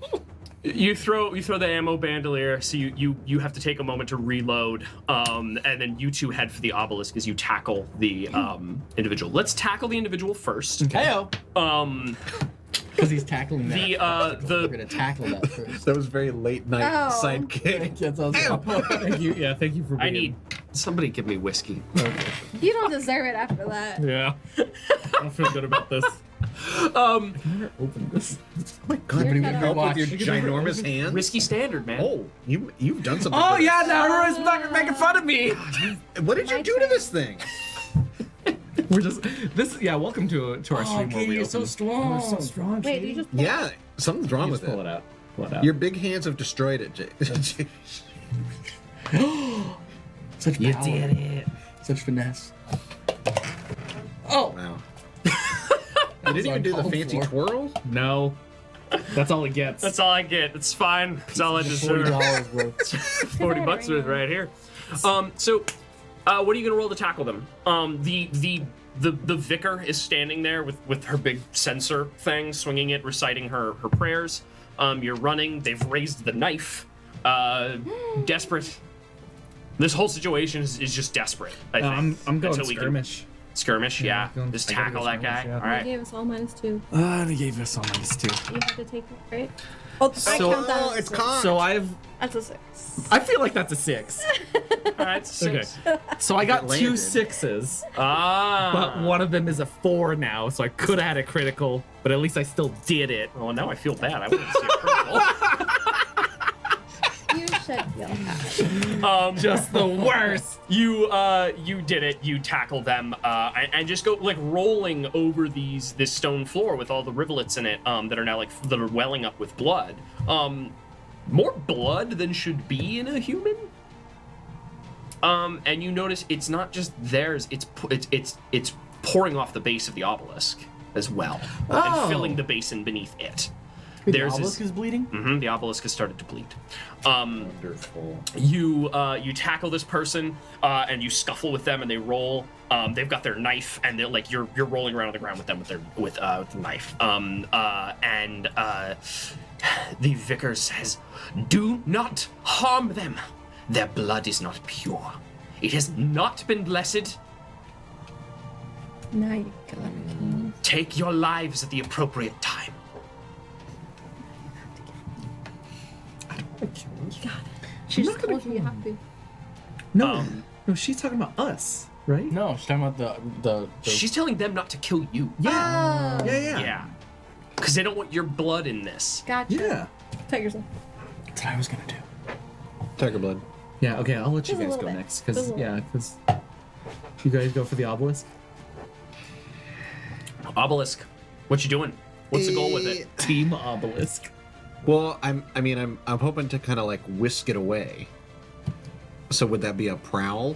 You throw the ammo bandolier, so you have to take a moment to reload, and then you two head for the obelisk as you tackle the individual. Let's tackle the individual first. Heyo. Because he's tackling that. We're gonna tackle that first. That was very late night Oh. sidekick. That's awesome. Thank you. Yeah, thank you for being. I need somebody give me whiskey. You don't deserve it after that. Yeah. I don't feel good about this. Um, Open this. Oh my God, You're you cut help off. with your ginormous hands? whiskey standard, man. Oh, you've done something. Oh to yeah, this. now everyone's not making fun of me. What did you My do to turn. this thing? We're just this. Yeah, welcome to our stream where we you're so open- strong. We're so strong. Wait, Shady. you just Yeah, something's wrong You with just pull it. it out. Pull it out. Your big hands have destroyed it, Jay. Such You power. did it. Such finesse. Oh Wow. You didn't even do the uncalled fancy for. twirl? no, that's all he gets. That's all I get. It's fine. That's all I deserve. $40 worth. 40 bucks worth right here. So, what are you gonna roll to tackle them? The vicar is standing there with her big censer thing, swinging it, reciting her prayers. You're running. They've raised the knife. Desperate. This whole situation is just desperate. I think. I'm going Until we can- skirmish. Skirmish, yeah. going- Just I gotta tackle go that guy. skirmish, yeah. All They right. gave us all -2. They gave us all minus 2. You have to take it, right? Oh, I So- count that. Oh, as it's a six. con. So That's a 6. I feel like that's a 6. All right. Six. Okay. So I got It 2 landed. 6s, Ah. but one of them is a 4 now, so I could have had a critical, but at least I still did it. Well, now I feel bad. I want to see a critical. You should feel bad. Just the worst. You did it. You tackle them and just go like rolling over this stone floor with all the rivulets in it that are now that are welling up with blood. More blood than should be in a human. And you notice it's not just theirs. It's pouring off the base of the obelisk as well Oh. and filling the basin beneath it. The Theirs obelisk is bleeding? the obelisk has started to bleed. Wonderful. You tackle this person and you scuffle with them and they roll. They've got their knife and they're like you're rolling around on the ground with them with the knife. And the vicar says, "Do not harm them. Their blood is not pure. It has not been blessed. Now you kill everything. Take your lives at the appropriate time." She not just gonna told you you have to. No, no, she's talking about us, right? No, she's talking about the She's telling them not to kill you. Yeah. Yeah. Yeah. Because they don't want your blood in this. Gotcha. Yeah. Tell yourself. That's what I was gonna do. Tiger blood. Yeah. Okay, I'll let you Just a guys little go bit. next, Just a because little because you guys go for the obelisk. Obelisk. What you doing? What's the goal with it? Team obelisk. Well, I'm hoping to kind of like whisk it away. So would that be a prowl?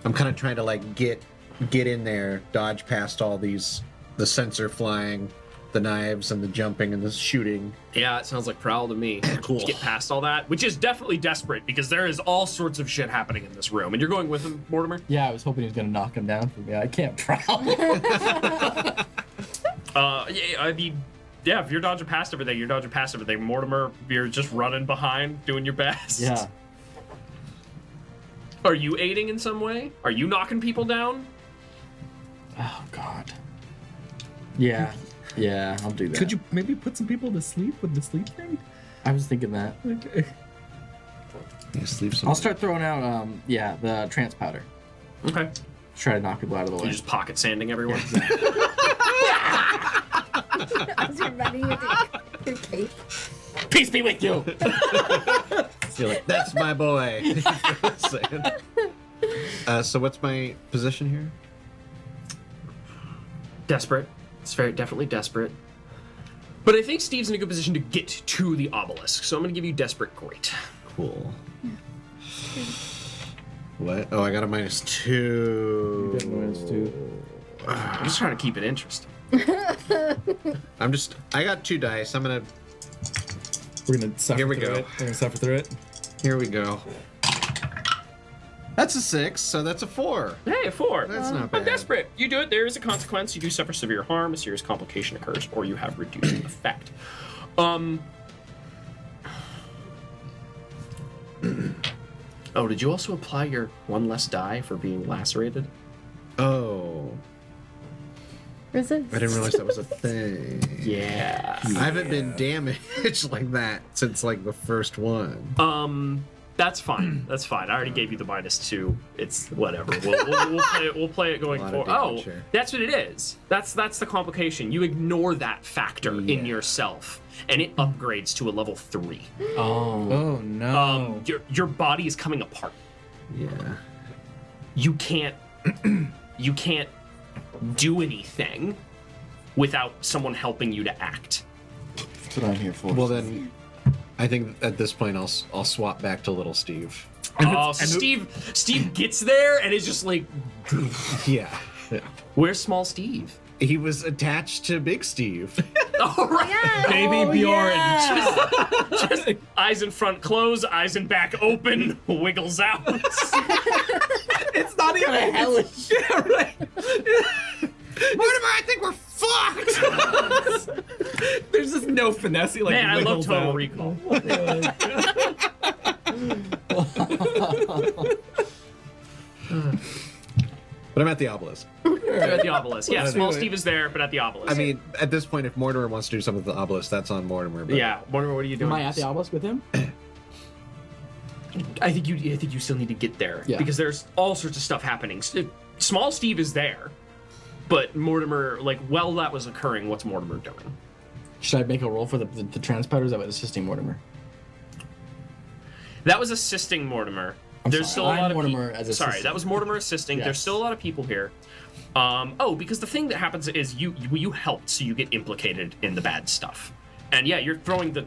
I'm kind of trying to like get in there, dodge past all the sensor flying, the knives and the jumping and the shooting. Yeah, it sounds like prowl to me. Cool. To get past all that, which is definitely desperate because there is all sorts of shit happening in this room. And you're going with him, Mortimer? Yeah, I was hoping he was gonna knock him down for me. I can't prowl. Yeah, I mean, yeah, if you're dodging past everything, you're dodging past everything. Mortimer, you're just running behind, doing your best. Yeah. Are you aiding in some way? Are you knocking people down? Oh God. Yeah. Yeah, I'll do that. Could you maybe put some people to sleep with the sleep thing? I was thinking that. Okay. You sleep some. I'll start throwing out the trance powder. Okay. Try to knock people out of the way. You're just pocket sanding everyone. As you're running with your cape. Peace be with you. You're like, that's my boy. Saying. So what's my position here? Desperate. It's very definitely desperate. But I think Steve's in a good position to get to the obelisk, so I'm going to give you desperate great. Cool. What? Oh, I got a -2. I'm just trying to keep it interesting. I got 2 dice. We're gonna suffer Here we through go. it. We're gonna suffer through it. Here we go. That's a 6, so that's a 4. Hey, a 4. That's not But bad. desperate. You do it, there is a consequence. You do suffer severe harm, a serious complication occurs, or you have reducing effect. Oh, did you also apply your 1 less die for being lacerated? Oh. Resist. I didn't realize that was a thing. Yeah. I haven't been damaged like that since like the first one. That's fine. That's fine. I already gave you the -2. It's whatever. We'll play it going A lot of forward. Oh, damage here. that's what it is. That's the complication. You ignore that factor in Yeah. yourself, and it upgrades to a level 3. Oh no. Your body is coming apart. Yeah. You can't do anything without someone helping you to act. That's what I'm here for. Well then, I think at this point I'll swap back to little Steve. Oh, so Steve gets there and is just like, Yeah. where's small Steve? He was attached to Big Steve. All right. Yeah. Baby Bjorn. Just eyes in front closed, eyes in back open, wiggles out. It's not even a hellish. Yeah, right. Mortimer, I think we're fucked! There's just no finesse. Like, Man, I love wiggles Total out. Recall. But I'm at the obelisk. You're at the obelisk. Yeah, small do it. Steve is there, but at the obelisk. I mean, at this point, if Mortimer wants to do something with the obelisk, that's on Mortimer. But yeah. Mortimer, what are you doing? Am I at the obelisk with him? I think you still need to get there Yeah. because there's all sorts of stuff happening. Small Steve is there, but Mortimer, like, while that was occurring, what's Mortimer doing? Should I make a roll for the transport, or is that what assisting Mortimer? That was assisting Mortimer. There's sorry. still a lot I'm of Mortimer as Sorry, assisting. that was Mortimer assisting. There's Yes. still a lot of people here. Because the thing that happens is you helped, so you get implicated in the bad stuff. And yeah, you were throwing the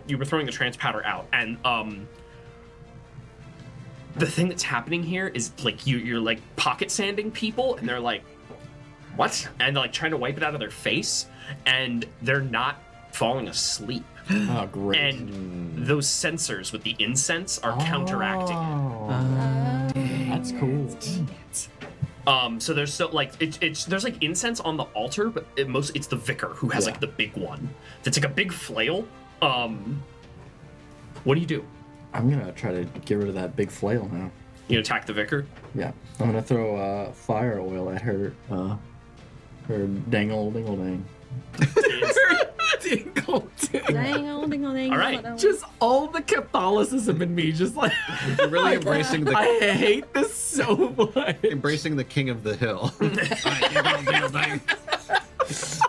transpowder out, and the thing that's happening here is like you're like pocket sanding people, and they're like, what? And they're like trying to wipe it out of their face, and they're not falling asleep. Oh, great. And those sensors with the incense are counteracting it. That's cool. So there's still like there's like incense on the altar, but it's the vicar who has like the big one. That's like a big flail. What do you do? I'm gonna try to get rid of that big flail now. You attack the vicar? Yeah, I'm gonna throw fire oil at her. Her dangle dingle dang. Dingle ding. All right. Just all the Catholicism in me, just like You're really embracing the I hate this so much. embracing the king of the hill.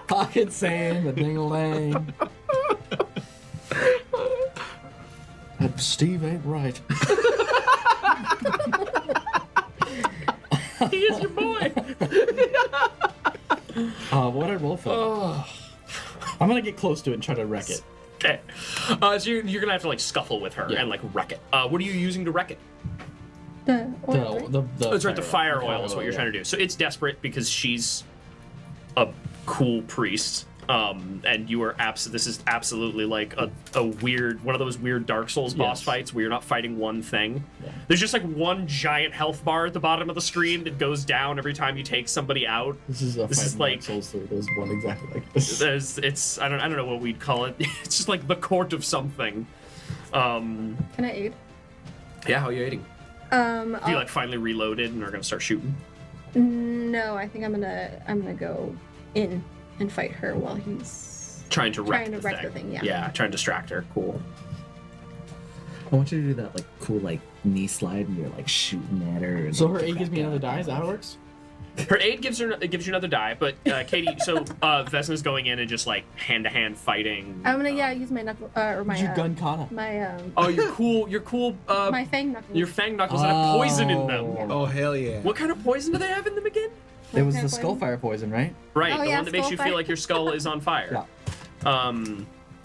Pocket sand, the dingle dang. Steve ain't right. He is your boy. What I roll for? I'm gonna get close to it and try to wreck it. Okay. So you're gonna have to like scuffle with her and like wreck it. What are you using to wreck it? The oil, right? The That's right. The fire oil is what you're trying to do. So it's desperate because she's a cool priest. And you are this is absolutely like a weird one of those weird Dark Souls boss Yes. fights where you're not fighting one thing. There's just like one giant health bar at the bottom of the screen that goes down every time you take somebody out. This is a This fight is from Dark like- Souls 3. There's one exactly like this. I don't know what we'd call it. It's just like the court of something. Can I aid? Yeah, how are you eating? You like finally reloaded and are gonna start shooting? No, I think I'm gonna go in and fight her while he's Trying to wreck, Trying to wreck the thing, yeah. Yeah, trying to distract her. Cool. I want you to do that like cool like knee slide and you're like shooting at her. And, So like, her aid gives me crack another out. die. Is that how it works? Her aid gives you another die, but Katie, so Vesna's going in and just like hand-to-hand fighting. I'm gonna use my knuckle or my Your gun kata. my Oh, you're cool. my fang knuckles. Your fang knuckles that have poison in them. Oh hell yeah! What kind of poison do they have in them again? It was the Poison. skullfire poison, right? Right, Oh, the yeah, one that makes you skull feel fire. like your skull is on fire.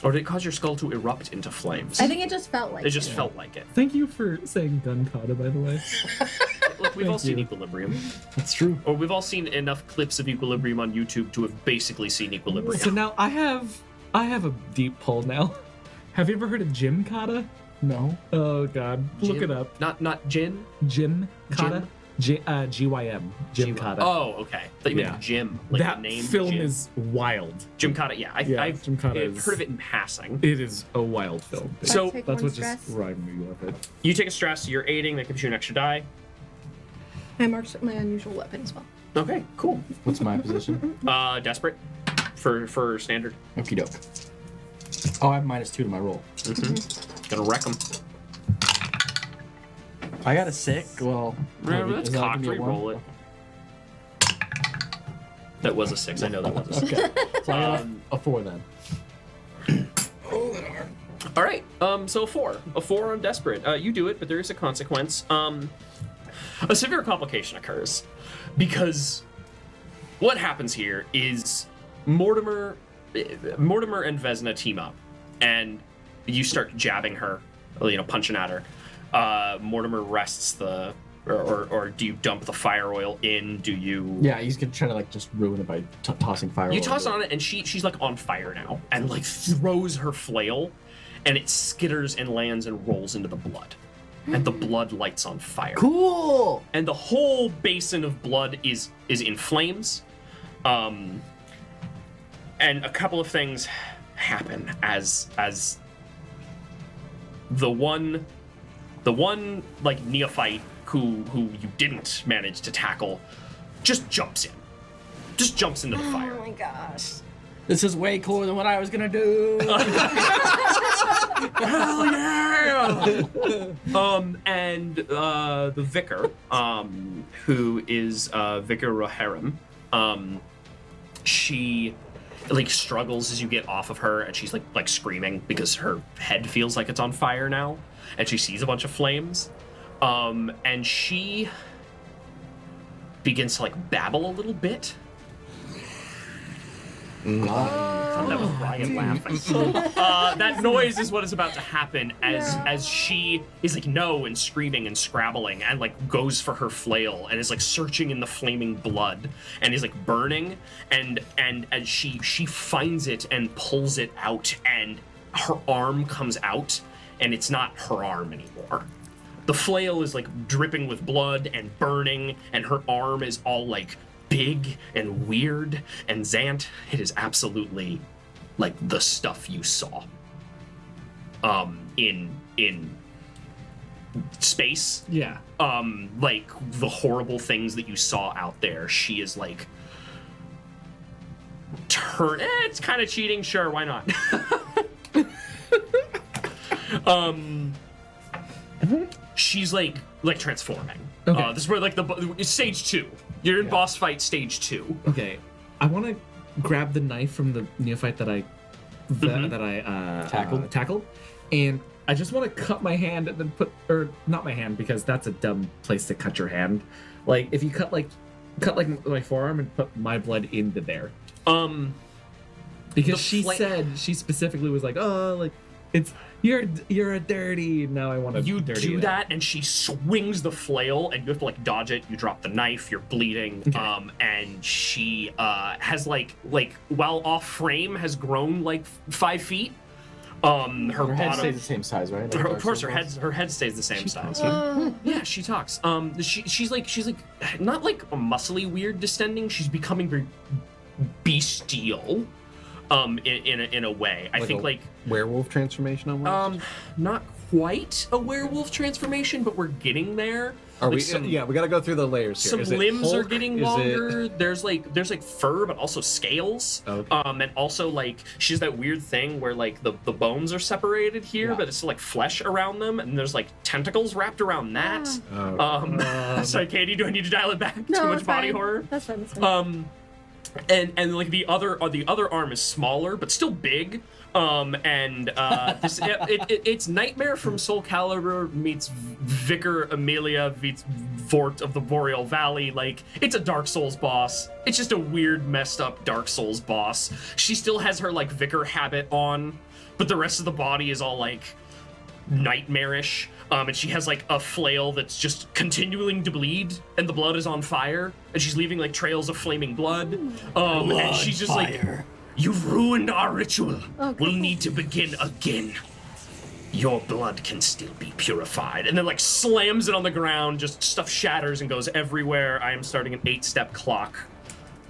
Or did it cause your skull to erupt into flames? I think it just felt like It just felt like it. Thank you for saying gun kata, by the way. Look, we've all seen you. Equilibrium. That's true. Or we've all seen enough clips of Equilibrium on YouTube to have basically seen Equilibrium. So now I have a deep pull now. Have you ever heard of gym kata? No. Oh god, look Gym- it up. Not Jin? Gym kata. GYM. Gym kata. Oh, okay. Thought you meant Yeah. Jim. Like that the name film Jim. is wild. Jim Kata. Yeah, I've Gym kata is. heard of it in passing. It is a wild film. So, take That's one what just stress. reminded me of it. You take a stress, you're aiding, that gives you an extra die. I marked my unusual weapon as well. Okay, cool. What's my position? Desperate for standard. Okie doke. Oh, I have -2 to my roll. Gonna wreck them. I got a 6. Well, Remember, that's is that gonna cocked. be a one? Re-roll it. That was a 6. I know that was a 6. Okay. So I got Um, a 4 then. All right. So a 4 on desperate. You do it, but there is a consequence. A severe complication occurs because what happens here is Mortimer and Vesna team up, and you start jabbing her, punching at her. Mortimer rests the, or do you dump the fire oil in? Do you? Yeah, he's gonna try to like just ruin it by tossing fire. You all toss over on it, and she's like on fire now, and like throws her flail, and it skitters and lands and rolls into the blood, and the blood lights on fire. Cool. And the whole basin of blood is in flames. And a couple of things happen as the one like neophyte who you didn't manage to tackle just jumps into the fire. Oh my gosh. This is way cooler than what I was gonna do. Hell yeah! And the vicar, who is Vicar Rohirrim, she like struggles as you get off of her, and she's like screaming because her head feels like it's on fire now, and she sees a bunch of flames, and she begins to like babble a little bit. That was Ryan laughing. That noise is what is about to happen as she is like no and screaming and scrabbling and like goes for her flail and is like searching in the flaming blood and is like burning and as she finds it and pulls it out and her arm comes out and it's not her arm anymore. The flail is like dripping with blood and burning and her arm is all like big and weird and Zant, it is absolutely like the stuff you saw in space. Yeah. Like the horrible things that you saw out there. She is like it's kind of cheating, sure, why not? She's like transforming. Okay. This is where like it's stage 2. You're in boss fight stage 2. Okay. I want to grab the knife from the neophyte that I tackled, and I just want to cut my hand and then not my hand because that's a dumb place to cut your hand. Like if you cut my forearm and put my blood into there. Because she specifically was like, oh, like it's you're a dirty. Now I want to. You dirty do it. that, and she swings the flail, and you have to like dodge it. You drop the knife. You're bleeding. Okay. And she has like while off frame has grown like 5 feet. Her head bottom. stays the same size, right? Like Of Dark course, Souls her head stays the same size. Oh. Yeah, she talks. She's like not like a muscly weird descending. She's becoming very bestial. In a way, I think like werewolf transformation almost. not quite a werewolf transformation, but we're getting there. Are Like we? some- Yeah, we got to go through the layers here. Some Is it limbs are Hulk? getting Is it- longer. There's like fur, but also scales. Okay. And also like she has that weird thing where like the bones are separated here, Yeah. but it's still like flesh around them, and there's like tentacles wrapped around that. Oh. Sorry, Katie, do I need to dial it back? No, Too much it's body fine. horror. That's fine. That's fine. And like the other arm is smaller but still big. It's Nightmare from Soul Calibur meets Vicar Amelia meets Vort of the Boreal Valley. Like, it's a Dark Souls boss. It's just a weird, messed up Dark Souls boss. She still has her like Vicar habit on, but the rest of the body is all like nightmarish. And she has like a flail that's just continuing to bleed, and the blood is on fire, and she's leaving like trails of flaming blood. And she's just like, "You've ruined our ritual. Okay. We'll need to begin again. Your blood can still be purified." And then like slams it on the ground, just stuff shatters and goes everywhere. I am starting an 8-step clock.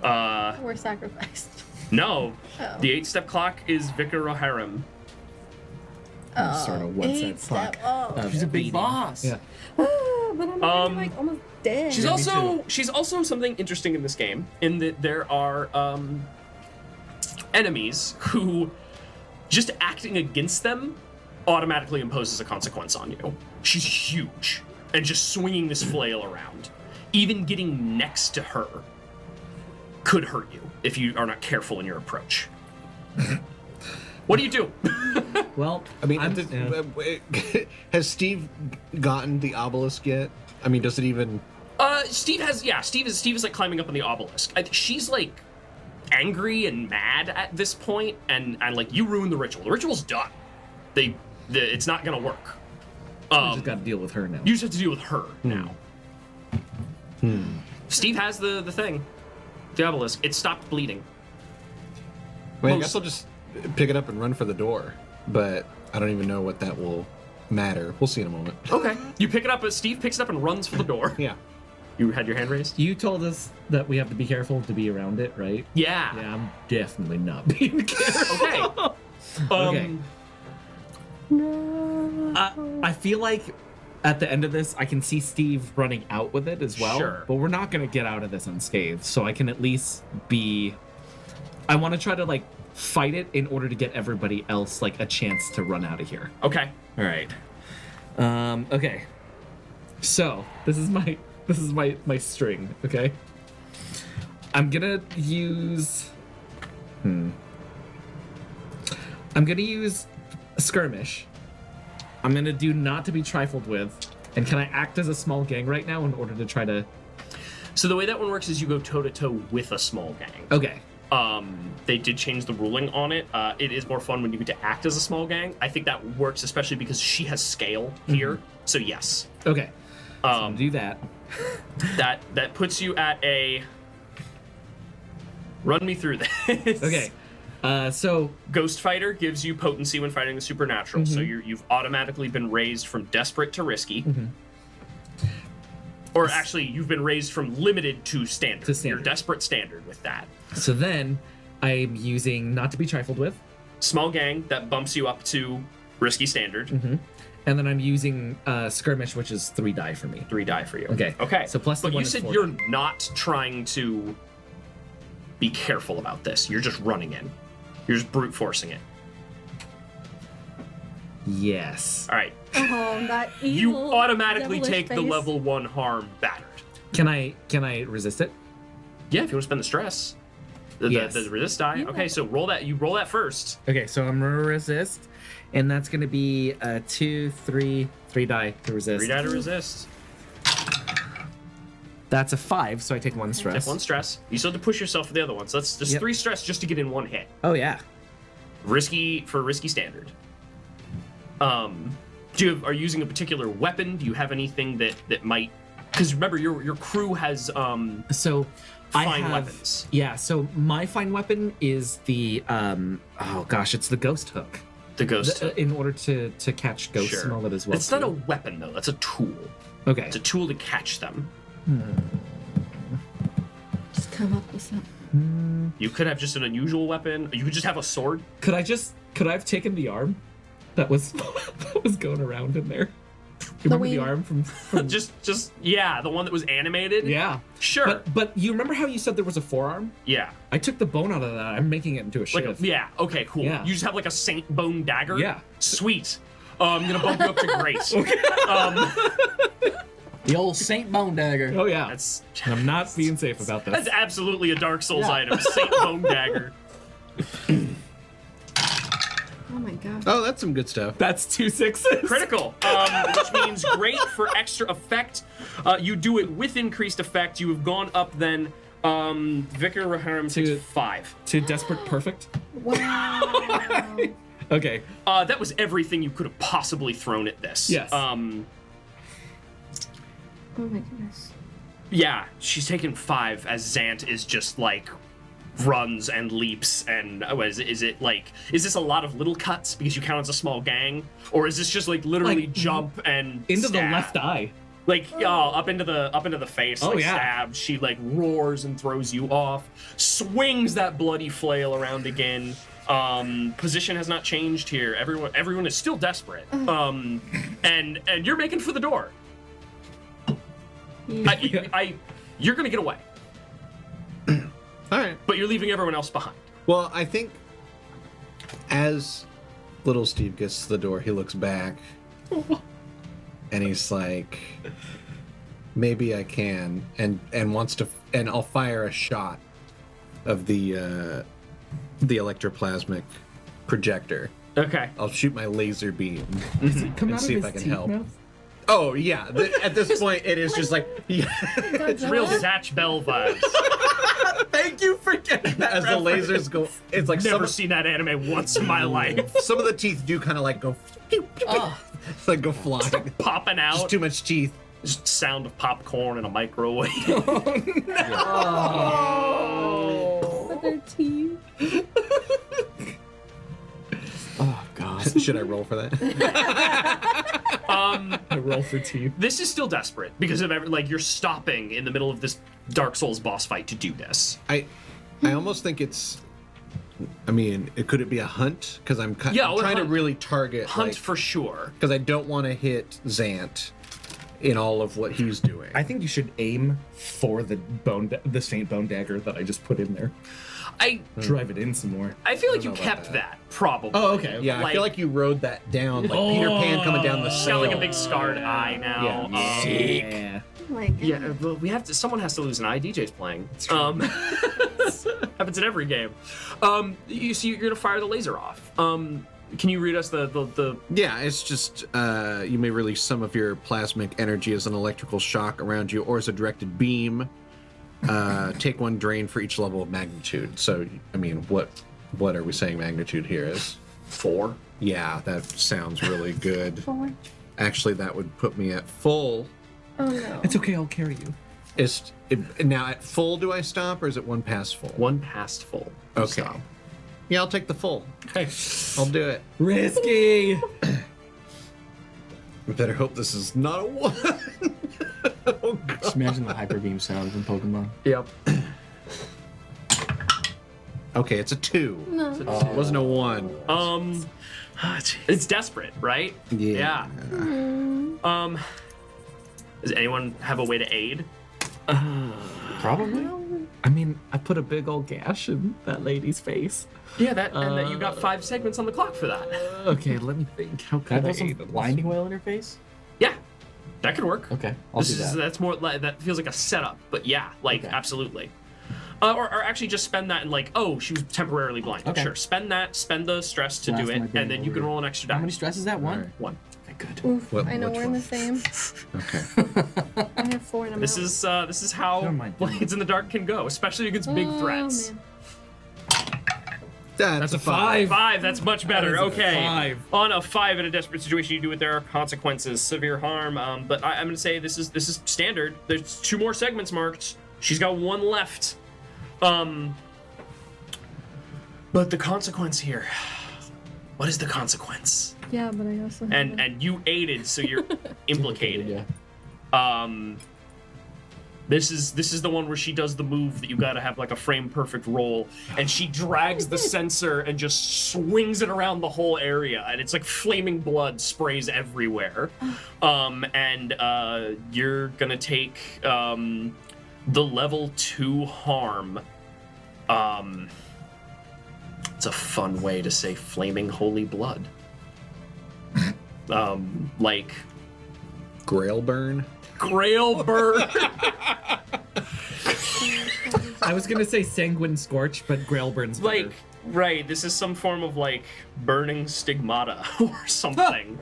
We're sacrificed. No, Oh. the 8-step clock is Vicar Rohirrim. Sort of one set 8-step. clock. Oh. of She's a big beating. boss. Yeah. But I'm already like almost dead. She's me she's also something interesting in this game in that there are enemies who just acting against them automatically imposes a consequence on you. She's huge and just swinging this flail around. Even getting next to her could hurt you if you are not careful in your approach. What do you do? Well, I mean, yeah. has Steve gotten the obelisk yet? I mean, does it even? Steve is like climbing up on the obelisk. She's like angry and mad at this point, and like, you ruined the ritual. The ritual's done. It's not gonna work. we just got to deal with her now. You just have to deal with her now. Steve has the thing, the obelisk. It stopped bleeding. Well, I guess I'll just pick it up and run for the door. But I don't even know what that will matter. We'll see in a moment. Okay. You pick it up, as Steve picks it up and runs for the door. Yeah. You had your hand raised? You told us that we have to be careful to be around it, right? Yeah. Yeah, I'm definitely not being careful. Okay. Okay. No. I feel like at the end of this, I can see Steve running out with it as well. Sure. But we're not going to get out of this unscathed. So I can at least be. I want to try to like fight it in order to get everybody else like a chance to run out of here. Okay. All right. Okay. So this is my string. Okay. I'm gonna use. I'm gonna use a skirmish. I'm gonna do not to be trifled with. And can I act as a small gang right now in order to try to? So the way that one works is you go toe to toe with a small gang. Okay. They did change the ruling on it. It is more fun when you get to act as a small gang. I think that works especially because she has scale here. So yes, Okay. So I'm gonna do that. that puts you at a. Run me through this. Okay. So Ghost Fighter gives you potency when fighting the supernatural, so you've automatically been raised from desperate to risky. Or actually, you've been raised from limited to standard. To standard. You're desperate standard with that. so then I'm using not to be trifled with. Small gang, that bumps you up to risky standard. And then I'm using skirmish, which is 3 die for me. 3 die for you. Okay. Okay. So plus the but one you is said 4 you're die. not trying to be careful about this. You're just running in. You're just brute forcing it. Yes. All right. Oh, that You evil, automatically devilish take the face. level 1 harm battered. Can I resist it? Yeah, if you want to spend the stress. The Yes. resist die. Yeah. Okay, so roll that. You roll that first. Okay, so I'm gonna resist, and that's gonna be 2, 3 die to resist. 3 die to resist. That's a 5, so I take 1 stress. Take 1 stress. You still have to push yourself for the other one. So that's just Yep. 3 stress just to get in 1 hit. Oh yeah. Risky standard. Are you using a particular weapon? Do you have anything that might? Because remember, your crew has So I fine have weapons. Yeah. So my fine weapon is the oh gosh, it's the ghost hook. The ghost. In order to catch ghosts Sure. and all that as well. It's not a too. weapon though. That's a tool. Okay. It's a tool to catch them. Just come up with something. You could have just an unusual weapon. You could just have a sword. Could I have taken the arm that was that was going around in there? You remember wing. the arm from just yeah, the one that was animated. yeah. Sure. But you remember how you said there was a forearm? Yeah. I took the bone out of that. I'm making it into a Like shiv. yeah. Okay. Cool. Yeah. You just have like a Saint Bone dagger. Yeah. Sweet. I'm gonna bump you up to great. The old Saint Bone Dagger. Oh yeah. That's I'm not being safe about this. that's absolutely a Dark Souls Yeah. item. Saint Bone dagger. Oh my god. Oh, that's some good stuff. That's 2 6s. Critical, which means great for extra effect. You do it with increased effect. You have gone up then. Vicar Raharam takes To- 5. To desperate perfect. Wow. Okay. That was everything you could have possibly thrown at this. Yes. Oh my goodness. Yeah, she's taken 5 as Zant is just like runs and leaps and is this a lot of little cuts because you count as a small gang, or is this just like literally Like, jump and Into the stab? left eye. Like up into the face, Oh, like yeah. stabs. She like roars and throws you off, swings that bloody flail around again. Position has not changed here. Everyone is still desperate. And you're making for the door. You're gonna get away, All right. but you're leaving everyone else behind. Well, I think as little Steve gets to the door, he looks back and he's like, maybe I can, and wants to, and I'll fire a shot of the electroplasmic projector. Okay. I'll shoot my laser beam Come and out see of if his I can teeth help. mouth? Oh yeah, at this point it is just like It's real Zatch Bell vibes. Thank you for getting that. As the lasers go, it's like Never seen that anime once in my life. some of the teeth do kind of like go, like go flying. Popping Just out. too much teeth. Just sound of popcorn in a microwave. With their teeth. Oh god. Should I roll for that? I roll for teeth. This is still desperate because of you're stopping in the middle of this Dark Souls boss fight to do this. I almost think it's. I mean, could it be a hunt? Because I'm Yeah, I'm well, trying to hunt- really target Hunt for sure. because I don't want to hit Zant in all of what he's doing. I think you should aim for the Saint Bone dagger that I just put in there. I Drive it in some more. feel like you don't know about kept that probably. Oh, okay. yeah, I feel like you rode that down like Peter Pan coming down the She's got like a sail. big scarred eye now. Yeah. Yeah. Oh my god. Yeah, well, we have to. Someone has to lose an eye. DJ's playing. Happens in every game. You're gonna fire the laser off. Can you read us the? Yeah, it's just you may release some of your plasmic energy as an electrical shock around you or as a directed beam. Take 1 drain for each level of magnitude. So, I mean, what are we saying magnitude here is? 4? Yeah, that sounds really good. 4. Actually, that would put me at full. Oh no. It's okay, I'll carry you. Now at full, do I stop or is it 1 past full? 1 past full. Okay. Stop. Yeah, I'll take the full. Okay. I'll do it. Risky! We better hope this is not a 1. Oh, God. Just imagine the hyper beam sounds in Pokemon. Yep. Okay, it's a 2. No. It wasn't a 1. It's desperate, right? Yeah. Does anyone have a way to aid? Probably. I mean, I put a big old gash in that lady's face. Yeah, and you got 5 segments on the clock for that. Okay, let me think. How Can I could I put some aid in this? blinding oil in her face? Yeah, that could work. Okay, I'll do that. That's more like that feels like a setup, but yeah, like Okay. absolutely. Or actually just spend that and like, oh, she was temporarily blind. Okay. Sure, spend the stress to Last do time I it, did and then it you can over. roll an extra die. How many stress is that? 1? Alright. 1. Okay, good. Oof, What- I know which we're in one? the same. Okay. I have 4 and I'm This out. is how Never mind. Blades in the Dark can go, especially against big Oh, threats. man. That's a 5. 5, that's much better. That is a Okay. 5. On a 5 in a desperate situation, you do it. There are consequences, severe harm. But I'm gonna say this is standard. There's 2 more segments marked. She's got 1 left. But the consequence here. What is the consequence? Yeah, but I also have And you aided, so you're implicated. Yeah. This is the one where she does the move that you gotta have like a frame perfect roll, and she drags the sensor and just swings it around the whole area, and it's like flaming blood sprays everywhere. You're gonna take the level 2 harm. It's a fun way to say flaming holy blood. Like Grail burn. Grail burn. I was gonna say sanguine scorch, but Grail burns better. Like, right, this is some form of like burning stigmata or something.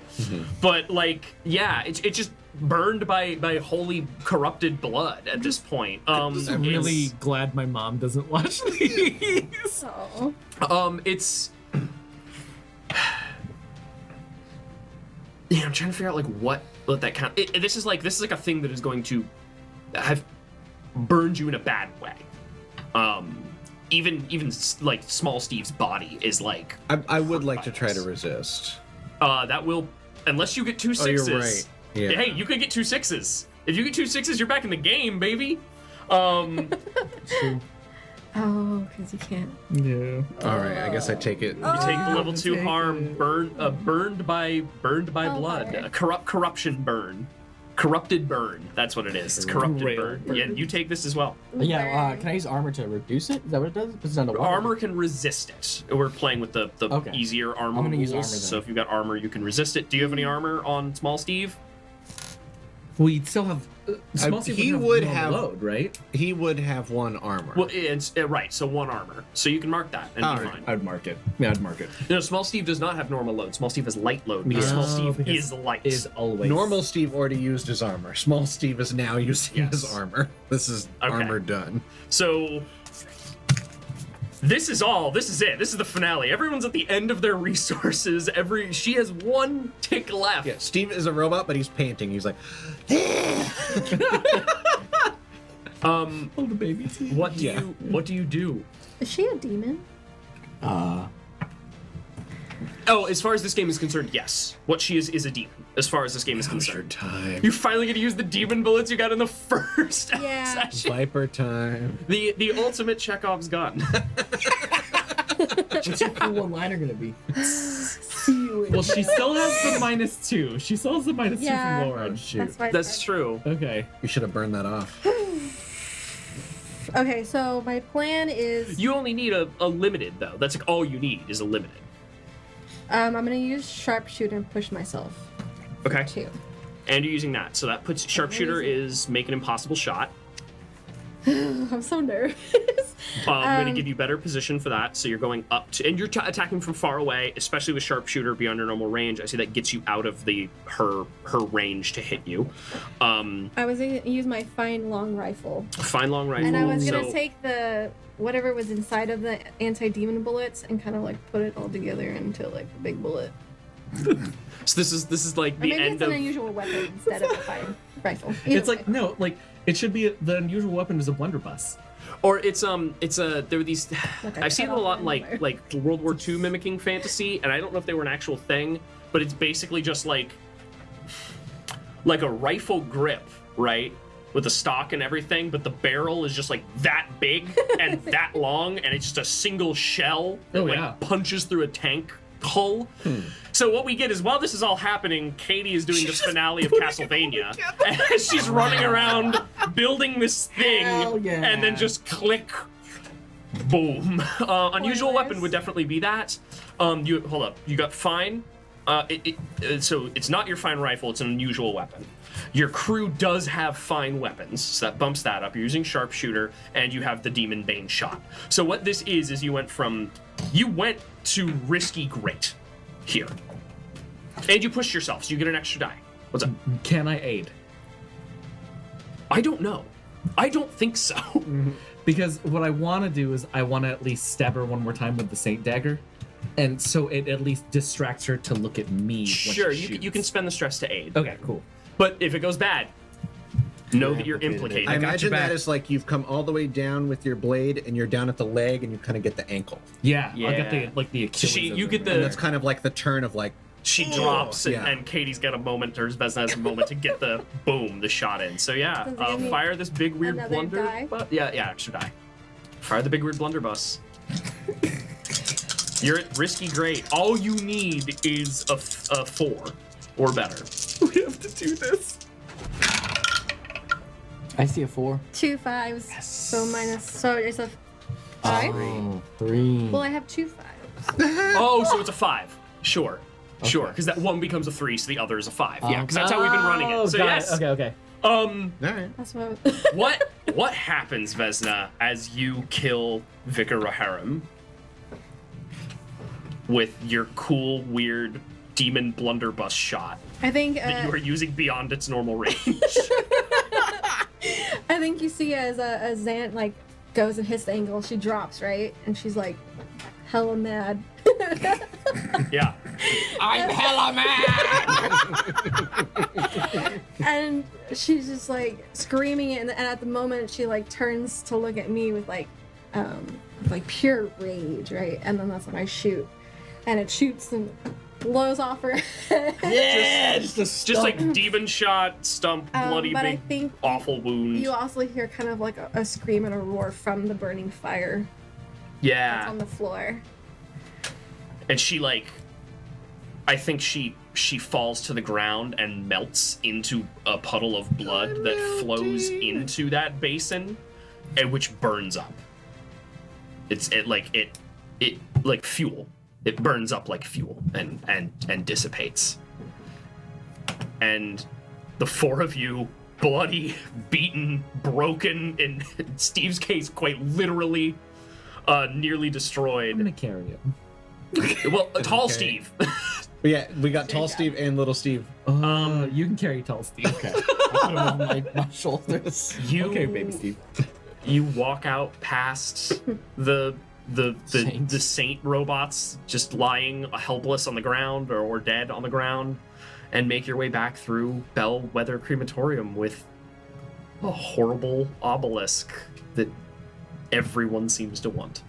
But like, yeah, it's just burned by holy corrupted blood at this point. I'm really glad my mom doesn't watch these. Oh. It's yeah, I'm trying to figure out like what that count. This is like a thing that is going to have burned you in a bad way. Even like small Steve's body is like. I would like to try to resist. That will, unless you get 2 Oh, you're sixes. right. Yeah. Hey, you could get 2 6s. If you get 2 6s, you're back in the game, baby. Oh, because you can't. Yeah. All right, I guess I take it. You take the level 2 take harm, it. burned by blood, fire. a corruption burn, corrupted burn. That's what it is. It's corrupted Rail burn. burn. Yeah, you take this as well. Yeah, can I use armor to reduce it? Is that what it does? Because it's underwater. Armor can resist it. We're playing with the Okay. easier armor I'm gonna rules. use armor then. So if you've got armor, you can resist it. Do you have any armor on Small Steve? We still have. Small Steve he wouldn't would normal have- load, right? He would have 1 armor. Well, it's right. So 1 armor. So you can mark that and be Alright. fine. I'd mark it. Yeah, I'd mark it. No, Small Steve does not have normal load. Small Steve has light load because Yeah. Small Oh, Steve because is light. Is always Normal Steve already used his armor. Small Steve is now using his Yes. armor. This is Okay. armor done. So this is it. This is the finale. Everyone's at the end of their resources. She has 1 tick left. Yeah, Steve is a robot, but he's panting. He's like, Oh, the baby. What do you do? Is she a demon? Oh, as far as this game is concerned, yes. What she is a demon. As far as this game is "Now's your concerned, time. you finally get to use the demon bullets you got in the first Yeah. session. Viper time." The ultimate Chekhov's gun. What's your cool one-liner gonna be? Well, she still has the -2. She still has the -2 Yeah. from Loren. That's why. That's true. Okay. You should have burned that off. Okay, so my plan is You only need a limited though. That's like all you need is a limited. I'm gonna use sharpshooter and push myself. Okay. 2. And you're using that. So that puts sharpshooter is make an impossible shot. I'm so nervous. I'm going to give you better position for that. So you're going up to, and you're attacking from far away, especially with sharpshooter beyond your normal range. I see that gets you out of her range to hit you. I was gonna use my fine long rifle, Fine long rifle. and I was gonna so, take the whatever was inside of the anti-demon bullets and kind of like put it all together into like a big bullet. So this is like Or the maybe end it's an of. unusual weapon instead of a fine rifle. Either It's like way. no, like it should be the unusual weapon is a blunderbuss. Or it's there were these. Like I I've seen it cut a off lot in my like World War II mimicking fantasy, and I don't know if they were an actual thing, but it's basically just like a rifle grip, right? With the stock and everything, but the barrel is just like that big and that long, and it's just a single shell that Oh, like yeah. punches through a tank hull. So what we get is while this is all happening, Katie is doing the finale of Castlevania, and she's running around building this thing, Hell yeah. and then just click, boom. Unusual Spoilers. weapon would definitely be that. You hold up. You got fine. So it's not your fine rifle. It's an unusual weapon. Your crew does have fine weapons, so that bumps that up. You're using sharpshooter, and you have the demon bane shot. So what this is you went to risky great here, and you pushed yourself, so you get an extra die. What's up? Can I aid? I don't know. I don't think so. Because what I want to do is I want to at least stab her one more time with the Saint Dagger, and so it at least distracts her to look at me. When Sure, she you can shoots. spend the stress to aid. Okay, cool. But if it goes bad, know that you're implicated. I got your imagine that back. as like you've come all the way down with your blade, and you're down at the leg, and you kind of get the ankle. Yeah, I'll Yeah. get the So Achilles. you get And the that's kind of like the turn of like she drops, yeah. and Katie's got a moment, or Vesna has a moment to get the shot in. So yeah, Does it give me fire this big weird another blunder. die? Yeah, extra die. Fire the big weird blunderbuss. You're at risky great. All you need is a 4 or better. We have to do this. I see a 4. 2 5s. So it's a 5. Oh, 3. Well, I have 2 5s. Oh, so it's a 5. Sure, Okay. because that one becomes a 3, so the other is a 5. Yeah, because that's how we've been running it. So got yes. it. Okay. All right. That's what. What happens, Vesna, as you kill Vicar Raharim with your cool, weird demon blunderbuss shot I think. that you are using beyond its normal range? I think you see as Zant like goes and hits the angle, she drops right, and she's like hella mad. Yeah. I'm hella mad! And she's just like screaming it, and at the moment she like turns to look at me with like pure rage, right? And then that's when I shoot, and it shoots and blows off her head. Yeah, just a Just like demon shot, stump, bloody, but I big, think awful wound. you also hear kind of like a scream and a roar from the burning fire that's Yeah. on the floor. And she like, I think she falls to the ground and melts into a puddle of blood that flows into that basin, and which burns up. It like fuel. It burns up like fuel and dissipates. And the 4 of you, bloody, beaten, broken, in Steve's case, quite literally, nearly destroyed. I'm gonna carry it. Well, tall Okay. Steve. But yeah, we got Tall Steve and Little Steve. You can carry tall Steve. Okay. I put him on my shoulders. Okay, baby Steve. You walk out past the Saints. saint robots just lying helpless on the ground or dead on the ground, and make your way back through Bellwether Crematorium with a horrible obelisk that everyone seems to want.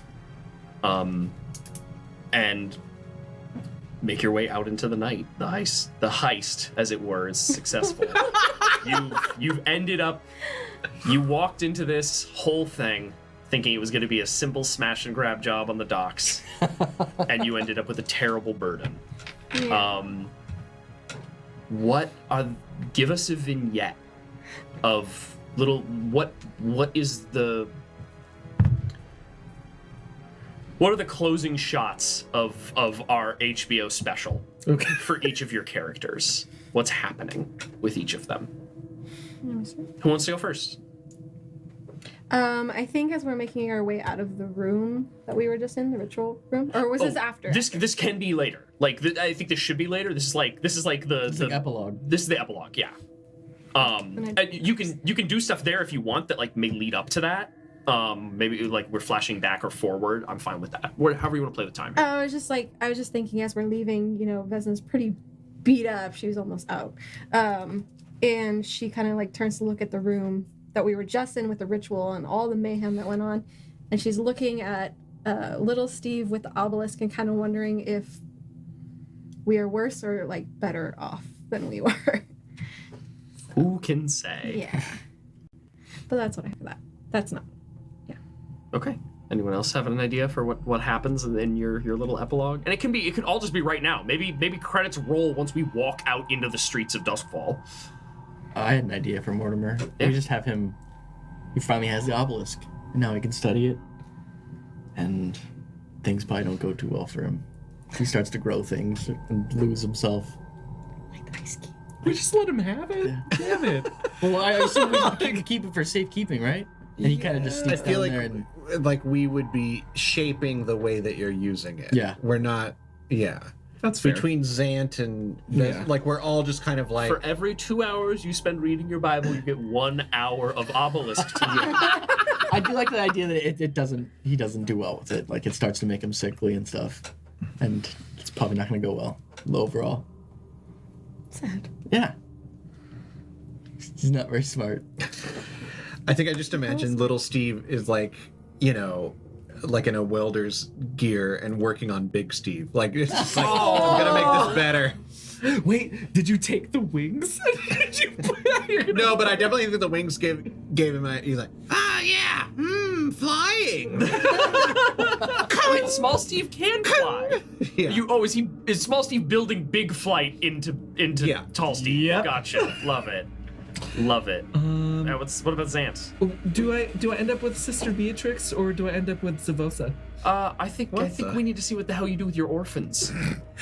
And make your way out into the night. The heist, as it were, is successful. You've ended up. You walked into this whole thing thinking it was going to be a simple smash and grab job on the docks, and you ended up with a terrible burden. Yeah. Give us a vignette of what are the closing shots of our HBO special for each of your characters? What's happening with each of them? Who wants to go first? I think as we're making our way out of the room that we were just in, the ritual room, or was this after? This can be later. Like I think this should be later. This is like the epilogue. This is the epilogue. Yeah. And you can do stuff there if you want that like may lead up to that. Maybe like we're flashing back or forward. I'm fine with that. However you want to play the time. I was just thinking as we're leaving, Vesna's pretty beat up. She was almost out. And she kind of like turns to look at the room that we were just in with the ritual and all the mayhem that went on. And she's looking at little Steve with the obelisk and kind of wondering if we are worse or like better off than we were. Who can say? Yeah. But that's what I for that. That's not. Okay. Anyone else have an idea for what happens in your little epilogue? And it could all just be right now. Maybe credits roll once we walk out into the streets of Duskwall. I had an idea for Mortimer. Yeah. We just have him. He finally has the obelisk, and now he can study it. And things probably don't go too well for him. He starts to grow things and lose himself. Like the ice cube. We just let him have it. Yeah. Damn it. Well, I assume we can keep it for safekeeping, right? And he kind of just I sneaks feel down like there and like we would be shaping the way that you're using it. Yeah. We're not. Yeah. That's fair. Between Zant and Yeah. like we're all just kind of like. For every 2 hours you spend reading your Bible, you get 1 hour of obelisk to you. I do like the idea that he doesn't do well with it. Like it starts to make him sickly and stuff. And it's probably not going to go well overall. Sad. Yeah. He's not very smart. I think I just imagine little Steve is like, like in a welder's gear and working on Big Steve. Like it's just like I'm gonna make this better. Wait, did you take the wings? Did you No, but I definitely think the wings gave him a. He's like, yeah, flying. Wait, Small Steve can fly. Yeah. Is Small Steve building big flight into Yeah. Tall Steve? Yep. Gotcha. Love it. Love it. Now what about Xant? Do I end up with Sister Beatrix or do I end up with Zavosa? I think we need to see what the hell you do with your orphans.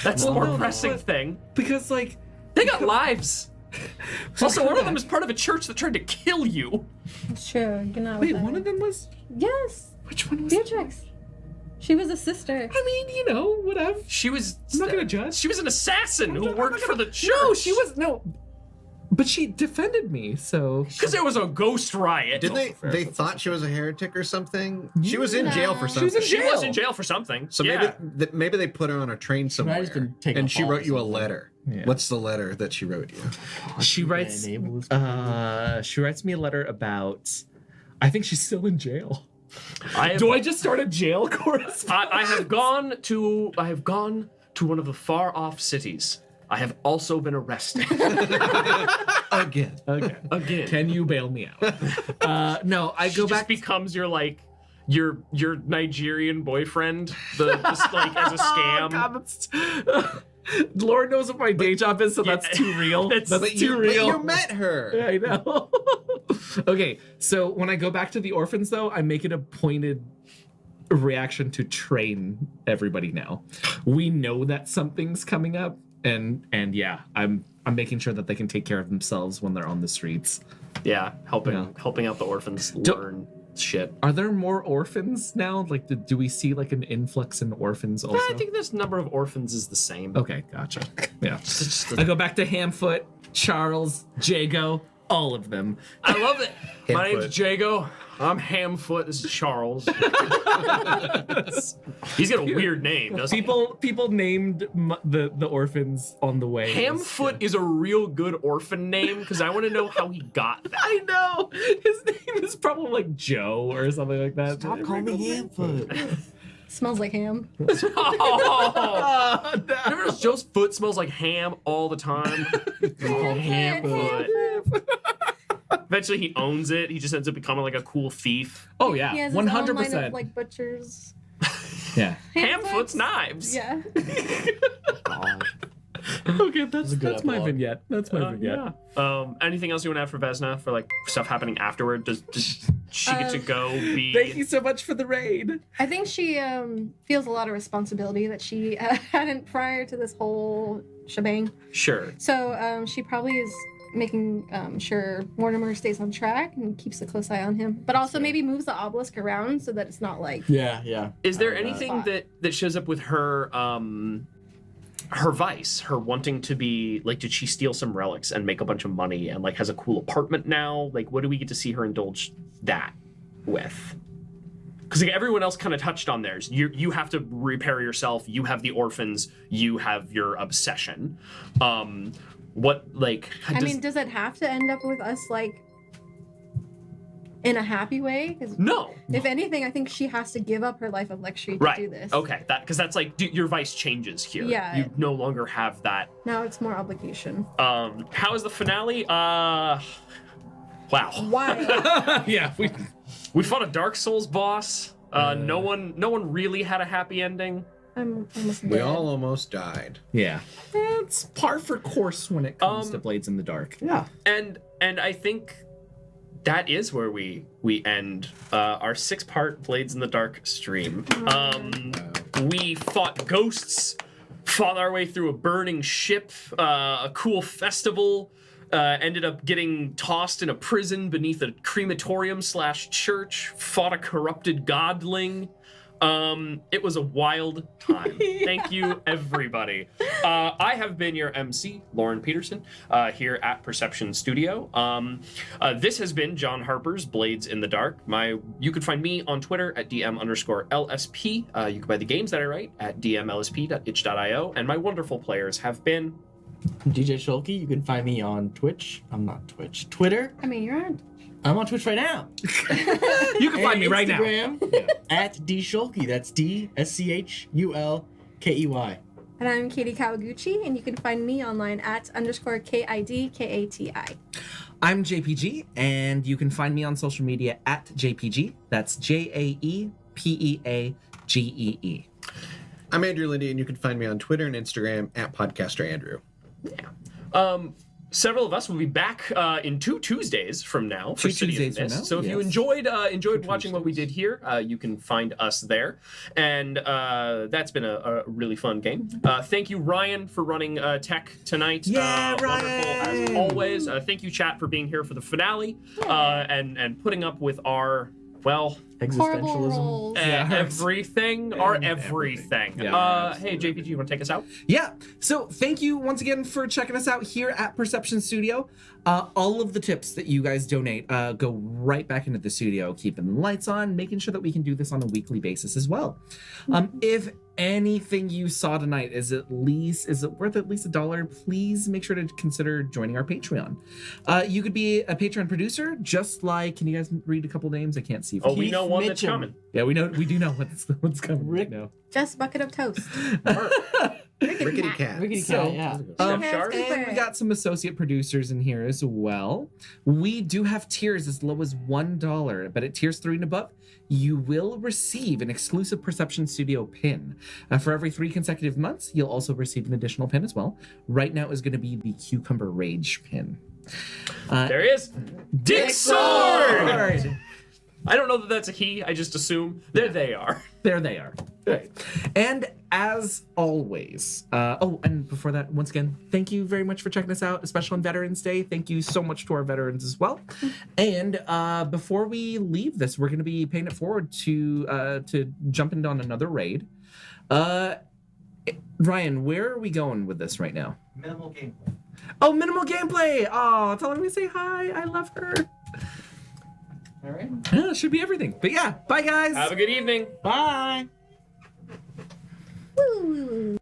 That's the Well, more no, pressing but- thing. Because like They got lives. Also, one of them is part of a church that tried to kill you. Sure, you know. wait, one of them was Yes, which one was? Beatrix. She was a sister. I mean, you know, whatever. She was. I'm not gonna judge. She was an assassin who worked for the church. No, she was no. But she defended me, so. Because there was a ghost riot. Did they thought she was a heretic or something? She was in jail for She was something. in She was in jail for something. So yeah. maybe they put her on a train somewhere, just been taking and a she fall or wrote you a something. letter. Yeah. What's the letter that she wrote you? She writes. She writes me a letter about. I think she's still in jail. Do I just start a jail course? I have gone to one of the far off cities. I have also been arrested Again. Okay. again. Can you bail me out? No, I She go just back. becomes your Nigerian boyfriend, just like as a scam. God, Lord knows what my day job is, so that's too real. That's But too you real. met her. I know. Okay, so when I go back to the orphans, though, I make it a pointed reaction to train everybody now. We know that something's coming up, and yeah, I'm making sure that they can take care of themselves when they're on the streets. Yeah, helping out the orphans learn shit. Are there more orphans now? Like, do we see like an influx in orphans also? I think this number of orphans is the same. Okay, gotcha. Yeah. Just I go back to Hamfoot, Charles, Jago, all of them. I love it. My name's Hamfoot. Jago. I'm Hamfoot. This is Charles. He's got a weird name, doesn't he? People named the orphans on the way. Hamfoot is a real good orphan name because I want to know how he got that. I know. His name is probably like Joe or something like that. Stop calling me Hamfoot. Smells like ham. Oh, remember those Joe's foot smells like ham all the time? Hamfoot. Eventually he owns it. He just ends up becoming like a cool thief. Oh yeah, He has his own line 100%. of, like butchers. Yeah. Hamfoot's knives. Yeah. Okay, that's a good my epilogue. vignette. That's my vignette. Yeah. Anything else you want to add for Vesna for like stuff happening afterward? Does she get to go be? Thank you so much for the raid. I think she feels a lot of responsibility that she hadn't prior to this whole shebang. Sure. So she probably is making sure Mortimer stays on track and keeps a close eye on him, but also maybe moves the obelisk around so that it's not like Yeah. Is there I like that. anything that shows up with her her vice, her wanting to be like, did she steal some relics and make a bunch of money and like has a cool apartment now? Like, what do we get to see her indulge that with? Because like everyone else kind of touched on theirs. You have to repair yourself. You have the orphans. You have your obsession. What like? I mean, does it have to end up with us like in a happy way? Because no. if anything, I think she has to give up her life of luxury to Right. do this. Okay. Because that's like your vice changes here. Yeah. You no longer have that. Now it's more obligation. How is the finale? Wow. Why? Yeah, We fought a Dark Souls boss. No one really had a happy ending. I'm almost dead. We all almost died. yeah. It's par for course when it comes to Blades in the Dark. Yeah. And I think that is where we end our 6-part Blades in the Dark stream. We fought ghosts, fought our way through a burning ship, a cool festival, ended up getting tossed in a prison beneath a crematorium/church, fought a corrupted godling. It was a wild time. Thank you, everybody. I have been your MC, Loren Peterson, here at Perception Studio. This has been John Harper's Blades in the Dark. You can find me on Twitter at DM_LSP. You can buy the games that I write at dmlsp.itch.io. And my wonderful players have been DJ Shulky. You can find me on Twitch. I'm not Twitch. Twitter. I mean, you're on. I'm on Twitch right now. You can find me right now. Instagram at DShulky. That's DSCHULKEY. And I'm Kati Kawaguchi, and you can find me online at _KIDKATI. I'm JPG, and you can find me on social media at JPG. That's JAEPEAGEE. I'm Andrew Lindy, and you can find me on Twitter and Instagram at Podcaster Andrew. Several of us will be back in 2 Tuesdays from now for Two City of Tuesdays from Mist. now, So if you yes. enjoyed watching what we did here, you can find us there. And that's been a really fun game. Thank you, Ryan, for running tech tonight. Yeah, Wonderful Ryan! as always. Thank you, chat, for being here for the finale and putting up with our, well, Horrible Existentialism. rolls. everything. Our everything. Yeah. Hey, JPG, you want to take us out? Yeah. So thank you once again for checking us out here at Perception Studio. All of the tips that you guys donate go right back into the studio, keeping the lights on, making sure that we can do this on a weekly basis as well. If anything you saw tonight is it worth at least $1, please make sure to consider joining our Patreon. You could be a Patreon producer, just like, can you guys read a couple names? I can't see. Oh, we know one that's Mitchum. coming. Yeah, we do know what's coming right now. Just bucket of toast. Rickety Cat. Rickety So, Cat, yeah. Chef Chef Sharp? Cooper. And we got some associate producers in here as well. We do have tiers as low as $1, but at tiers 3 and above, you will receive an exclusive Perception Studio pin. For every 3 consecutive months, you'll also receive an additional pin as well. Right now is going to be the Cucumber Rage pin. There he is. Dick Sword! I don't know that that's a he. I just assume. There they are. There they are. Right. And as always, and before that, once again, thank you very much for checking us out, especially on Veterans Day. Thank you so much to our veterans as well. And before we leave this, we're going to be paying it forward to jumping on another raid. Ryan, where are we going with this right now? Minimal gameplay. Oh, minimal gameplay! Oh, tell her we say hi. I love her. All right. Yeah, should be everything. But yeah, bye guys. Have a good evening. Bye. Woo.